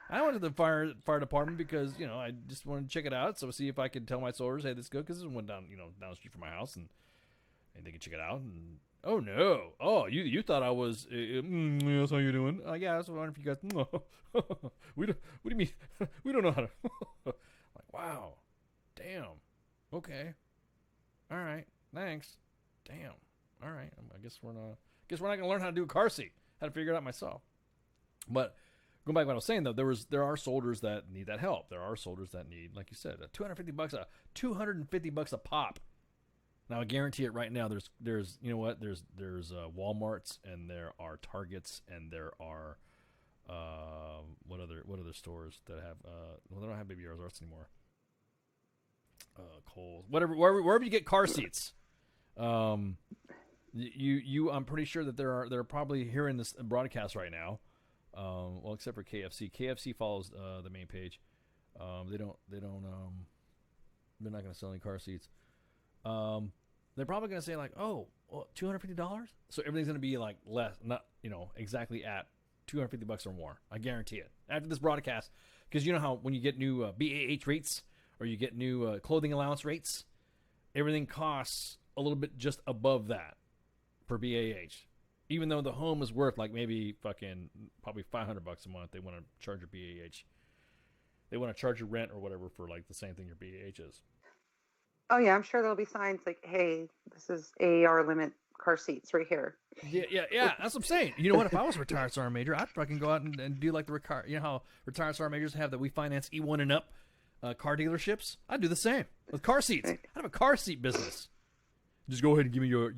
I went to the fire department because I just wanted to check it out, so see if I could tell my soldiers, hey, this is good, because this went down down the street from my house, and they could check it out. And oh no, you thought I was that's how you doing? Yeah, I was wondering if you guys. What do you mean? We don't know how to. Like, wow, damn, okay, all right, thanks, damn, all right. I guess we're not gonna learn how to do a car seat. How to figure it out myself. But going back to what I was saying, though, there are soldiers that need that help. There are soldiers that need, like you said, $250 a pop. Now I guarantee it right now. There's you know what? There's Walmarts, and there are Targets, and there are what other stores that have well, they don't have Baby R Us anymore. Kohl's, wherever you get car seats. I'm pretty sure that they're probably hearing this broadcast right now. Well, except for KFC. KFC follows the main page. They're not going to sell any car seats. They're probably going to say like, oh, well, $250. So everything's going to be like less, not exactly at $250 or more. I guarantee it. After this broadcast, because you know how when you get new BAH rates or you get new clothing allowance rates, everything costs a little bit just above that per BAH. Even though the home is worth like maybe probably $500 a month, they want to charge your BAH. They want to charge your rent or whatever for like the same thing your BAH is. Oh yeah, I'm sure there'll be signs like, "Hey, this is AAR limit car seats right here." Yeah. That's what I'm saying. You know what? If I was a retired sergeant major, I'd fucking go out and do like the how retired sergeant majors have that we finance E1 and up car dealerships. I'd do the same with car seats. I'd have a car seat business. Just go ahead and give me your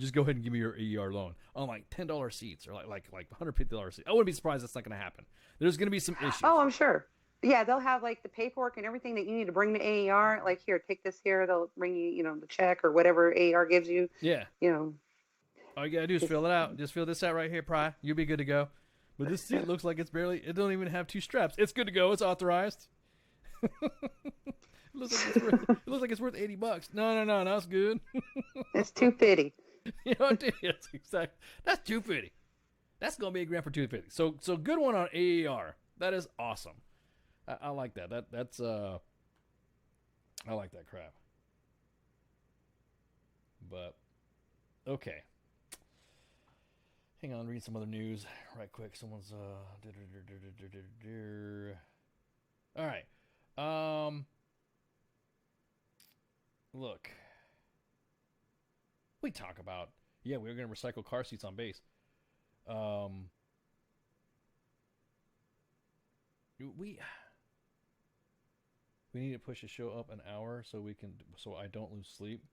ER loan on like $10 seats or like $150 seats. I wouldn't be surprised that's not going to happen. There's going to be some issues. Oh, I'm sure. Yeah, they'll have like the paperwork and everything that you need to bring to AAR. Like, here, take this here. They'll bring you, the check or whatever AAR gives you. Yeah. All you gotta do is fill it out. Just fill this out right here, Pry. You'll be good to go. But this seat looks like it don't even have 2 straps. It's good to go. It's authorized. It looks like it's worth $80. No, that's good. It's $250. That's exactly. That's $250. That's gonna be $1,000 for $250. So good one on AAR. That is awesome. I like that. That's I like that crap. But okay. Hang on, read some other news right quick. Someone's all right. Look. We talk about we're going to recycle car seats on base. We need to push the show up an hour so I don't lose sleep.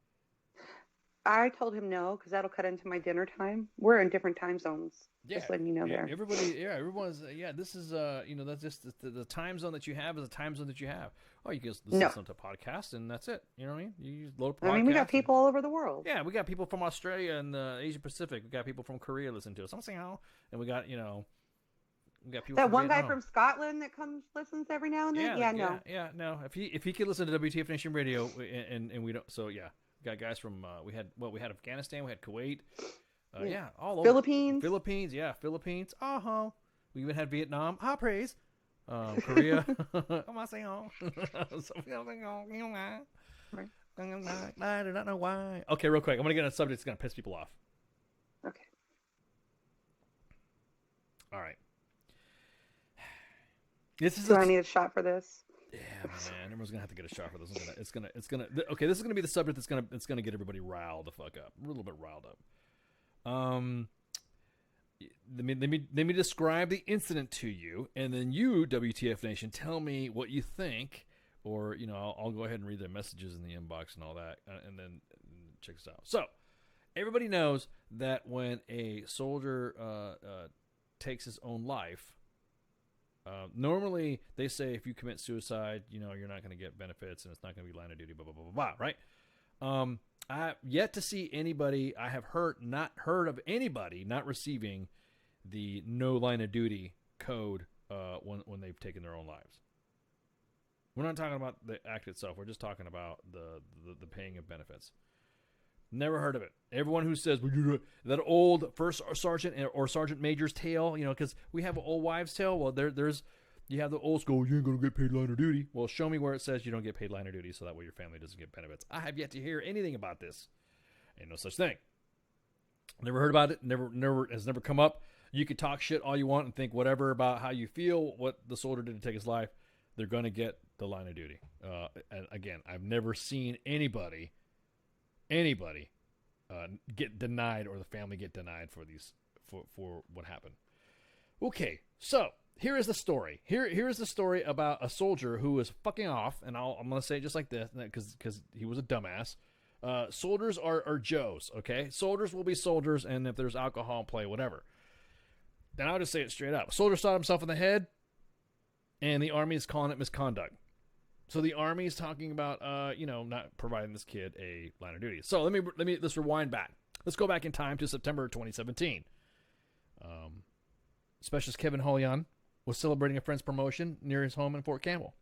I told him no, because that'll cut into my dinner time. We're in different time zones. Just letting you know there. Everyone's this is that's just the time zone that you have is the time zone that you have. Oh, you can listen to a podcast and that's it. You know what I mean? You load a podcast. We got people all over the world. Yeah, we got people from Australia and the Asia Pacific. We got people from Korea listening to us. I'm saying how, and we got we got people. That from one Vietnam. Guy from Scotland that comes listens every now and then. No. If he could listen to WTF Nation Radio and we don't, so yeah. Got guys from we had Afghanistan, we had Kuwait, all over. Philippines. Philippines. We even had Vietnam. Praise. Korea. I do not know why. Okay, real quick. I'm gonna get on a subject that's gonna piss people off. Okay. All right. Do I need a shot for this? Yeah, man. Everyone's gonna have to get a shot for this. It's gonna. Okay, this is gonna be the subject that's gonna get everybody riled the fuck up, a little bit riled up. Let me describe the incident to you, and then you, WTF Nation, tell me what you think, or I'll go ahead and read their messages in the inbox and all that, and then check this out. So, everybody knows that when a soldier takes his own life. Normally, they say if you commit suicide, you're not going to get benefits and it's not going to be line of duty, blah, blah, blah, blah, blah, right? I have yet to see anybody, I have not heard of anybody not receiving the no line of duty code when they've taken their own lives. We're not talking about the act itself. We're just talking about the paying of benefits. Never heard of it. Everyone who says that old first sergeant or sergeant major's tale, because we have an old wives' tale. Well, there's you have the old school. You ain't gonna get paid line of duty. Well, show me where it says you don't get paid line of duty, so that way your family doesn't get benefits. I have yet to hear anything about this. Ain't no such thing. Never heard about it. Never has never come up. You could talk shit all you want and think whatever about how you feel, what the soldier did to take his life. They're gonna get the line of duty. And again, I've never seen anybody get denied or the family get denied for what happened. Okay, so here is the story. Here is the story about a soldier who was fucking off, and I'm going to say it just like this because he was a dumbass. Soldiers are Joes, okay? Soldiers will be soldiers, and if there's alcohol in play, whatever. Then I'll just say it straight up. A soldier shot himself in the head, and the Army is calling it misconduct. So the Army is talking about, not providing this kid a line of duty. So let's rewind back. Let's go back in time to September 2017. Specialist Kevin Holian was celebrating a friend's promotion near his home in Fort Campbell.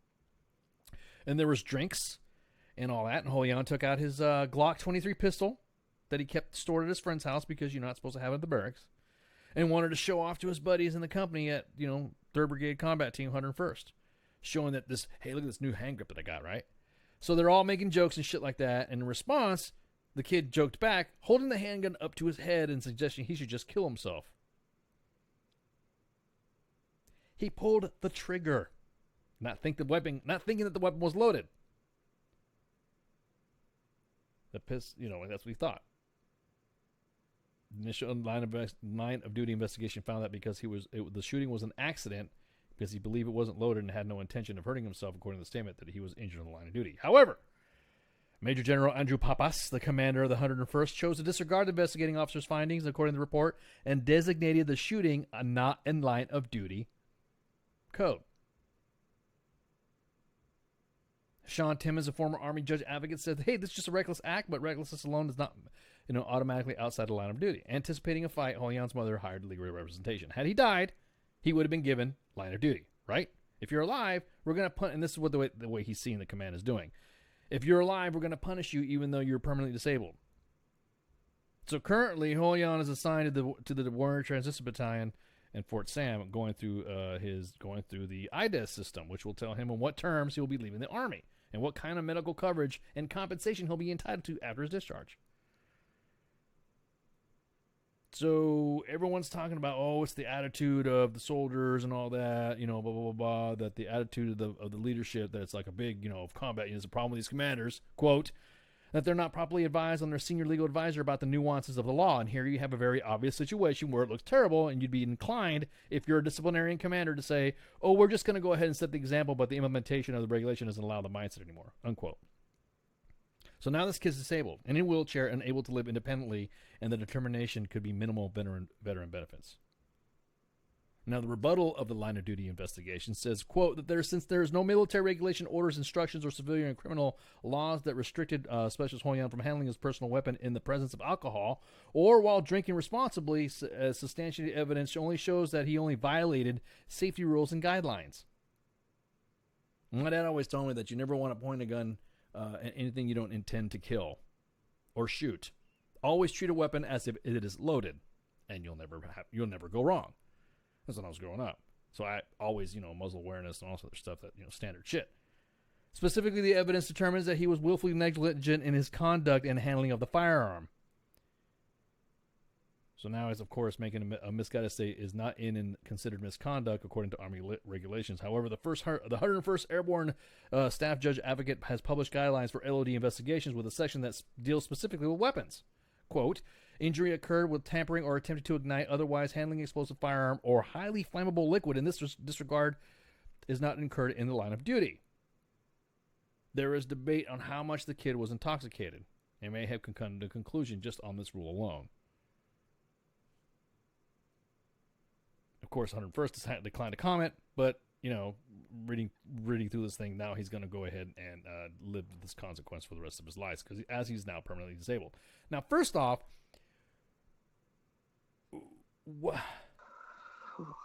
And there was drinks and all that. And Holian took out his Glock 23 pistol that he kept stored at his friend's house because you're not supposed to have it at the barracks. And wanted to show off to his buddies in the company at, 3rd Brigade Combat Team 101st. Showing that hey, look at this new hand grip that I got, right? So they're all making jokes and shit like that. And in response, the kid joked back, holding the handgun up to his head and suggesting he should just kill himself. He pulled the trigger, not thinking that the weapon was loaded. That's what he thought. The initial line of duty investigation found that because the shooting was an accident, because he believed it wasn't loaded and had no intention of hurting himself, according to the statement, that he was injured on the line of duty. However, Major General Andrew Papas, the commander of the 101st, chose to disregard the investigating officer's findings, according to the report, and designated the shooting a not in line of duty code. Sean Timmons, a former Army judge advocate, said, hey, this is just a reckless act, but recklessness alone is not automatically outside the line of duty. Anticipating a fight, Holian's mother hired legal representation. Had he died, he would have been given line of duty, right? If you're alive, we're going to punish, and this is what the way he's seeing the command is doing. If you're alive, we're going to punish you even though you're permanently disabled. So currently, Holian is assigned to the Warrior Transition Battalion in Fort Sam, going through the IDES system, which will tell him on what terms he'll be leaving the Army and what kind of medical coverage and compensation he'll be entitled to after his discharge. So everyone's talking about, it's the attitude of the soldiers and all that, blah, blah, blah, blah, that the attitude of the leadership, that it's like a big, of combat, there's a problem with these commanders, quote, that they're not properly advised on their senior legal advisor about the nuances of the law. And here you have a very obvious situation where it looks terrible, and you'd be inclined, if you're a disciplinarian commander, to say, we're just going to go ahead and set the example, but the implementation of the regulation doesn't allow the mindset anymore, unquote. So now this kid's disabled and in a wheelchair and able to live independently, and the determination could be minimal veteran benefits. Now, the rebuttal of the line of duty investigation says, quote, that since there is no military regulation, orders, instructions, or civilian and criminal laws that restricted Specialist Holian from handling his personal weapon in the presence of alcohol or while drinking responsibly, substantiated evidence only shows that he only violated safety rules and guidelines. My dad always told me that you never want to point a gun at anything you don't intend to kill or shoot. Always treat a weapon as if it is loaded, and you'll never go wrong. That's when I was growing up. So I always, muzzle awareness and all this other stuff that, standard shit. Specifically, the evidence determines that he was willfully negligent in his conduct and handling of the firearm. So now he's, of course, making a misguided state is not in and considered misconduct according to Army regulations. However, the 101st Airborne Staff Judge Advocate has published guidelines for LOD investigations with a section that deals specifically with weapons. Quote, injury occurred with tampering or attempted to ignite, otherwise handling explosive firearm or highly flammable liquid in this disregard is not incurred in the line of duty. There is debate on how much the kid was intoxicated and may have come to a conclusion just on this rule alone. Of course, 101st declined to comment, but, reading through this thing, now he's going to go ahead and live with this consequence for the rest of his life, because as he's now permanently disabled. Now, first off,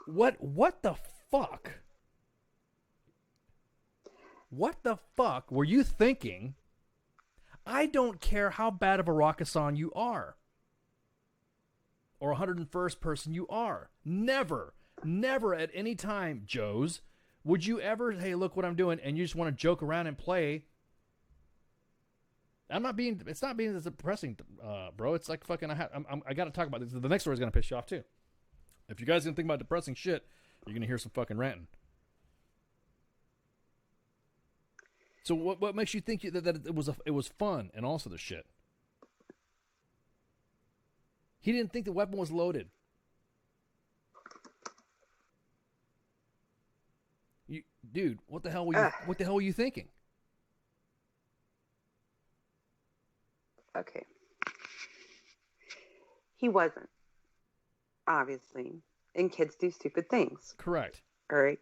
What the fuck? What the fuck were you thinking? I don't care how bad of a Rakkasan you are. Or 101st person you are. Never at any time, Joes, would you ever, hey, look what I'm doing, and you just want to joke around and play. It's not being depressing, bro. It's like fucking, I got to talk about this. The next story is going to piss you off, too. If you guys didn't think about depressing shit, you're going to hear some fucking ranting. So what makes you think that it was fun and also the shit? He didn't think the weapon was loaded. Dude, what the hell were you thinking? Okay. He wasn't, obviously. And kids do stupid things. Correct. All right.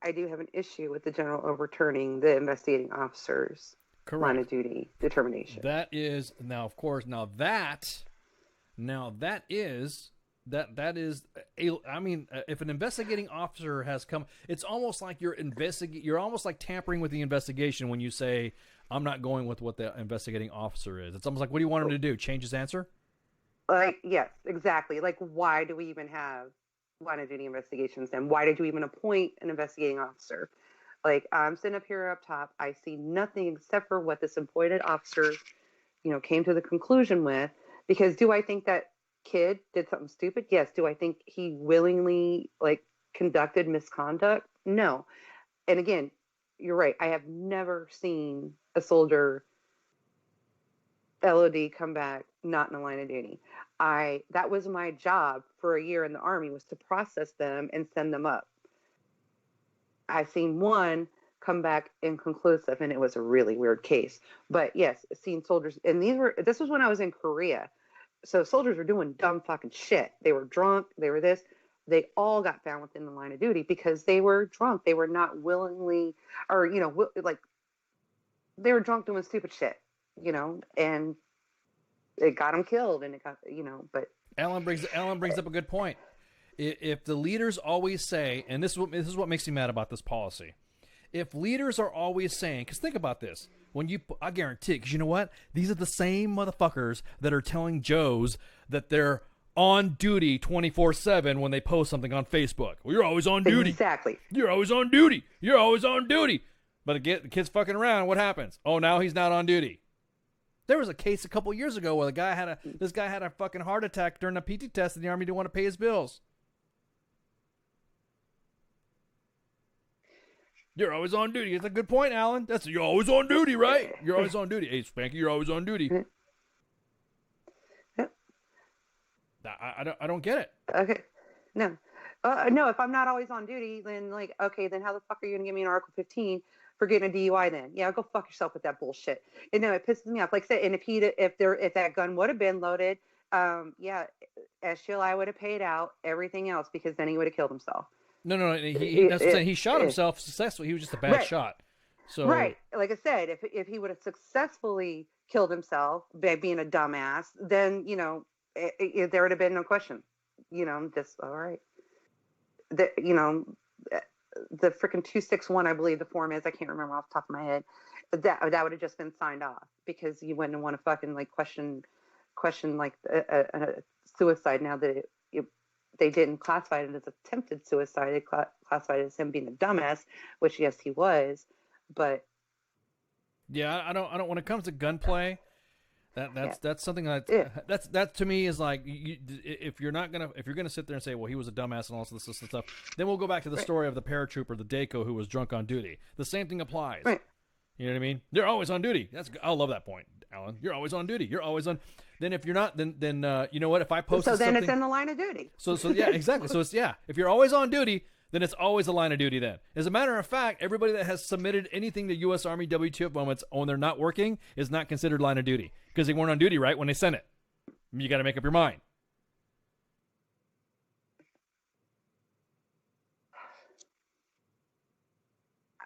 I do have an issue with the general overturning the investigating officer's line of duty determination. That is now, of course, that is if an investigating officer has come, it's almost like you're almost like tampering with the investigation when you say, I'm not going with what the investigating officer is. It's almost like, what do you want him to do? Change his answer? Like, yes, exactly. Like, why do we even have line of duty investigations? And why did you even appoint an investigating officer? Like, I'm sitting up here up top. I see nothing except for what this appointed officer, came to the conclusion with. Because do I think that kid did something stupid? Yes. Do I think he willingly, conducted misconduct? No. And again, you're right. I have never seen a soldier LOD come back not in a line of duty. That was my job for a year in the Army, was to process them and send them up. I've seen one come back inconclusive, and it was a really weird case. But yes, seen soldiers, and this was when I was in Korea. So soldiers were doing dumb fucking shit. They were drunk. They were this. They all got found within the line of duty because they were drunk. They were not willingly, or, they were drunk doing stupid shit, and it got them killed, and it got, but. Alan brings up a good point. If the leaders always say, and this is what makes me mad about this policy. If leaders are always saying, because think about this, I guarantee, because you know what? These are the same motherfuckers that are telling Joes that they're on duty 24/7 when they post something on Facebook. Well, you're always on duty. Exactly. You're always on duty. You're always on duty. But the kid's fucking around. What happens? Oh, now he's not on duty. There was a case a couple years ago where this guy had a fucking heart attack during a PT test, and the Army didn't want to pay his bills. You're always on duty. It's a good point, Alan. You're always on duty, right? You're always on duty. Hey, Spanky, you're always on duty. I don't get it. Okay. No. No, if I'm not always on duty, then then how the fuck are you going to give me an Article 15 for getting a DUI then? Yeah, go fuck yourself with that bullshit. And no, it pisses me off. Like I said, and if that gun would have been loaded, SGLI would have paid out everything else, because then he would have killed himself. No. That's what I'm saying. He shot himself successfully. He was just a bad shot. So right. Like I said, if he would have successfully killed himself by being a dumbass, then, there would have been no question. Just all right. The freaking 261, I believe the form is. I can't remember off the top of my head. That would have just been signed off, because you wouldn't want to fucking question a suicide. Now that they didn't classify it as attempted suicide, they classified it as him being a dumbass, which yes, he was. But yeah, I don't. When it comes to gunplay, that's something that to me is like, if you're gonna sit there and say, well, he was a dumbass and all this stuff, then we'll go back to the story of the paratrooper, the Daco, who was drunk on duty. The same thing applies. Right. You know what I mean? They're always on duty. I love that point, Alan. You're always on duty. You're always on. Then if you're not, then you know what? If I post something, it's in the line of duty. So yeah, exactly. So it's if you're always on duty, then it's always a line of duty then. As a matter of fact, everybody that has submitted anything to U.S. Army WTF moments when they're not working is not considered line of duty, because they weren't on duty, right, when they sent it. You got to make up your mind.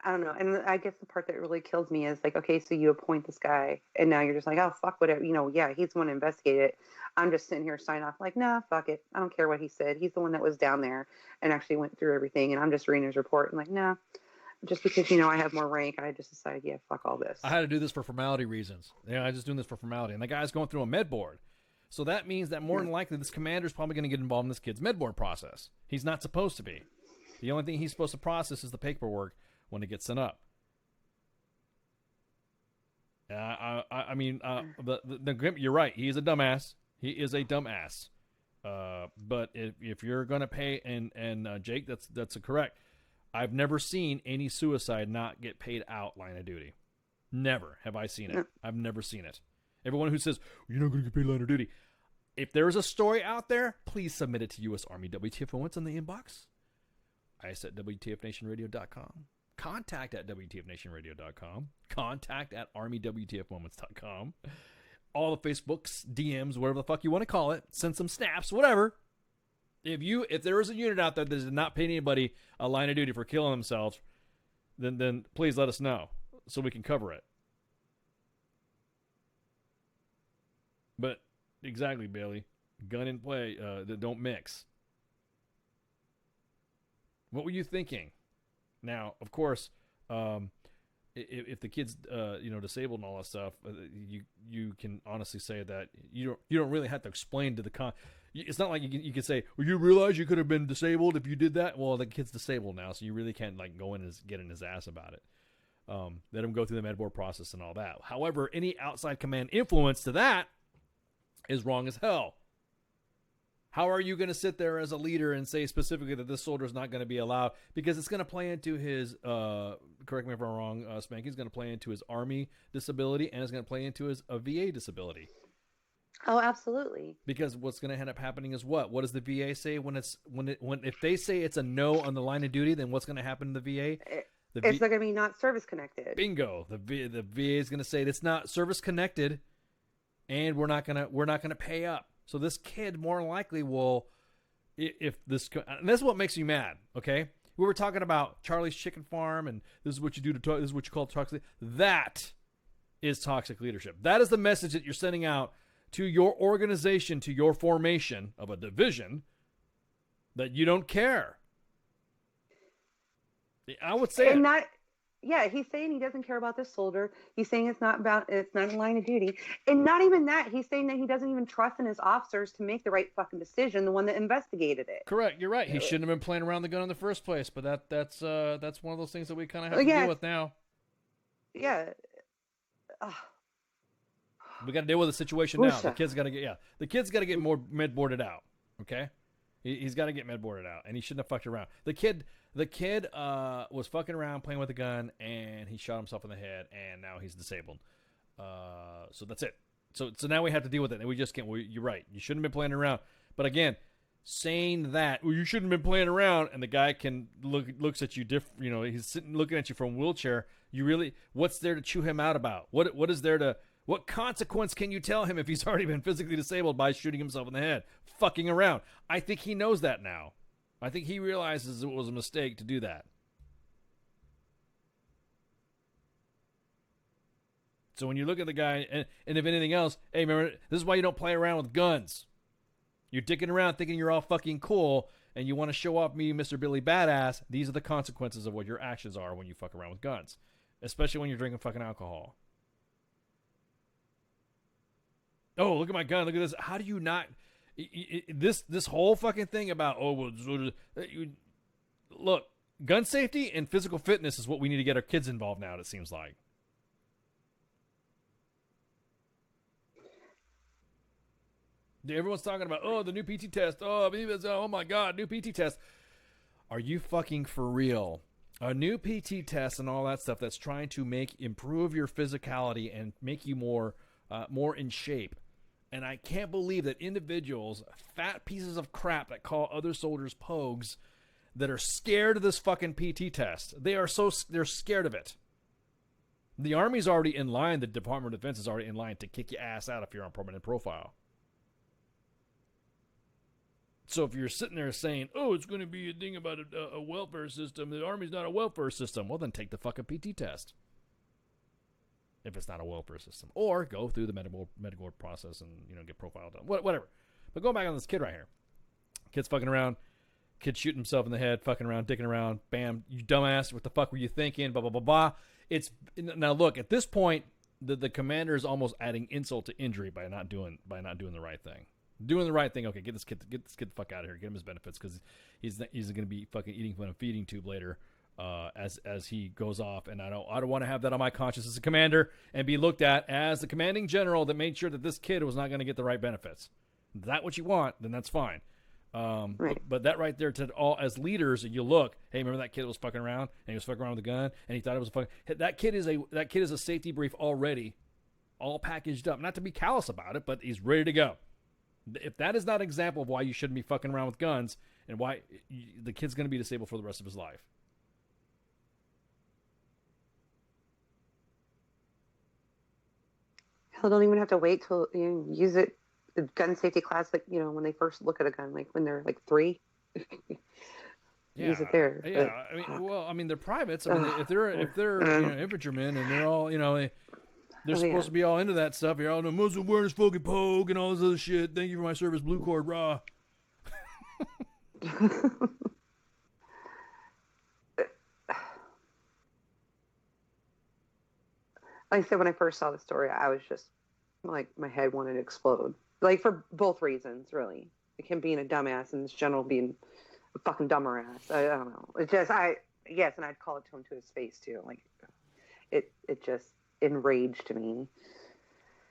I don't know. And I guess the part that really kills me is like, okay, so you appoint this guy and now you're just like, oh, fuck, whatever. Yeah, he's the one to investigate it. I'm just sitting here signing off like, nah, fuck it. I don't care what he said. He's the one that was down there and actually went through everything. And I'm just reading his report and like, nah, just because, I have more rank, I just decided, yeah, fuck all this. I had to do this for formality reasons. I'm just doing this for formality. And the guy's going through a med board. So that means that more than likely this commander's probably going to get involved in this kid's med board process. He's not supposed to be. The only thing he's supposed to process is the paperwork when it gets sent up. You're right. He's a dumbass. He is a dumbass. But if you're going to pay, and Jake, that's correct. I've never seen any suicide not get paid out line of duty. Never have I seen it. I've never seen it. Everyone who says, you're not going to get paid line of duty. If there's a story out there, please submit it to U.S. Army WTF Moments in the inbox. ICE at WTFNationRadio.com. Contact at WTFNationRadio.com. Contact at ArmyWTFMoments.com. All the Facebooks, DMs, whatever the fuck you want to call it. Send some snaps, whatever. If there is a unit out there that does not pay anybody a line of duty for killing themselves, then please let us know so we can cover it. But exactly, Bailey. Gun and play, don't mix. What were you thinking? Now, of course, if the kid's disabled and all that stuff, you can honestly say that you don't really have to explain to the It's not like you can say, well, you realize you could have been disabled if you did that. Well, the kid's disabled now, so you really can't go in and get in his ass about it. Let him go through the med board process and all that. However, any outside command influence to that is wrong as hell. How are you going to sit there as a leader and say specifically that this soldier is not going to be allowed? Because it's going to play into his, correct me if I'm wrong, Spanky, it's going to play into his Army disability and it's going to play into his VA disability. Oh, absolutely. Because what's going to end up happening is what? What does the VA say if they say it's a no on the line of duty? Then what's going to happen to the VA? It's going to be not service connected. Bingo. The VA is going to say it's not service connected, and we're not going to pay up. So this kid more likely will, and this is what makes me mad. Okay, we were talking about Charlie's Chicken Farm, and this is what you do this is what you call toxic. That is toxic leadership. That is the message that you're sending out to your organization, to your formation of a division, that you don't care. I would say, he's saying he doesn't care about this soldier. He's saying it's not a line of duty. And not even that, he's saying that he doesn't even trust in his officers to make the right fucking decision, the one that investigated it. Correct, you're right. He shouldn't have been playing around the gun in the first place, but that's one of those things that we kind of have to deal with now. Yeah. We got to deal with the situation now. The kid's got to get more med boarded out, okay? He's got to get med boarded out, and he shouldn't have fucked around. The kid was fucking around playing with a gun, and he shot himself in the head, and now he's disabled. So that's it. So now we have to deal with it, and we just can't. You're right. You shouldn't have been playing around. But again, saying that, well, you shouldn't have been playing around, and the guy looks at you different. He's sitting looking at you from a wheelchair. What's there to chew him out about? What consequence can you tell him if he's already been physically disabled by shooting himself in the head? Fucking around. I think he knows that now. I think he realizes it was a mistake to do that. So when you look at the guy, and if anything else, hey, remember, this is why you don't play around with guns. You're dicking around thinking you're all fucking cool, and you want to show off me, Mr. Billy Badass. These are the consequences of what your actions are when you fuck around with guns. Especially when you're drinking fucking alcohol. Oh, look at my gun. Look at this. How do you not... This whole fucking thing about, look, gun safety and physical fitness is what we need to get our kids involved now, it seems like. Everyone's talking about, the new PT test. Oh my God, new PT test. Are you fucking for real? A new PT test and all that stuff that's trying to improve your physicality and make you more in shape. And I can't believe that individuals, fat pieces of crap that call other soldiers pogues, that are scared of this fucking PT test. They're scared of it. The Army's already in line. The Department of Defense is already in line to kick your ass out if you're on permanent profile. So if you're sitting there saying, oh, it's going to be a thing about a welfare system, the Army's not a welfare system, well, then take the fucking PT test. If it's not a welfare system. Or go through the medical process and, get profiled done. Whatever. But going back on this kid right here. Kid's fucking around. Kid shooting himself in the head, fucking around, dicking around. Bam, you dumbass. What the fuck were you thinking? Blah, blah, blah, blah. Now look, at this point, the commander is almost adding insult to injury by not doing the right thing. Doing the right thing, okay, get this kid the fuck out of here, get him his benefits, because he's going to be fucking eating from a feeding tube later as he goes off, and I don't want to have that on my conscience as a commander and be looked at as the commanding general that made sure that this kid was not going to get the right benefits. If that's what you want, then that's fine. Right. But that right there, to all as leaders, you look, hey, remember that kid was fucking around and he was fucking around with a gun and he thought it was a fucking. That kid is a safety brief already, all packaged up. Not to be callous about it, but he's ready to go. If that is not an example of why you shouldn't be fucking around with guns and why the kid's going to be disabled for the rest of his life. Hell, don't even have to wait till you use it. The gun safety class, like, when they first look at a gun, like when they're like 3. Use it there. Yeah, but, they're privates. If they're infantrymen and they're all, they're supposed to be all into that stuff. You're all the Muslim awareness, fucking pogue, and all this other shit. Thank you for my service, blue cord, rah. Like I said, when I first saw the story, I was just like, my head wanted to explode. Like, for both reasons, really. Like him being a dumbass and this general being a fucking dumber ass. I don't know. It's just, yes, and I'd call it to him to his face, too. Like, it just enraged me.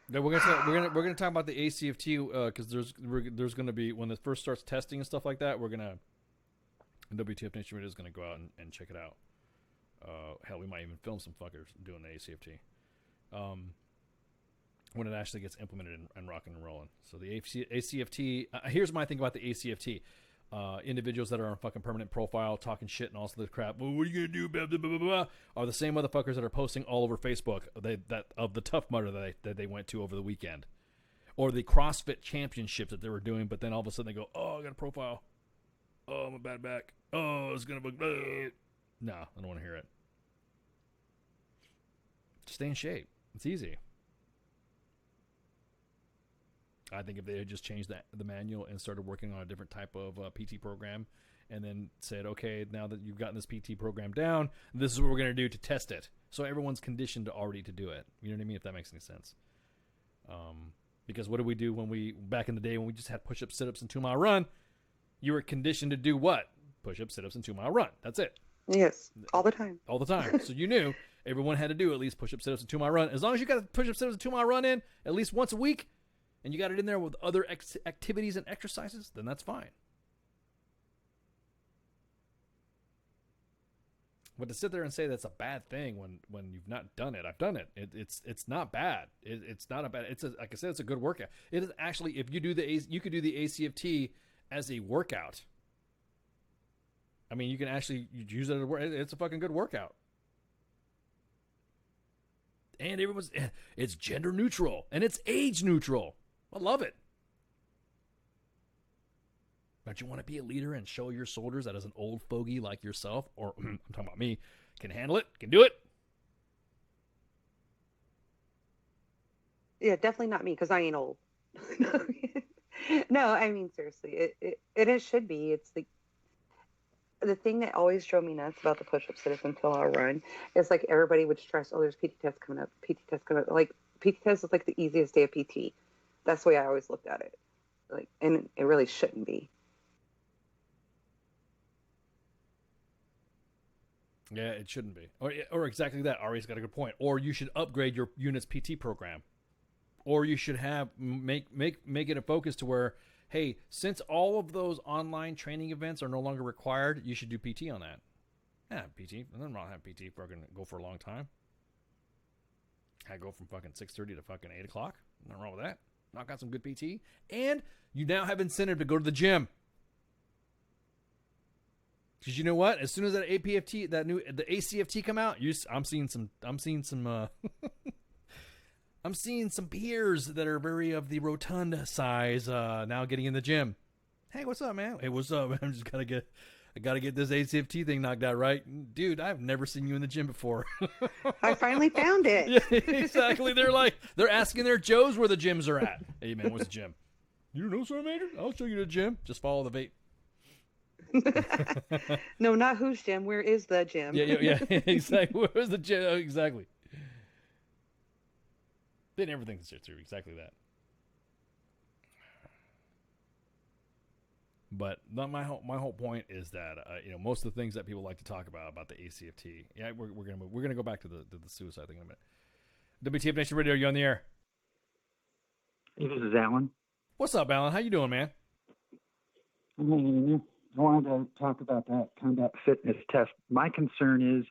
Yeah, we're gonna talk about the ACFT because there's gonna be, when it first starts testing and stuff like that, WTF Nation Radio is gonna go out and check it out. Hell, we might even film some fuckers doing the ACFT. When it actually gets implemented and rocking and rolling. So the ACFT, here's my thing about the ACFT. Individuals that are on fucking permanent profile talking shit and all this crap, well, what are you going to do, blah, blah, blah, blah, blah, are the same motherfuckers that are posting all over Facebook of the Tough Mudder that they went to over the weekend. Or the CrossFit Championship that they were doing, but then all of a sudden they go, oh, I got a profile. Oh, I'm a bad back. Oh, it's going to be... No, I don't want to hear it. Just stay in shape. It's easy. I think if they had just changed the manual and started working on a different type of PT program and then said, okay, now that you've gotten this PT program down, this is what we're going to do to test it. So everyone's conditioned already to do it. You know what I mean? If that makes any sense. Because what did we do back in the day when we just had push-ups, sit-ups, and 2-mile run? You were conditioned to do what? Push-ups, sit-ups, and 2-mile run. That's it. Yes, all the time. All the time. So you knew everyone had to do at least push-ups, sit-ups, and 2-mile run. As long as you got a push-ups, sit-ups, and 2-mile run in at least once a week, and you got it in there with other activities and exercises, then that's fine. But to sit there and say that's a bad thing when you've not done it, I've done it. It's not bad. It's not a bad. Like I said, it's a good workout. It is actually, if you do you could do the ACFT as a workout. I mean, you can actually use it as a workout. It's a fucking good workout. And it's gender neutral and it's age neutral. I love it. But you want to be a leader and show your soldiers that as an old fogey like yourself, or I'm talking about me, can handle it, can do it? Yeah, definitely not me, because I ain't old. No, I mean, seriously, it should be. It's the thing that always drove me nuts about the push-up sit-ups until I run is like everybody would stress, oh, there's PT test coming up, PT test coming up. Like, PT test is like the easiest day of PT. That's the way I always looked at it. Like, and it really shouldn't be. Yeah, it shouldn't be. Or exactly that. Ari's got a good point. Or you should upgrade your unit's PT program. Or you should have make it a focus to where, hey, since all of those online training events are no longer required, you should do PT on that. Yeah, PT. Nothing wrong with having PT if we're going to go for a long time. I go from fucking 6:30 to fucking 8 o'clock. Nothing wrong with that. Knock out some good PT. And you now have incentive to go to the gym. Because you know what? As soon as that APFT, the ACFT come out, I'm seeing some I'm seeing some peers that are very of the rotund size now getting in the gym. Hey, what's up, man? Hey, what's up, man? I gotta get this ACFT thing knocked out, right? Dude, I've never seen you in the gym before. I finally found it. Yeah, exactly. They're asking their Joes where the gyms are at. Hey, man, where's the gym? You know, Sergeant Major? I'll show you the gym. Just follow the vape. No, not whose gym. Where is the gym? Yeah, exactly. Where's the gym? Oh, exactly. Did everything to sit through. Exactly that. But my whole point is that most of the things that people like to talk about the ACFT. Yeah, we're gonna go back to the suicide thing in a minute. WTF Nation Radio, you on the air? Hey, this is Alan. What's up, Alan? How you doing, man? I wanted to talk about that combat fitness test. My concern is,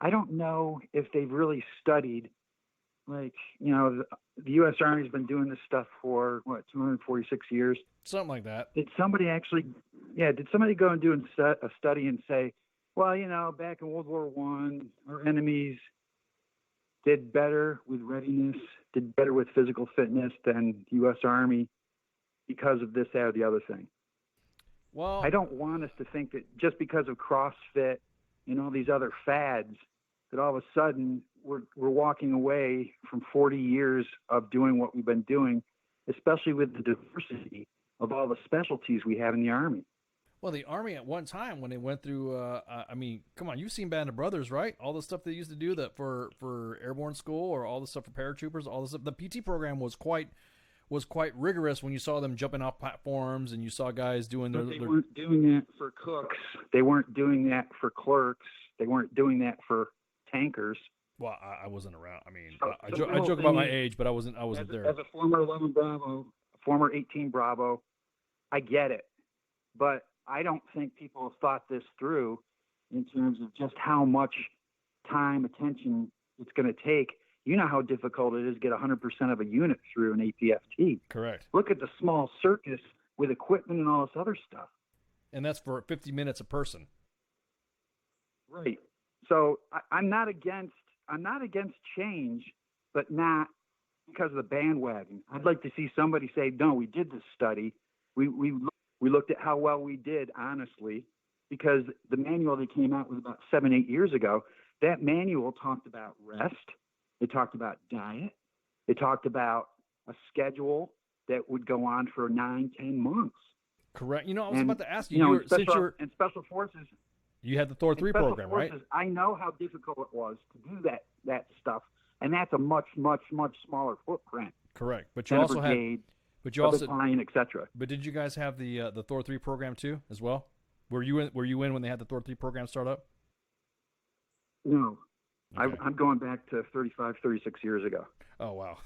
I don't know if they've really studied, the U.S. Army's been doing this stuff for, 246 years? Something like that. Did somebody go and do a study and say, well, back in World War I, our enemies did better with readiness, did better with physical fitness than the U.S. Army because of this, that, or the other thing? Well, I don't want us to think that just because of CrossFit and all these other fads, that all of a sudden we're walking away from 40 years of doing what we've been doing, especially with the diversity of all the specialties we have in the Army. Well, the Army at one time, when they went through, come on, you've seen Band of Brothers, right? All the stuff they used to do that for airborne school, or all the stuff for paratroopers, all the stuff. The PT program was quite rigorous when you saw them jumping off platforms and you saw guys doing their. They weren't doing that for cooks. They weren't doing that for clerks. They weren't doing that for tankers. Well, I wasn't around. I mean, I joke about my age, but I wasn't there. As a former 11 Bravo, former 18 Bravo, I get it, but I don't think people have thought this through in terms of just how much time, attention it's going to take. You know how difficult it is to get 100% of a unit through an APFT. Correct. Look at the small circus with equipment and all this other stuff. And that's for 50 minutes a person. Right. So I'm not against change, but not because of the bandwagon. I'd like to see somebody say, no, we did this study. We looked at how well we did, honestly, because the manual that came out was about 7-8 years ago. That manual talked about rest. It talked about diet. It talked about a schedule that would go on for 9-10 months. Correct. I was about to ask you, in Special Forces, you had the Thor 3 program, Forces, right? I know how difficult it was to do that stuff, and that's a much, much, much smaller footprint. Correct. But you also had, battalion, etc. But did you guys have the Thor 3 program too, as well? Were you in when they had the Thor 3 program start up? No. Okay. I'm going back to 35, 36 years ago. Oh, wow.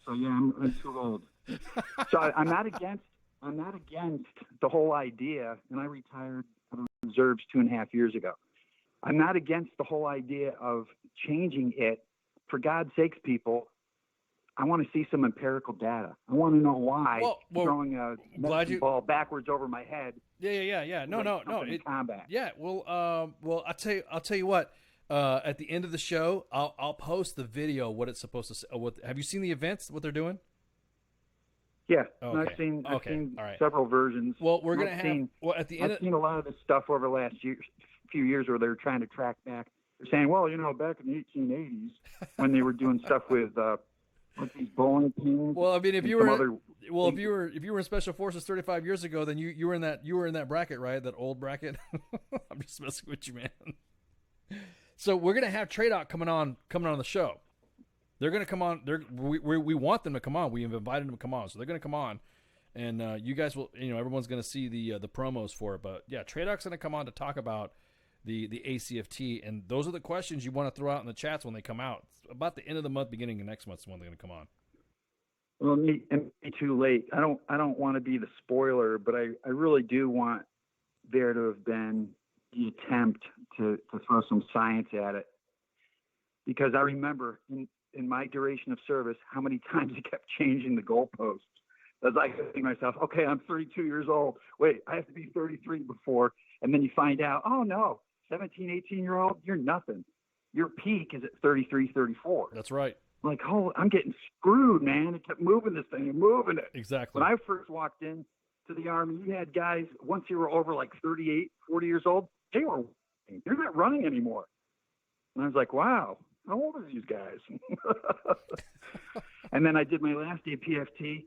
So yeah, I'm too old. So I'm not against the whole idea, and I retired from the reserves 2.5 years ago. I'm not against the whole idea of changing it. For God's sakes, people, I want to see some empirical data. I want to know why throwing a medicine ball backwards over my head. Yeah. No. Combat. Yeah. Well, I'll tell you what. At the end of the show, I'll post the video. What it's supposed to say. Have you seen the events? What they're doing? Yeah, okay. I've seen All right. several versions. Well, we're gonna have. Well, at the end, I've seen a lot of this stuff over the last few years where they're trying to track back. They're saying, well, back in the 1880s when they were doing stuff with these bowling pins. Well, I mean, if you were in Special Forces 35 years ago, then you were in that bracket, right? That old bracket. I'm just messing with you, man. So we're gonna have TRADOC coming on the show. They're gonna come on. We want them to come on. We have invited them to come on, so they're gonna come on, and you guys will. Everyone's gonna see the promos for it. But yeah, TRADOC's gonna come on to talk about the ACFT, and those are the questions you want to throw out in the chats when they come out. It's about the end of the month, beginning of next month is when they're gonna come on. Well, me too late. I don't want to be the spoiler, but I really do want there to have been the attempt to throw some science at it, because I remember in my duration of service how many times he kept changing the goalposts. I was like thinking to myself, okay, I'm 32 years old. Wait, I have to be 33 before. And then you find out, oh no, 17, 18-year-old, you're nothing. Your peak is at 33, 34. That's right. like, oh, I'm getting screwed, man. It kept moving this thing and moving it. Exactly. When I first walked in to the Army, you had guys, once you were over like 38, 40 years old, they're not running anymore. And I was like, wow, how old are these guys? And then I did my last APFT,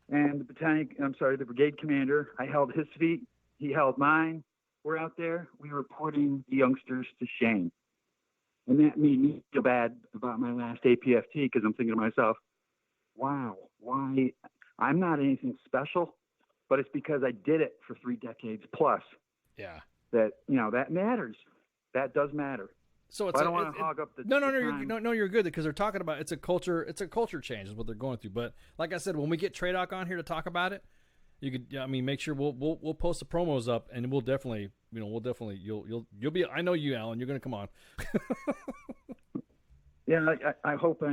and the brigade commander, I held his feet, he held mine. We're out there, we were putting the youngsters to shame. And that made me feel bad about my last APFT, because I'm thinking to myself, wow, why? I'm not anything special, but it's because I did it for 3 decades plus. Yeah. That, that matters. That does matter. So it's I don't want to hog up the no, time. you're good, because they're talking about it's a culture change is what they're going through. But like I said, when we get Tradoc on here to talk about it, you could, make sure we'll post the promos up, and we'll definitely, you'll be. I know you, Alan. You're going to come on. Yeah, I hope I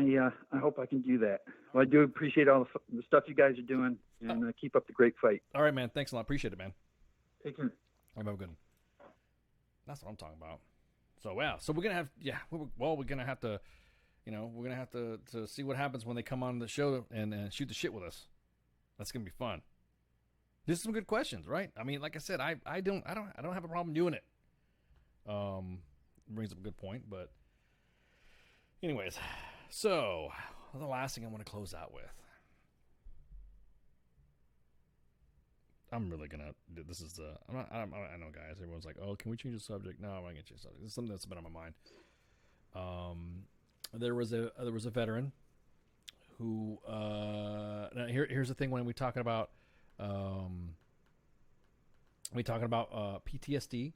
can do that. Well, I do appreciate all the stuff you guys are doing, and keep up the great fight. All right, man. Thanks a lot. Appreciate it, man. Take care. Have a good one. That's what I'm talking about. So so we're gonna have we're gonna have to, we're gonna have to see what happens when they come on the show and shoot the shit with us. That's gonna be fun. These are some good questions, right? I mean, like I said, I don't have a problem doing it. Brings up a good point, but anyways, so the last thing I want to close out with. I'm really gonna. This is the. I know, guys. Everyone's like, "Oh, can we change the subject?" No, I'm not gonna change the subject. This is something that's been on my mind. There was a veteran who. Now here's the thing when we talking about PTSD,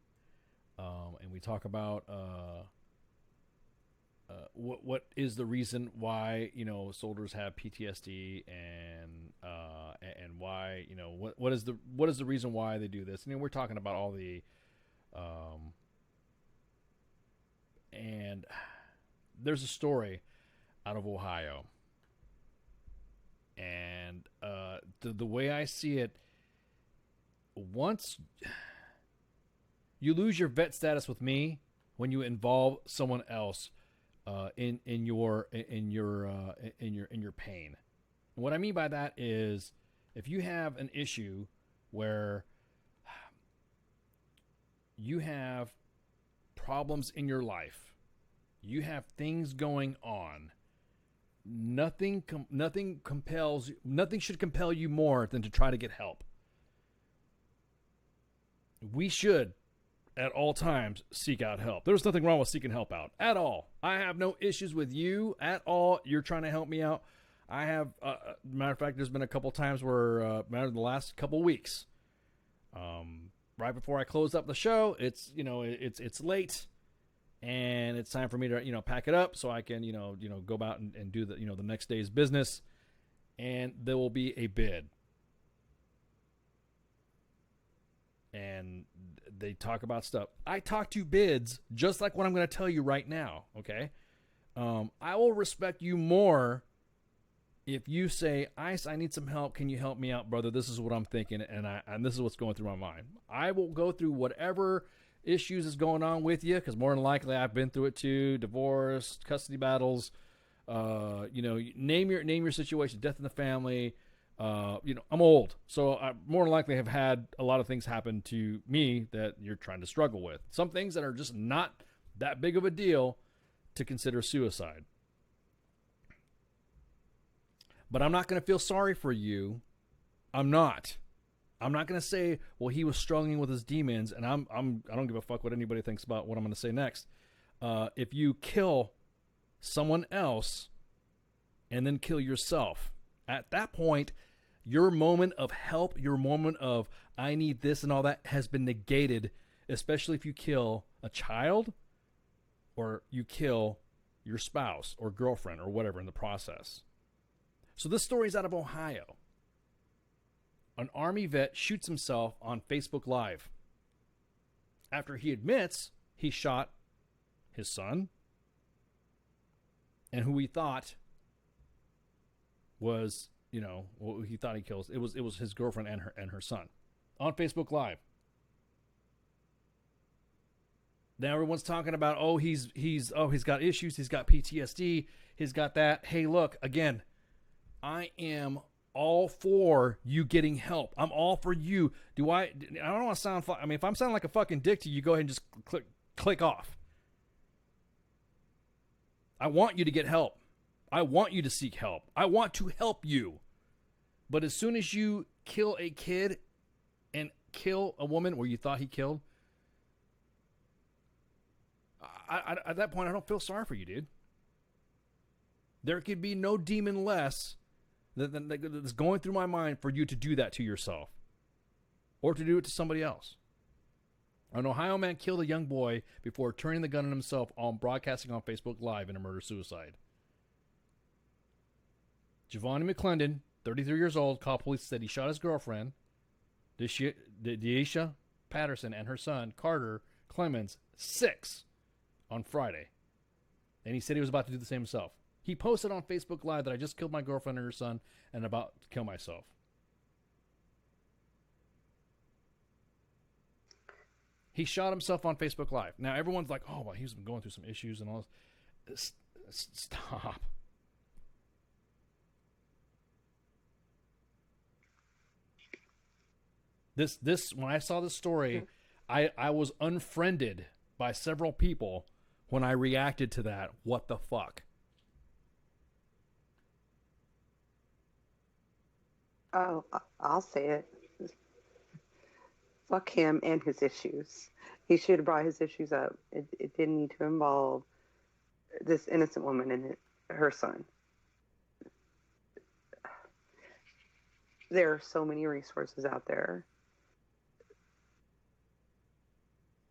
and we talk about what is the reason why soldiers have PTSD, and why what is the reason why they do this? And we're talking about all the and there's a story out of Ohio, and the way I see it, once you lose your vet status with me, when you involve someone else in your pain. And what I mean by that is, if you have an issue where you have problems in your life, you have things going on, nothing should compel you more than to try to get help. We should at all times seek out help. There's nothing wrong with seeking help out at all. I have no issues with you at all. You're trying to help me out. I have, matter of fact, there's been a couple times where, in the last couple weeks, right before I closed up the show, it's late, and it's time for me to, pack it up so I can, go about and do the, the next day's business, and there will be a bid. And they talk about stuff. I talk to bids just like what I'm going to tell you right now, okay? I will respect you more if you say, Ice, I need some help. Can you help me out, brother? This is what I'm thinking, and this is what's going through my mind. I will go through whatever issues is going on with you, because more than likely I've been through it too. Divorce, custody battles, name your situation, death in the family. I'm old, so I more than likely have had a lot of things happen to me that you're trying to struggle with. Some things that are just not that big of a deal to consider suicide. But I'm not going to feel sorry for you. I'm not going to say, well, he was struggling with his demons, and I don't give a fuck what anybody thinks about what I'm going to say next. If you kill someone else and then kill yourself, at that point, your moment of help, your moment of I need this and all that has been negated, especially if you kill a child or you kill your spouse or girlfriend or whatever in the process. So this story is out of Ohio. An Army vet shoots himself on Facebook Live after he admits he shot his son and who he thought was, who he thought he killed. It was his girlfriend and her son on Facebook Live. Now everyone's talking about, oh, he's got issues, he's got PTSD, he's got that. Hey, look, again, I am all for you getting help. I'm all for you. I don't want to sound, I mean, if I'm sounding like a fucking dick to you, go ahead and just click off. I want you to get help. I want you to seek help. I want to help you. But as soon as you kill a kid and kill a woman where you thought he killed, at that point, I don't feel sorry for you, dude. There could be no demon less that's going through my mind for you to do that to yourself or to do it to somebody else. An Ohio man killed a young boy before turning the gun on himself on broadcasting on Facebook Live in a murder-suicide. Giovanni McClendon, 33 years old, called police, said he shot his girlfriend, Deisha Patterson, and her son, Carter Clemens, 6 on Friday. And he said he was about to do the same himself. He posted on Facebook Live that I just killed my girlfriend and her son and about to kill myself. He shot himself on Facebook Live. Now everyone's like, oh, well, he's been going through some issues and all this. Stop. This when I saw this story, I was unfriended by several people when I reacted to that. What the fuck? Oh, I'll say it. Fuck him and his issues. He should have brought his issues up. It didn't need to involve this innocent woman and her son. There are so many resources out there.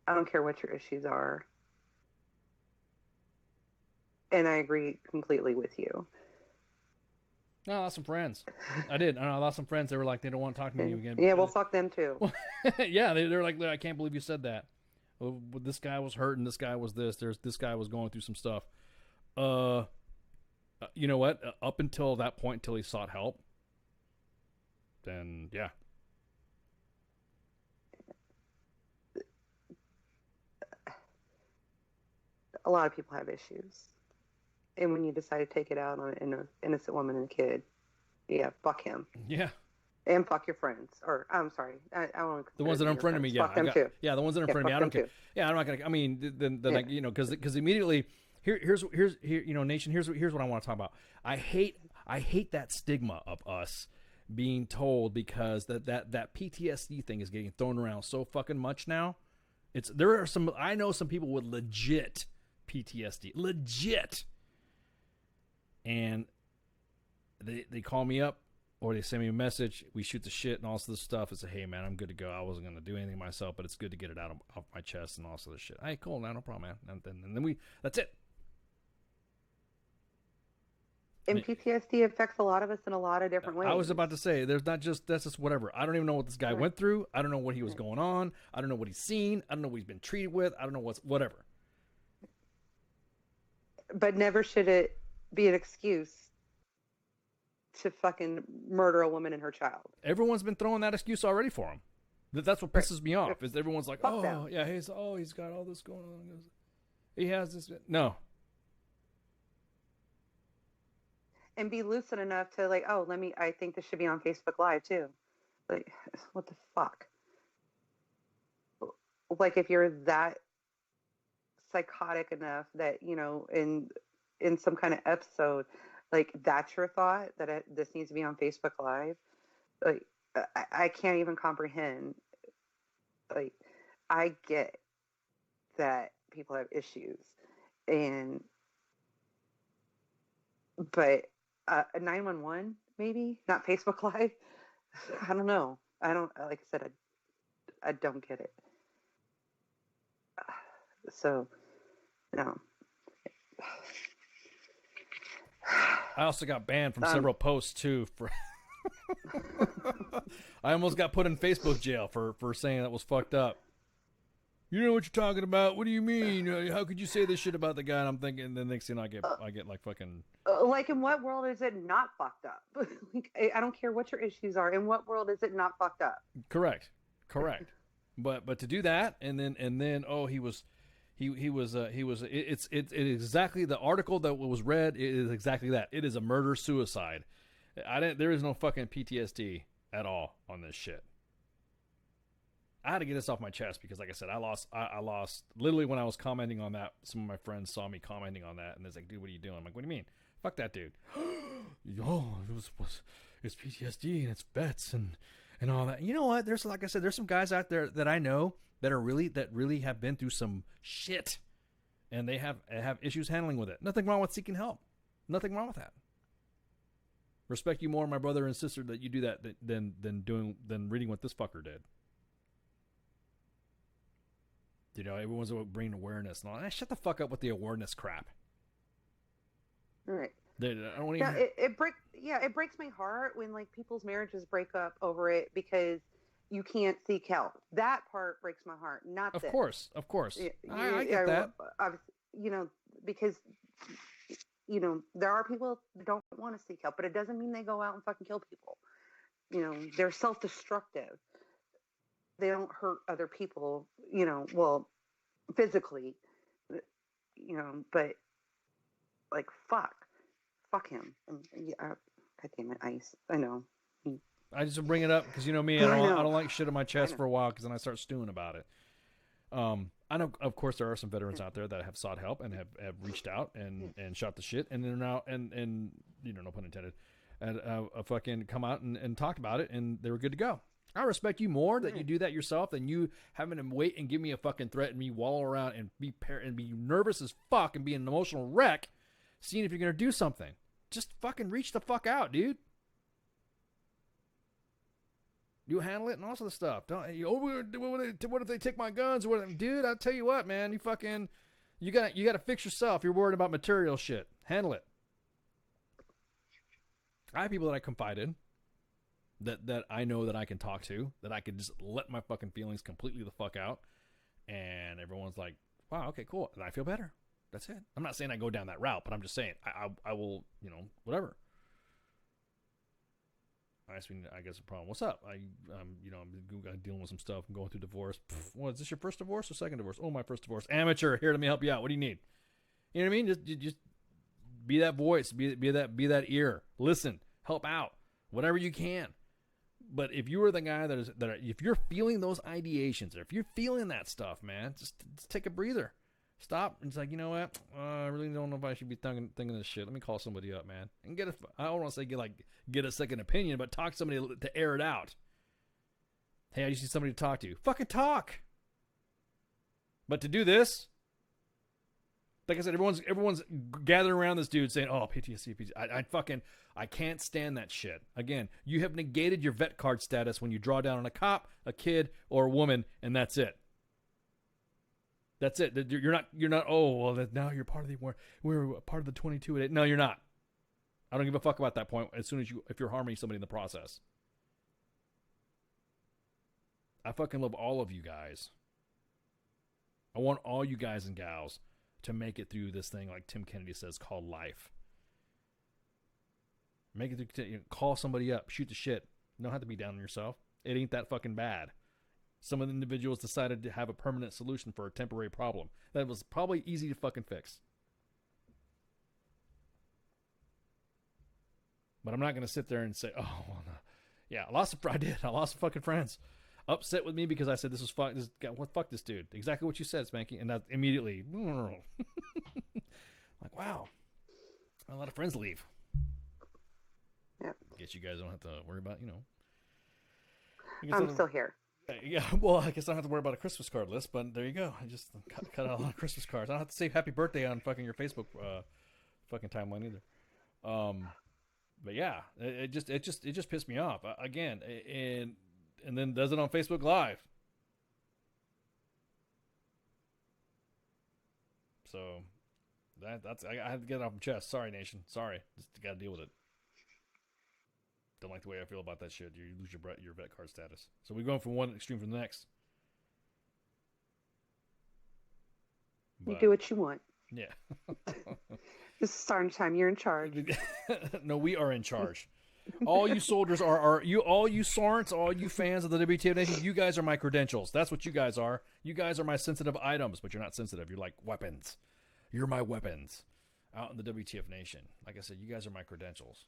I don't care what your issues are. And I agree completely with you. No, I lost some friends. I did. I lost some friends. They were like, they don't want to talk to me again. Yeah, well, fuck them too. Yeah, they're like, I can't believe you said that. Well, this guy was hurt and this guy was this. This guy was going through some stuff. You know what? Up until that point, until he sought help, then yeah. A lot of people have issues. And when you decide to take it out on an innocent woman and a kid, yeah, fuck him. Yeah. And fuck your friends. Or, I'm sorry. I don't the ones that unfriended me, yeah. Fuck them too. Yeah, the ones that unfriended me, I don't care. Too. Yeah, I'm not going to, I mean, then yeah. Like, you know, because immediately, here's, you know, nation, here's what I want to talk about. I hate that stigma of us being told, because that PTSD thing is getting thrown around so fucking much now. I know some people with legit PTSD. Legit. And they call me up or they send me a message. We shoot the shit and all this stuff. It's hey, man, I'm good to go. I wasn't going to do anything myself, but it's good to get it out off my chest and all this other shit. Hey, cool. No problem, man. And then that's it. And PTSD affects a lot of us in a lot of different ways. I was about to say, that's just whatever. I don't even know what this guy went through. I don't know what he was going on. I don't know what he's seen. I don't know what he's been treated with. I don't know whatever. But never should it be an excuse to fucking murder a woman and her child. Everyone's been throwing that excuse already for him. That's what pisses me off. Is everyone's like, oh yeah, he's got all this going on. He has this. No. And be lucid enough to like, I think this should be on Facebook Live too. Like, what the fuck? Like, if you're that psychotic enough that, you know, in some kind of episode, like that's your thought that this needs to be on Facebook Live. Like, I can't even comprehend. Like, I get that people have issues, but a 911 maybe, not Facebook Live. I don't know. I don't, like I said, I don't get it. So, no. I also got banned from several posts too. I almost got put in Facebook jail for saying that was fucked up. You know what you're talking about? What do you mean? How could you say this shit about the guy? And I'm thinking, the next thing I get like fucking. Like, in what world is it not fucked up? Like, I don't care what your issues are. In what world is it not fucked up? Correct. But to do that, and then he was It's exactly the article that was read. It is exactly that. It is a murder suicide. There is no fucking PTSD at all on this shit. I had to get this off my chest because, like I said, I lost literally when I was commenting on that. Some of my friends saw me commenting on that, and they're like, "Dude, what are you doing?" I'm like, "What do you mean? Fuck that dude." It's PTSD and it's bets and all that. You know what? There's, like I said, there's some guys out there that I know that really have been through some shit, and they have issues handling with it. Nothing wrong with seeking help. Nothing wrong with that. Respect you more, my brother and sister, that you do that than reading what this fucker did. You know, everyone's about bringing awareness and all that. Shut the fuck up with the awareness crap. All right. I don't even... It breaks my heart when like people's marriages break up over it because you can't seek help. That part breaks my heart. Not of this. course. I get that. You know, because you know there are people that don't want to seek help, but it doesn't mean they go out and fucking kill people. You know, they're self-destructive. They don't hurt other people. You know, well, physically. You know, but like fuck him. And, God damn it, Ice. I know. I just bring it up because you know me. I don't like shit on my chest for a while because then I start stewing about it. I know, of course, there are some veterans out there that have sought help and have reached out and shot the shit, and they're now and you know, no pun intended, and fucking come out and talked about it, and they were good to go. I respect you more that you do that yourself than you having to wait and give me a fucking threat and me wallow around and be nervous as fuck and be an emotional wreck, seeing if you're gonna do something. Just fucking reach the fuck out, dude. You handle it and also the stuff. Don't what if they take my guns or what? Dude, I'll tell you what, man. You gotta fix yourself. You're worried about material shit. Handle it. I have people that I confide in, that I know that I can talk to, that I can just let my fucking feelings completely the fuck out, and everyone's like, "Wow, okay, cool," and I feel better. That's it. I'm not saying I go down that route, but I'm just saying I will, you know, whatever. I guess the problem. What's up? I'm dealing with some stuff. I'm going through divorce. What, is this your first divorce or second divorce? Oh, my first divorce. Amateur. Here, let me help you out. What do you need? You know what I mean? Just be that voice. Be that ear. Listen. Help out. Whatever you can. But if you are the guy if you're feeling those ideations, or if you're feeling that stuff, man, just take a breather. Stop. It's like, you know what? I really don't know if I should be thinking this shit. Let me call somebody up, man, and I don't want to say get a second opinion, but talk to somebody to air it out. Hey, I just need somebody to talk to. Fucking talk. But to do this, like I said, everyone's gathering around this dude saying, "Oh, PTSD." I can't stand that shit. Again, you have negated your vet card status when you draw down on a cop, a kid, or a woman, and that's it. That's it. You're not. Oh, well, now you're part of we're part of the 22. No, you're not. I don't give a fuck about that point. As soon as if you're harming somebody in the process, I fucking love all of you guys. I want all you guys and gals to make it through this thing, like Tim Kennedy says, called life. Make it through. Call somebody up. Shoot the shit. You don't have to be down on yourself. It ain't that fucking bad. Some of the individuals decided to have a permanent solution for a temporary problem that was probably easy to fucking fix. But I'm not going to sit there and say, "Oh, well, no." Yeah, I lost fucking friends. Upset with me because I said this was fuck. Fuck this dude. Exactly what you said, Spanky. And that immediately, like, wow, a lot of friends leave. Yeah. Guess you guys don't have to worry about, I'm still here. Yeah, well, I guess I don't have to worry about a Christmas card list, but there you go. I just cut out a lot of Christmas cards. I don't have to say happy birthday on fucking your Facebook fucking timeline either. But yeah, it just pissed me off again, and then does it on Facebook Live. So that's I had to get it off my chest. Sorry, nation. Sorry, just got to deal with it. Don't like the way I feel about that shit. You lose your vet card status. So we're going from one extreme to the next. You do what you want. Yeah. This is starting time. You're in charge. No, we are in charge. All you soldiers are you, all you Sarents, all you fans of the WTF Nation, you guys are my credentials. That's what you guys are. You guys are my sensitive items, but you're not sensitive. You're like weapons. You're my weapons out in the WTF Nation. Like I said, you guys are my credentials.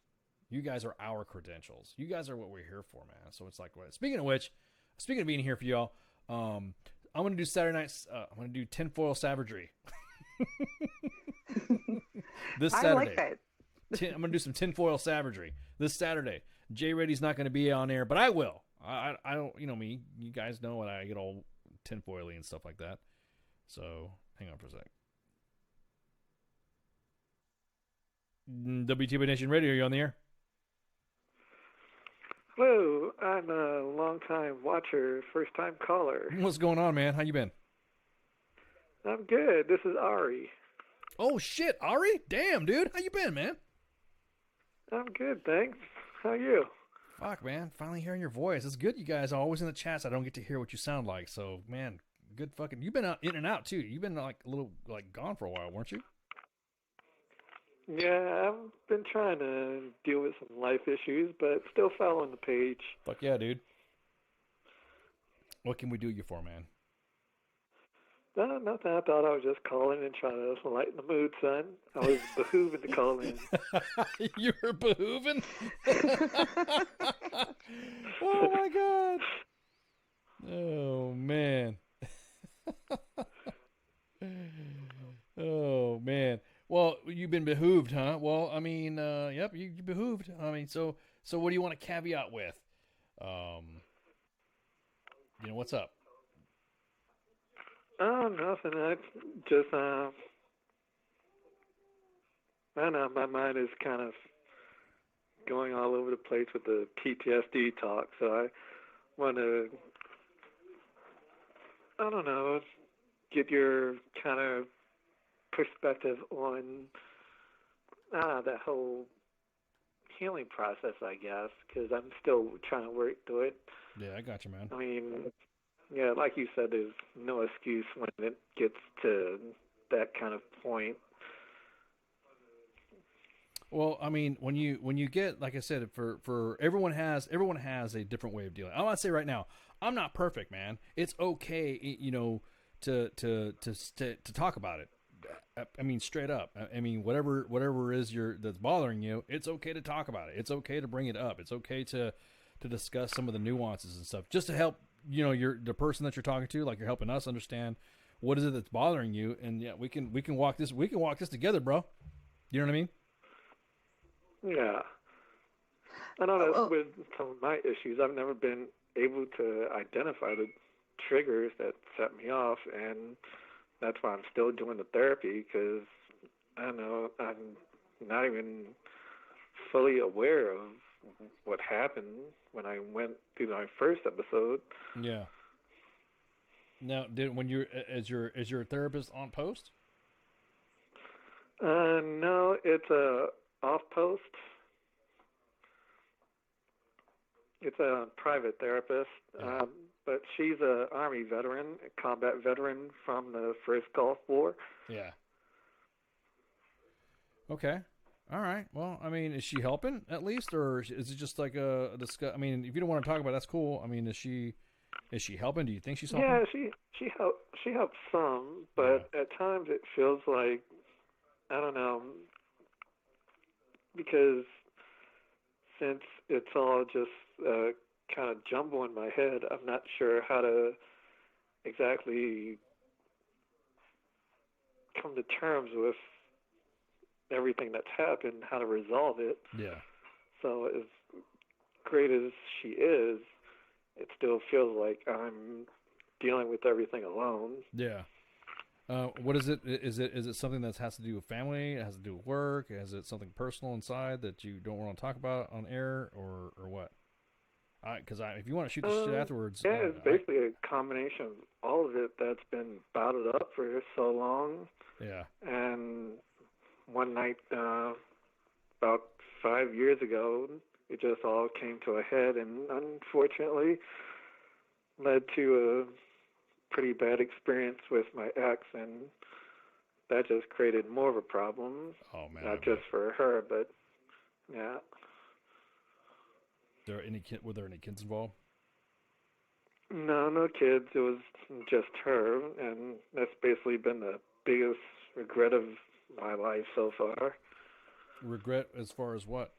You guys are our credentials. You guys are what we're here for, man. So it's like, speaking of which, speaking of being here for y'all, I'm going to do Saturday nights. I'm going to do tinfoil savagery. This Saturday. I like that. I'm going to do some tinfoil savagery this Saturday. Jay Reddy's not going to be on air, but I will. I don't, you know me. You guys know when I get all tinfoily and stuff like that. So hang on for a sec. WTB Nation Radio, are you on the air? Hello, I'm a long-time watcher, first-time caller. What's going on, man? How you been? I'm good. This is Ari. Oh, shit, Ari? Damn, dude. How you been, man? I'm good, thanks. How are you? Fuck, man. Finally hearing your voice. It's good you guys are always in the chats. I don't get to hear what you sound like. So, man, good fucking... You've been out, in and out, too. You've been, like, a little, like, gone for a while, weren't you? Yeah, I've been trying to deal with some life issues, but still following the page. Fuck yeah, dude. What can we do you for, man? No, nothing. I thought I was just calling and trying to lighten the mood, son. I was behooving to call in. You were behooving? Oh, my God. Oh, man. Oh, man. Well, you've been behooved, huh? Well, I mean, yep, you behooved. I mean, so what do you want to caveat with? You know, what's up? Oh, nothing. I just, I don't know, my mind is kind of going all over the place with the PTSD talk, so I want to, I don't know, get your kind of perspective on that whole healing process, I guess, because I'm still trying to work through it. Yeah, I got you, man. I mean, yeah, like you said, there's no excuse when it gets to that kind of point. Well, I mean, when you get, like I said, for everyone has a different way of dealing. I want to say right now, I'm not perfect, man. It's okay, you know, to talk about it. I mean, straight up. I mean, whatever is that's bothering you, it's okay to talk about it. It's okay to bring it up. It's okay to discuss some of the nuances and stuff, just to help, you know, the person that you're talking to, like you're helping us understand what is it that's bothering you, and yeah, we can walk this together, bro. You know what I mean? Yeah. I know that with some of my issues, I've never been able to identify the triggers that set me off, and that's why I'm still doing the therapy, because I don't know, I'm not even fully aware of what happened when I went through my first episode. Yeah. Now, is your therapist on post? No, it's a off post. It's a private therapist, but she's a Army veteran, a combat veteran from the first Gulf War. Yeah. Okay. All right. Well, I mean, is she helping at least, or is it just like a discuss? I mean, if you don't want to talk about it, that's cool. I mean, is she helping? Do you think she's helping? Yeah, she helps some, but at times it feels like, I don't know, because since it's all just kind of jumble in my head, I'm not sure how to exactly come to terms with everything that's happened, how to resolve it. Yeah. So as great as she is, it still feels like I'm dealing with everything alone. Yeah. What is it? Is it something that has to do with family? It has to do with work? Is it something personal inside that you don't want to talk about on air, or what? Because if you want to shoot the shit afterwards. Yeah, it's basically a combination of all of it that's been bottled up for so long. Yeah. And one night, about 5 years ago, it just all came to a head, and unfortunately led to a pretty bad experience with my ex, and that just created more of a problem. Oh, man. Not just for her, but yeah. Were there any kids involved? No, no kids. It was just her, and that's basically been the biggest regret of my life so far. Regret as far as what?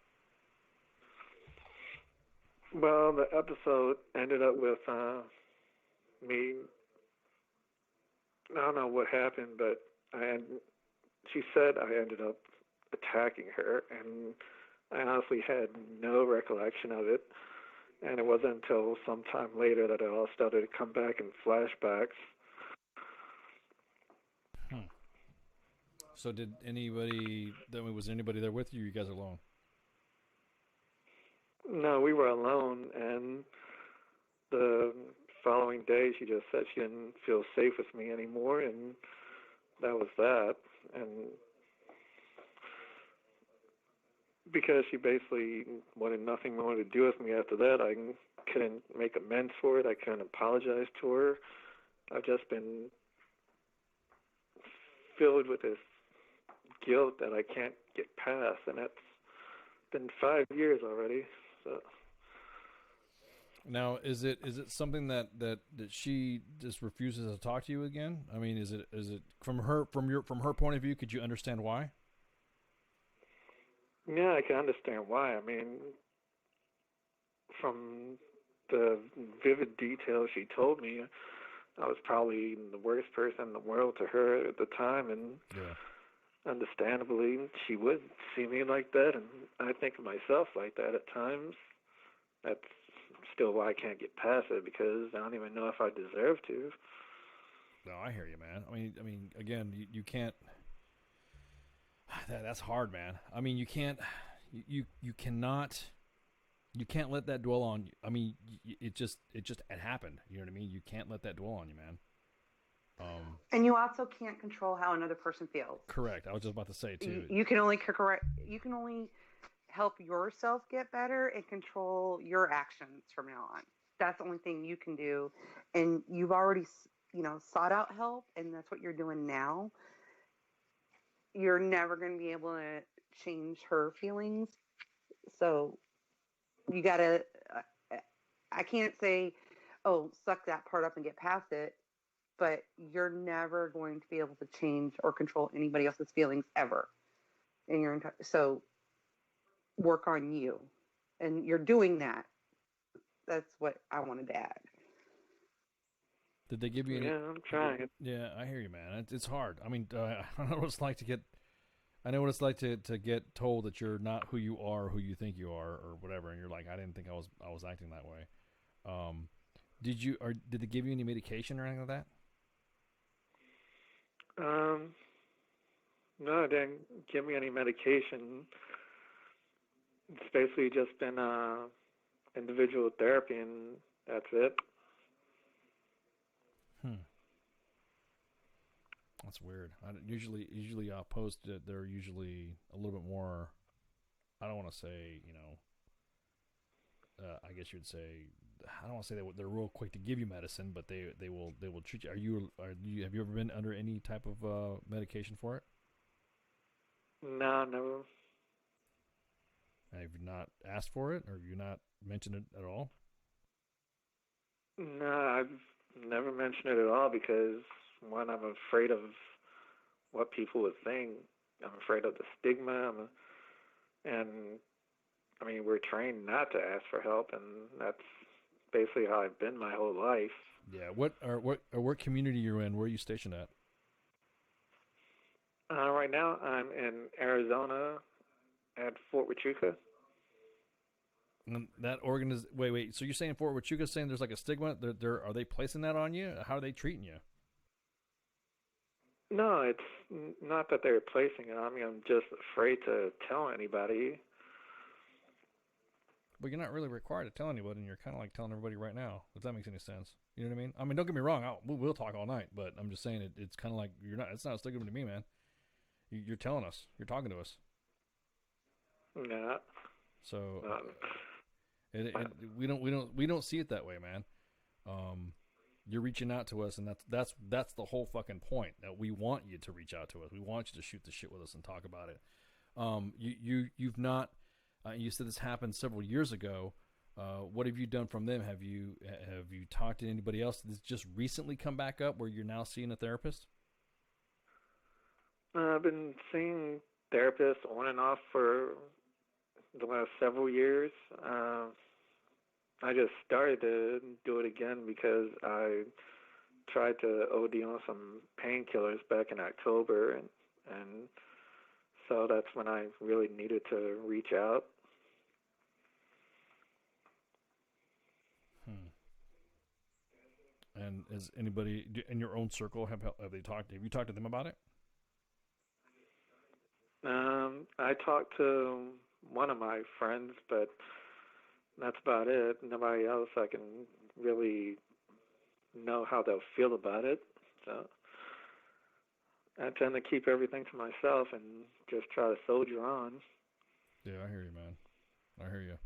Well, the episode ended up with me. I don't know what happened, but she said I ended up attacking her, and I honestly had no recollection of it. And it wasn't until some time later that it all started to come back in flashbacks. So was there anybody there with you, or you guys alone? No, we were alone, and the following day she just said she didn't feel safe with me anymore, and that was that. And because she basically wanted nothing more to do with me after that, I couldn't make amends for it. I couldn't apologize to her. I've just been filled with this guilt that I can't get past, and that's been 5 years already. So now, is it something that she just refuses to talk to you again? I mean, is it from her point of view? Could you understand why? Yeah, I can understand why. I mean, from the vivid details she told me, I was probably the worst person in the world to her at the time, and understandably, she would see me like that, and I think of myself like that at times. That's still why I can't get past it, because I don't even know if I deserve to. No, I hear you, man. I mean, again, you can't. That's hard, man. I mean, you cannot let that dwell on you. I mean, it happened. You know what I mean? You can't let that dwell on you, man. And you also can't control how another person feels. Correct. I was just about to say too. You can only help yourself get better and control your actions from now on. That's the only thing you can do. And you've already, sought out help, and that's what you're doing now. You're never going to be able to change her feelings. So you got to, I can't say, oh, suck that part up and get past it, but you're never going to be able to change or control anybody else's feelings ever in your entire, so work on you. And you're doing that. That's what I wanted to add. Did they give you any? Yeah, I'm trying. Yeah, I hear you, man. It's hard. I mean, I know what it's like to get. I know what it's like to get told that you're not who you are, who you think you are, or whatever, and you're like, I didn't think I was acting that way. Did they give you any medication or anything like that? No, they didn't give me any medication. It's basically just been individual therapy, and that's it. That's weird. Usually opposed to it, they're usually a little bit more. I don't want to say, I guess you'd say, I don't want to say they're real quick to give you medicine, but they will treat you. Have you ever been under any type of medication for it? No, never. Have you not asked for it, or have you not mentioned it at all? No, I've never mentioned it at all because, one, I'm afraid of what people would think. I'm afraid of the stigma, and I mean, we're trained not to ask for help, and that's basically how I've been my whole life. Yeah. What community you're in? Where are you stationed at? Right now, I'm in Arizona at Fort Huachuca. And that wait. So you're saying Fort Huachuca saying there's like a stigma? Are they placing that on you? How are they treating you? No, it's not that they're placing it on me. I'm just afraid to tell anybody. But you're not really required to tell anybody, and you're kind of like telling everybody right now, if that makes any sense. You know what I mean? I mean, don't get me wrong. We'll talk all night, but I'm just saying it's kind of like it's not a stigma to me, man. You're telling us. You're talking to us. Yeah. So we don't see it that way, man. You're reaching out to us, and that's the whole fucking point. That we want you to reach out to us. We want you to shoot the shit with us and talk about it. You've not. You said this happened several years ago. What have you done from them? Have you talked to anybody else that's just recently come back up where you're now seeing a therapist? I've been seeing therapists on and off for the last several years. I just started to do it again because I tried to OD on some painkillers back in October, and so that's when I really needed to reach out. And is anybody in your own circle have they talked? Have you talked to them about it? I talked to one of my friends, but that's about it. Nobody else I can really know how they'll feel about it. So I tend to keep everything to myself and just try to soldier on. Yeah, I hear you, man. I hear you.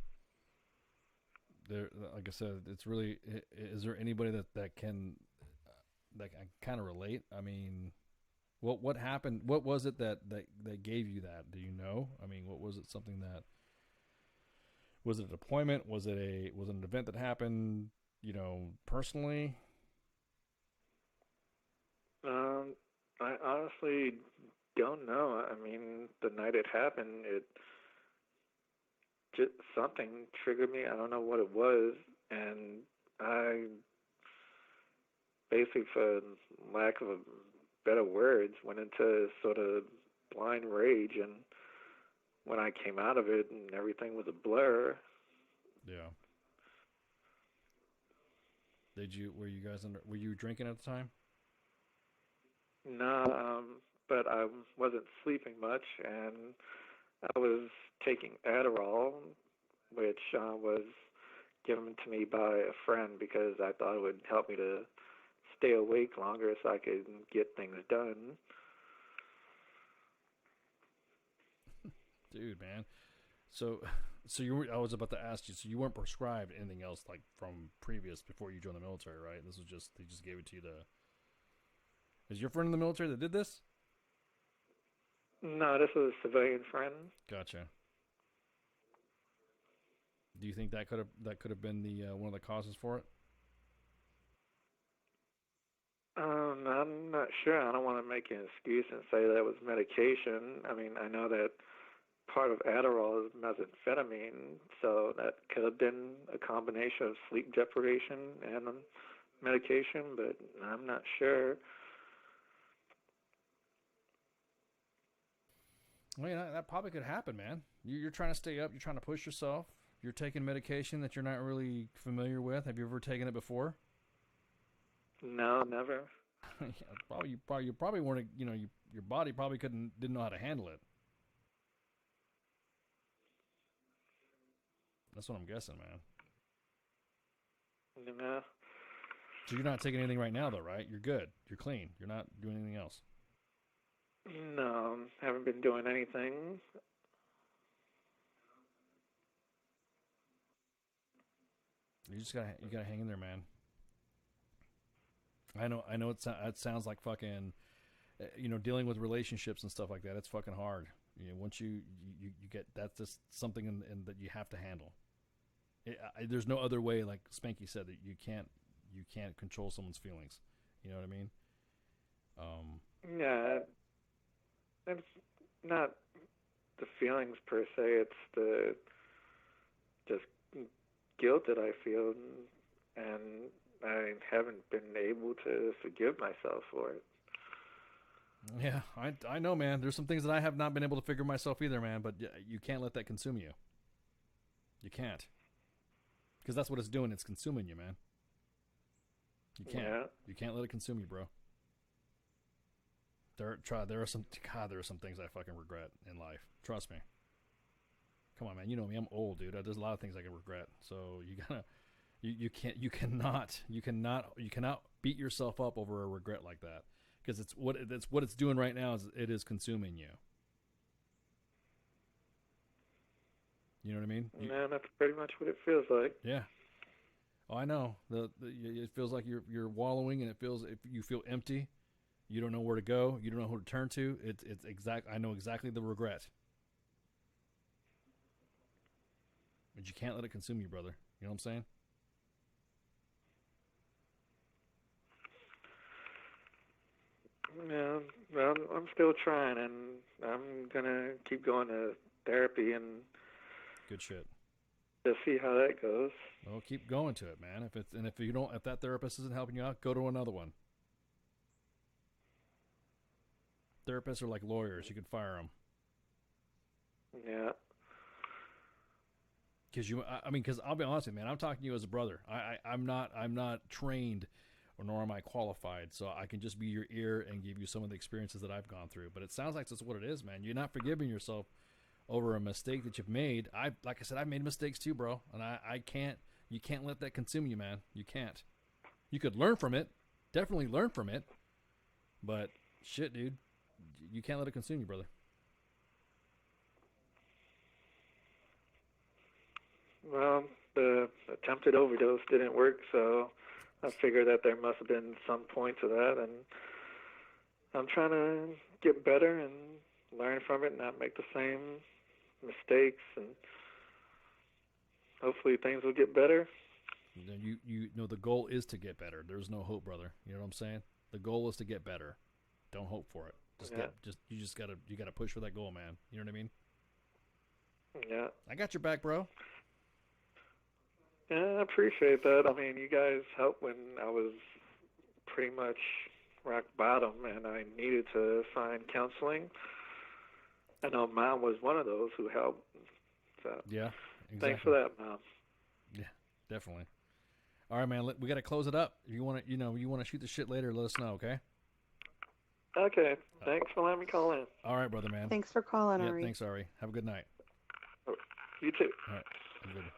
There, like I said, it's really. Is there anybody that can kind of relate? I mean, what happened? What was it that gave you that? Do you know? I mean, what was it? Something that was it a deployment? Was it an event that happened? You know, personally. I honestly don't know. I mean, the night it happened, just something triggered me. I don't know what it was, and I basically, for lack of better words, went into sort of blind rage. And when I came out of it, and everything was a blur. Yeah. Were you drinking at the time? No, but I wasn't sleeping much, and I was taking Adderall, which was given to me by a friend because I thought it would help me to stay awake longer so I could get things done. Dude, man. So I was about to ask you, so you weren't prescribed anything else like from previous before you joined the military, right? This was just, they just gave it to you is your friend in the military that did this? No, this was a civilian friend. Gotcha. Do you think that could have been the one of the causes for it? I'm not sure. I don't want to make an excuse and say that it was medication. I mean, I know that part of Adderall is methamphetamine, so that could have been a combination of sleep deprivation and medication, but I'm not sure. Well, yeah, that probably could happen, man. You're trying to stay up. You're trying to push yourself. You're taking medication that you're not really familiar with. Have you ever taken it before? No, never. Yeah, you probably weren't. You know, your body probably didn't know how to handle it. That's what I'm guessing, man. No. So you're not taking anything right now, though, right? You're good. You're clean. You're not doing anything else. No, haven't been doing anything. You gotta hang in there, man. I know it sounds like fucking, dealing with relationships and stuff like that. It's fucking hard. You know, once you get, that's just something in that you have to handle. There's no other way, like Spanky said, that you can't control someone's feelings. You know what I mean? Yeah, it's not the feelings per se. It's the just guilt that I feel, and I haven't been able to forgive myself for it. Yeah, I know, man. There's some things that I have not been able to figure myself either, man. But you can't let that consume you. You can't, because that's what it's doing. It's consuming you, man. You can't. Yeah. You can't let it consume you, bro. There are some things I fucking regret in life. Trust me. Come on, man. You know me. I'm old, dude. There's a lot of things I can regret. So you cannot beat yourself up over a regret like that, because it's what it's doing right now. Is it is consuming you. You know what I mean? Man, that's pretty much what it feels like. Yeah. Oh, I know. It feels like you're wallowing, and you feel empty. You don't know where to go. You don't know who to turn to. I know exactly the regret. But you can't let it consume you, brother. You know what I'm saying? Yeah, well, I'm still trying, and I'm gonna keep going to therapy and Good shit. just see how that goes. Well, keep going to it, man. If that therapist isn't helping you out, go to another one. Therapists are like lawyers. You can fire them. Yeah. Because I'll be honest with you, man. I'm talking to you as a brother. I'm not trained, or nor am I qualified, so I can just be your ear and give you some of the experiences that I've gone through. But it sounds like that's what it is, man. You're not forgiving yourself over a mistake that you've made. Like I said, I've made mistakes too, bro, and you can't let that consume you, man. You can't. You could learn from it, definitely learn from it, but shit, dude, you can't let it consume you, brother. Well, the attempted overdose didn't work, so I figured that there must have been some point to that, and I'm trying to get better and learn from it, not make the same mistakes, and hopefully things will get better. You know, the goal is to get better. There's no hope, brother. You know what I'm saying? The goal is to get better. Don't hope for it. You gotta push for that goal, man. You know what I mean? Yeah. I got your back, bro. Yeah, I appreciate that. I mean, you guys helped when I was pretty much rock bottom and I needed to find counseling. I know Mom was one of those who helped. So yeah, exactly. Thanks for that, Mom. Yeah, definitely. All right, man. We got to close it up. If you want to, shoot the shit later, let us know, okay? Okay. Thanks for letting me call in. All right, brother, man. Thanks for calling, Ari. Yeah, thanks, Ari. Have a good night. You too. All right. Have a good one.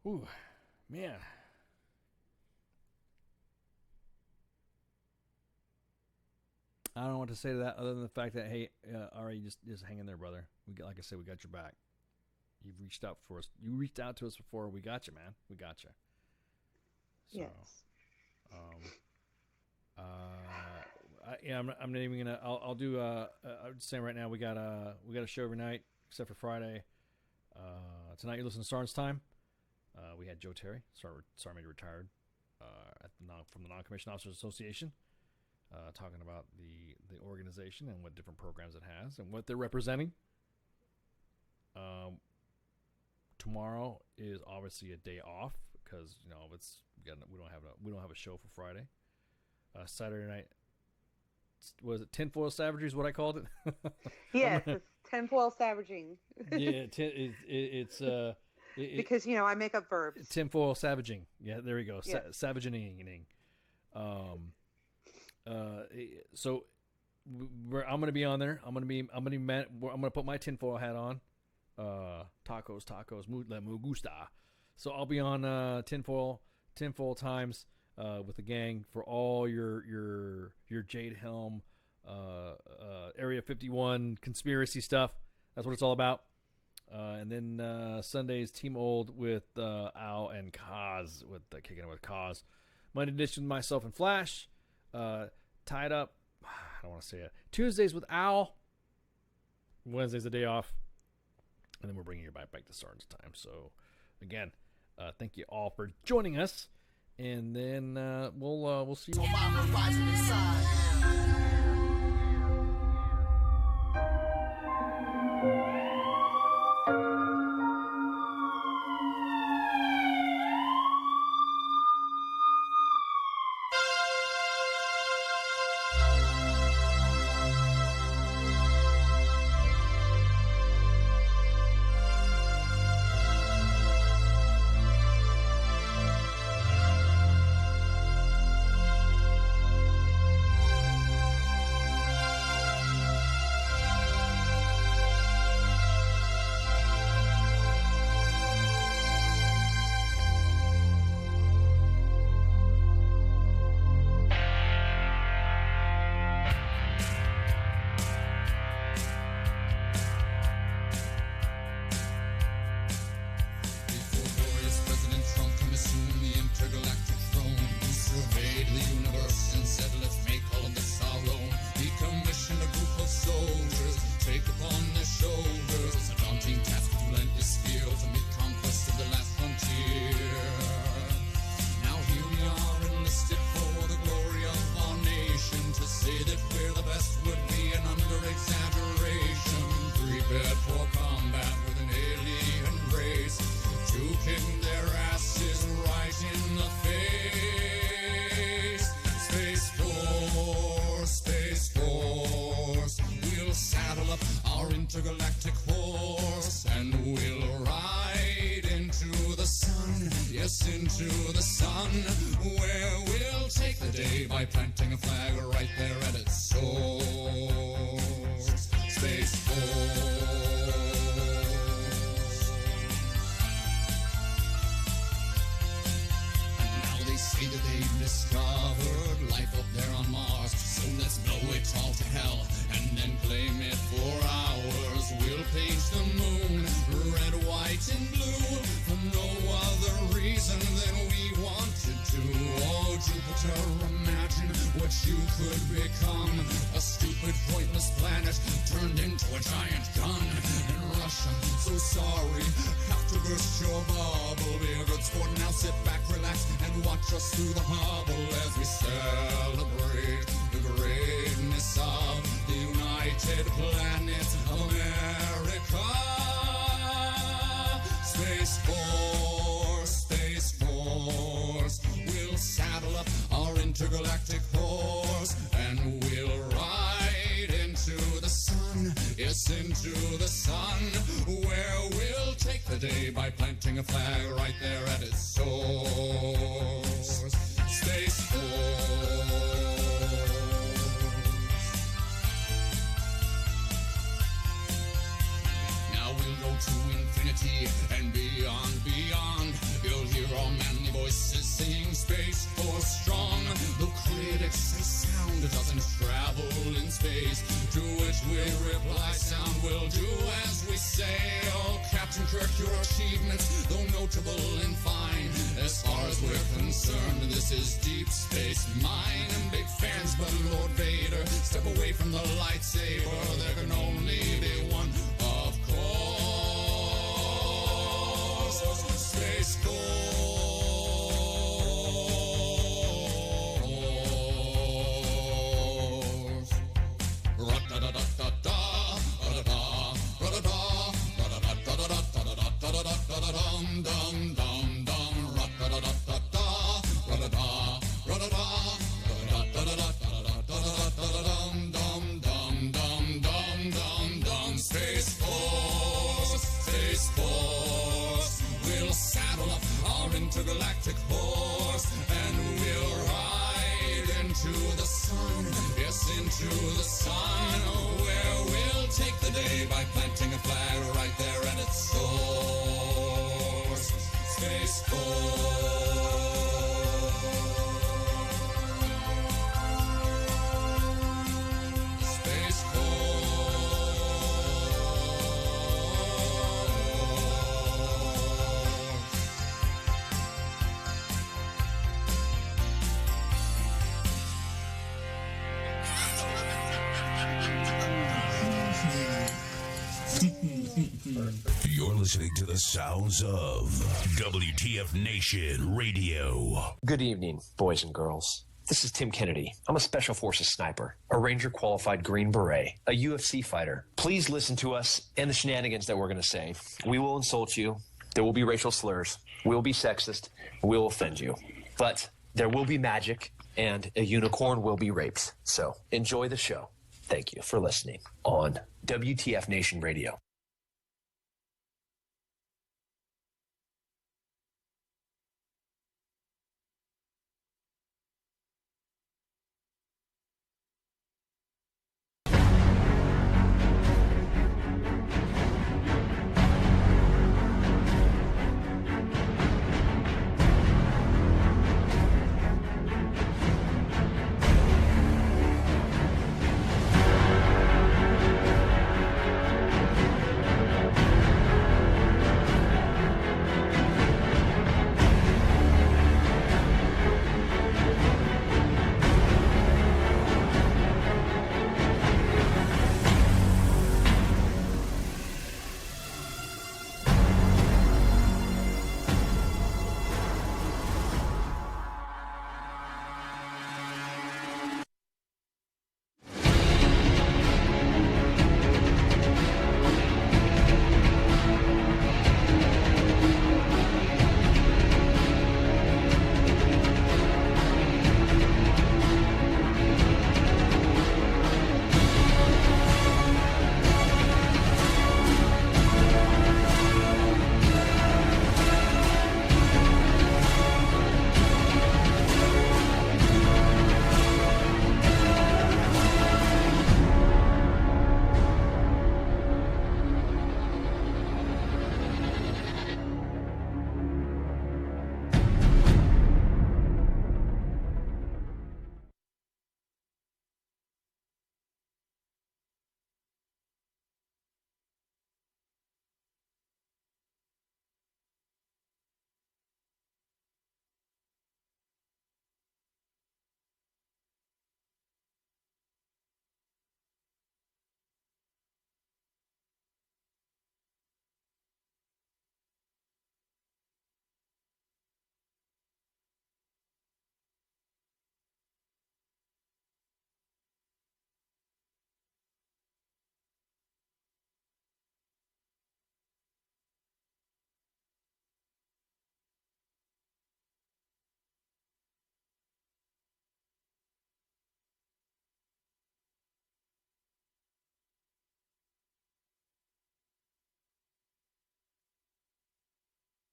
Ooh, man. I don't know what to say to that other than the fact that, hey, Ari, just hang in there, brother. Like I said, we got your back. You've reached out for us. You reached out to us before. We got you, man. We got you. So, yes. I'm not even gonna. I'll do. I'm just saying right now we got a show every night except for Friday. Tonight you listen to Sergeant's Time. We had Joe Terry, Sergeant Major retired, from the Non-Commissioned Officers Association, talking about the organization and what different programs it has and what they're representing. Tomorrow is obviously a day off because we don't have a show for Friday. Saturday night, was it Tinfoil Savagery is what I called it? Yes, it's tinfoil savaging. Yeah, it's because I make up verbs. Tinfoil savaging. Yeah, there we go. Yeah. Savaging. So I'm gonna be on there. I'm gonna put my tinfoil hat on. Tacos, la me gusta. So I'll be on tinfoil times with the gang for all your Jade Helm, Area 51 conspiracy stuff. That's what it's all about. And then Sunday's Team Old with Al and Kaz, with kicking it with Kaz. Monday edition, myself and Flash. Tied up. I don't want to say it. Tuesdays with Al. Wednesday's the day off. And then we're bringing you back to Sergeant's Time. So, again, thank you all for joining us. And then we'll see you. sun, where we'll take the day by planting a flag right there at its source. Space Force. They say that they've discovered life up there on Mars, so let's blow it all to hell and then claim it for ours. We'll paint the moon red, white, and blue for no other reason than we wanted to. Oh, Jupiter, imagine what you could become. A stupid, pointless planet turned into a giant gun. And Russia, so sorry, have to burst your bubble. Be a good sport now, sit back, relax, and watch us through the hubble as we celebrate the greatness of the United Planet of America. Space Force, Space Force, we'll saddle up our intergalactic horse and we'll ride into the sun, yes, into the sun, where we'll take the day by planting a flag right there at its source. Space Force. Now we'll go to infinity and beyond, beyond. You'll hear our manly voices singing Space Force strong. The critics say sound doesn't travel in space, to which we reply sound will do as we say. Oh, Captain Kirk, your achievements, though notable and fine, as far as we're concerned, this is Deep Space Mine. And big fans, but Lord Vader, step away from the lightsaber. There can only be one, of course. Space Force. Space Force, Space Force, we'll saddle up our intergalactic horse and we'll ride into the sun, yes, into the sun, where we'll take the day by planting a flag right there at its source. Space Force. You're listening to the sounds of WTF Nation Radio. Good evening, boys and girls. This is Tim Kennedy. I'm a Special Forces sniper, a Ranger qualified Green Beret, a UFC fighter. Please listen to us and the shenanigans that we're going to say. We will insult you. There will be racial slurs. We will be sexist. We will offend you. But there will be magic and a unicorn will be raped. So enjoy the show. Thank you for listening on WTF Nation Radio.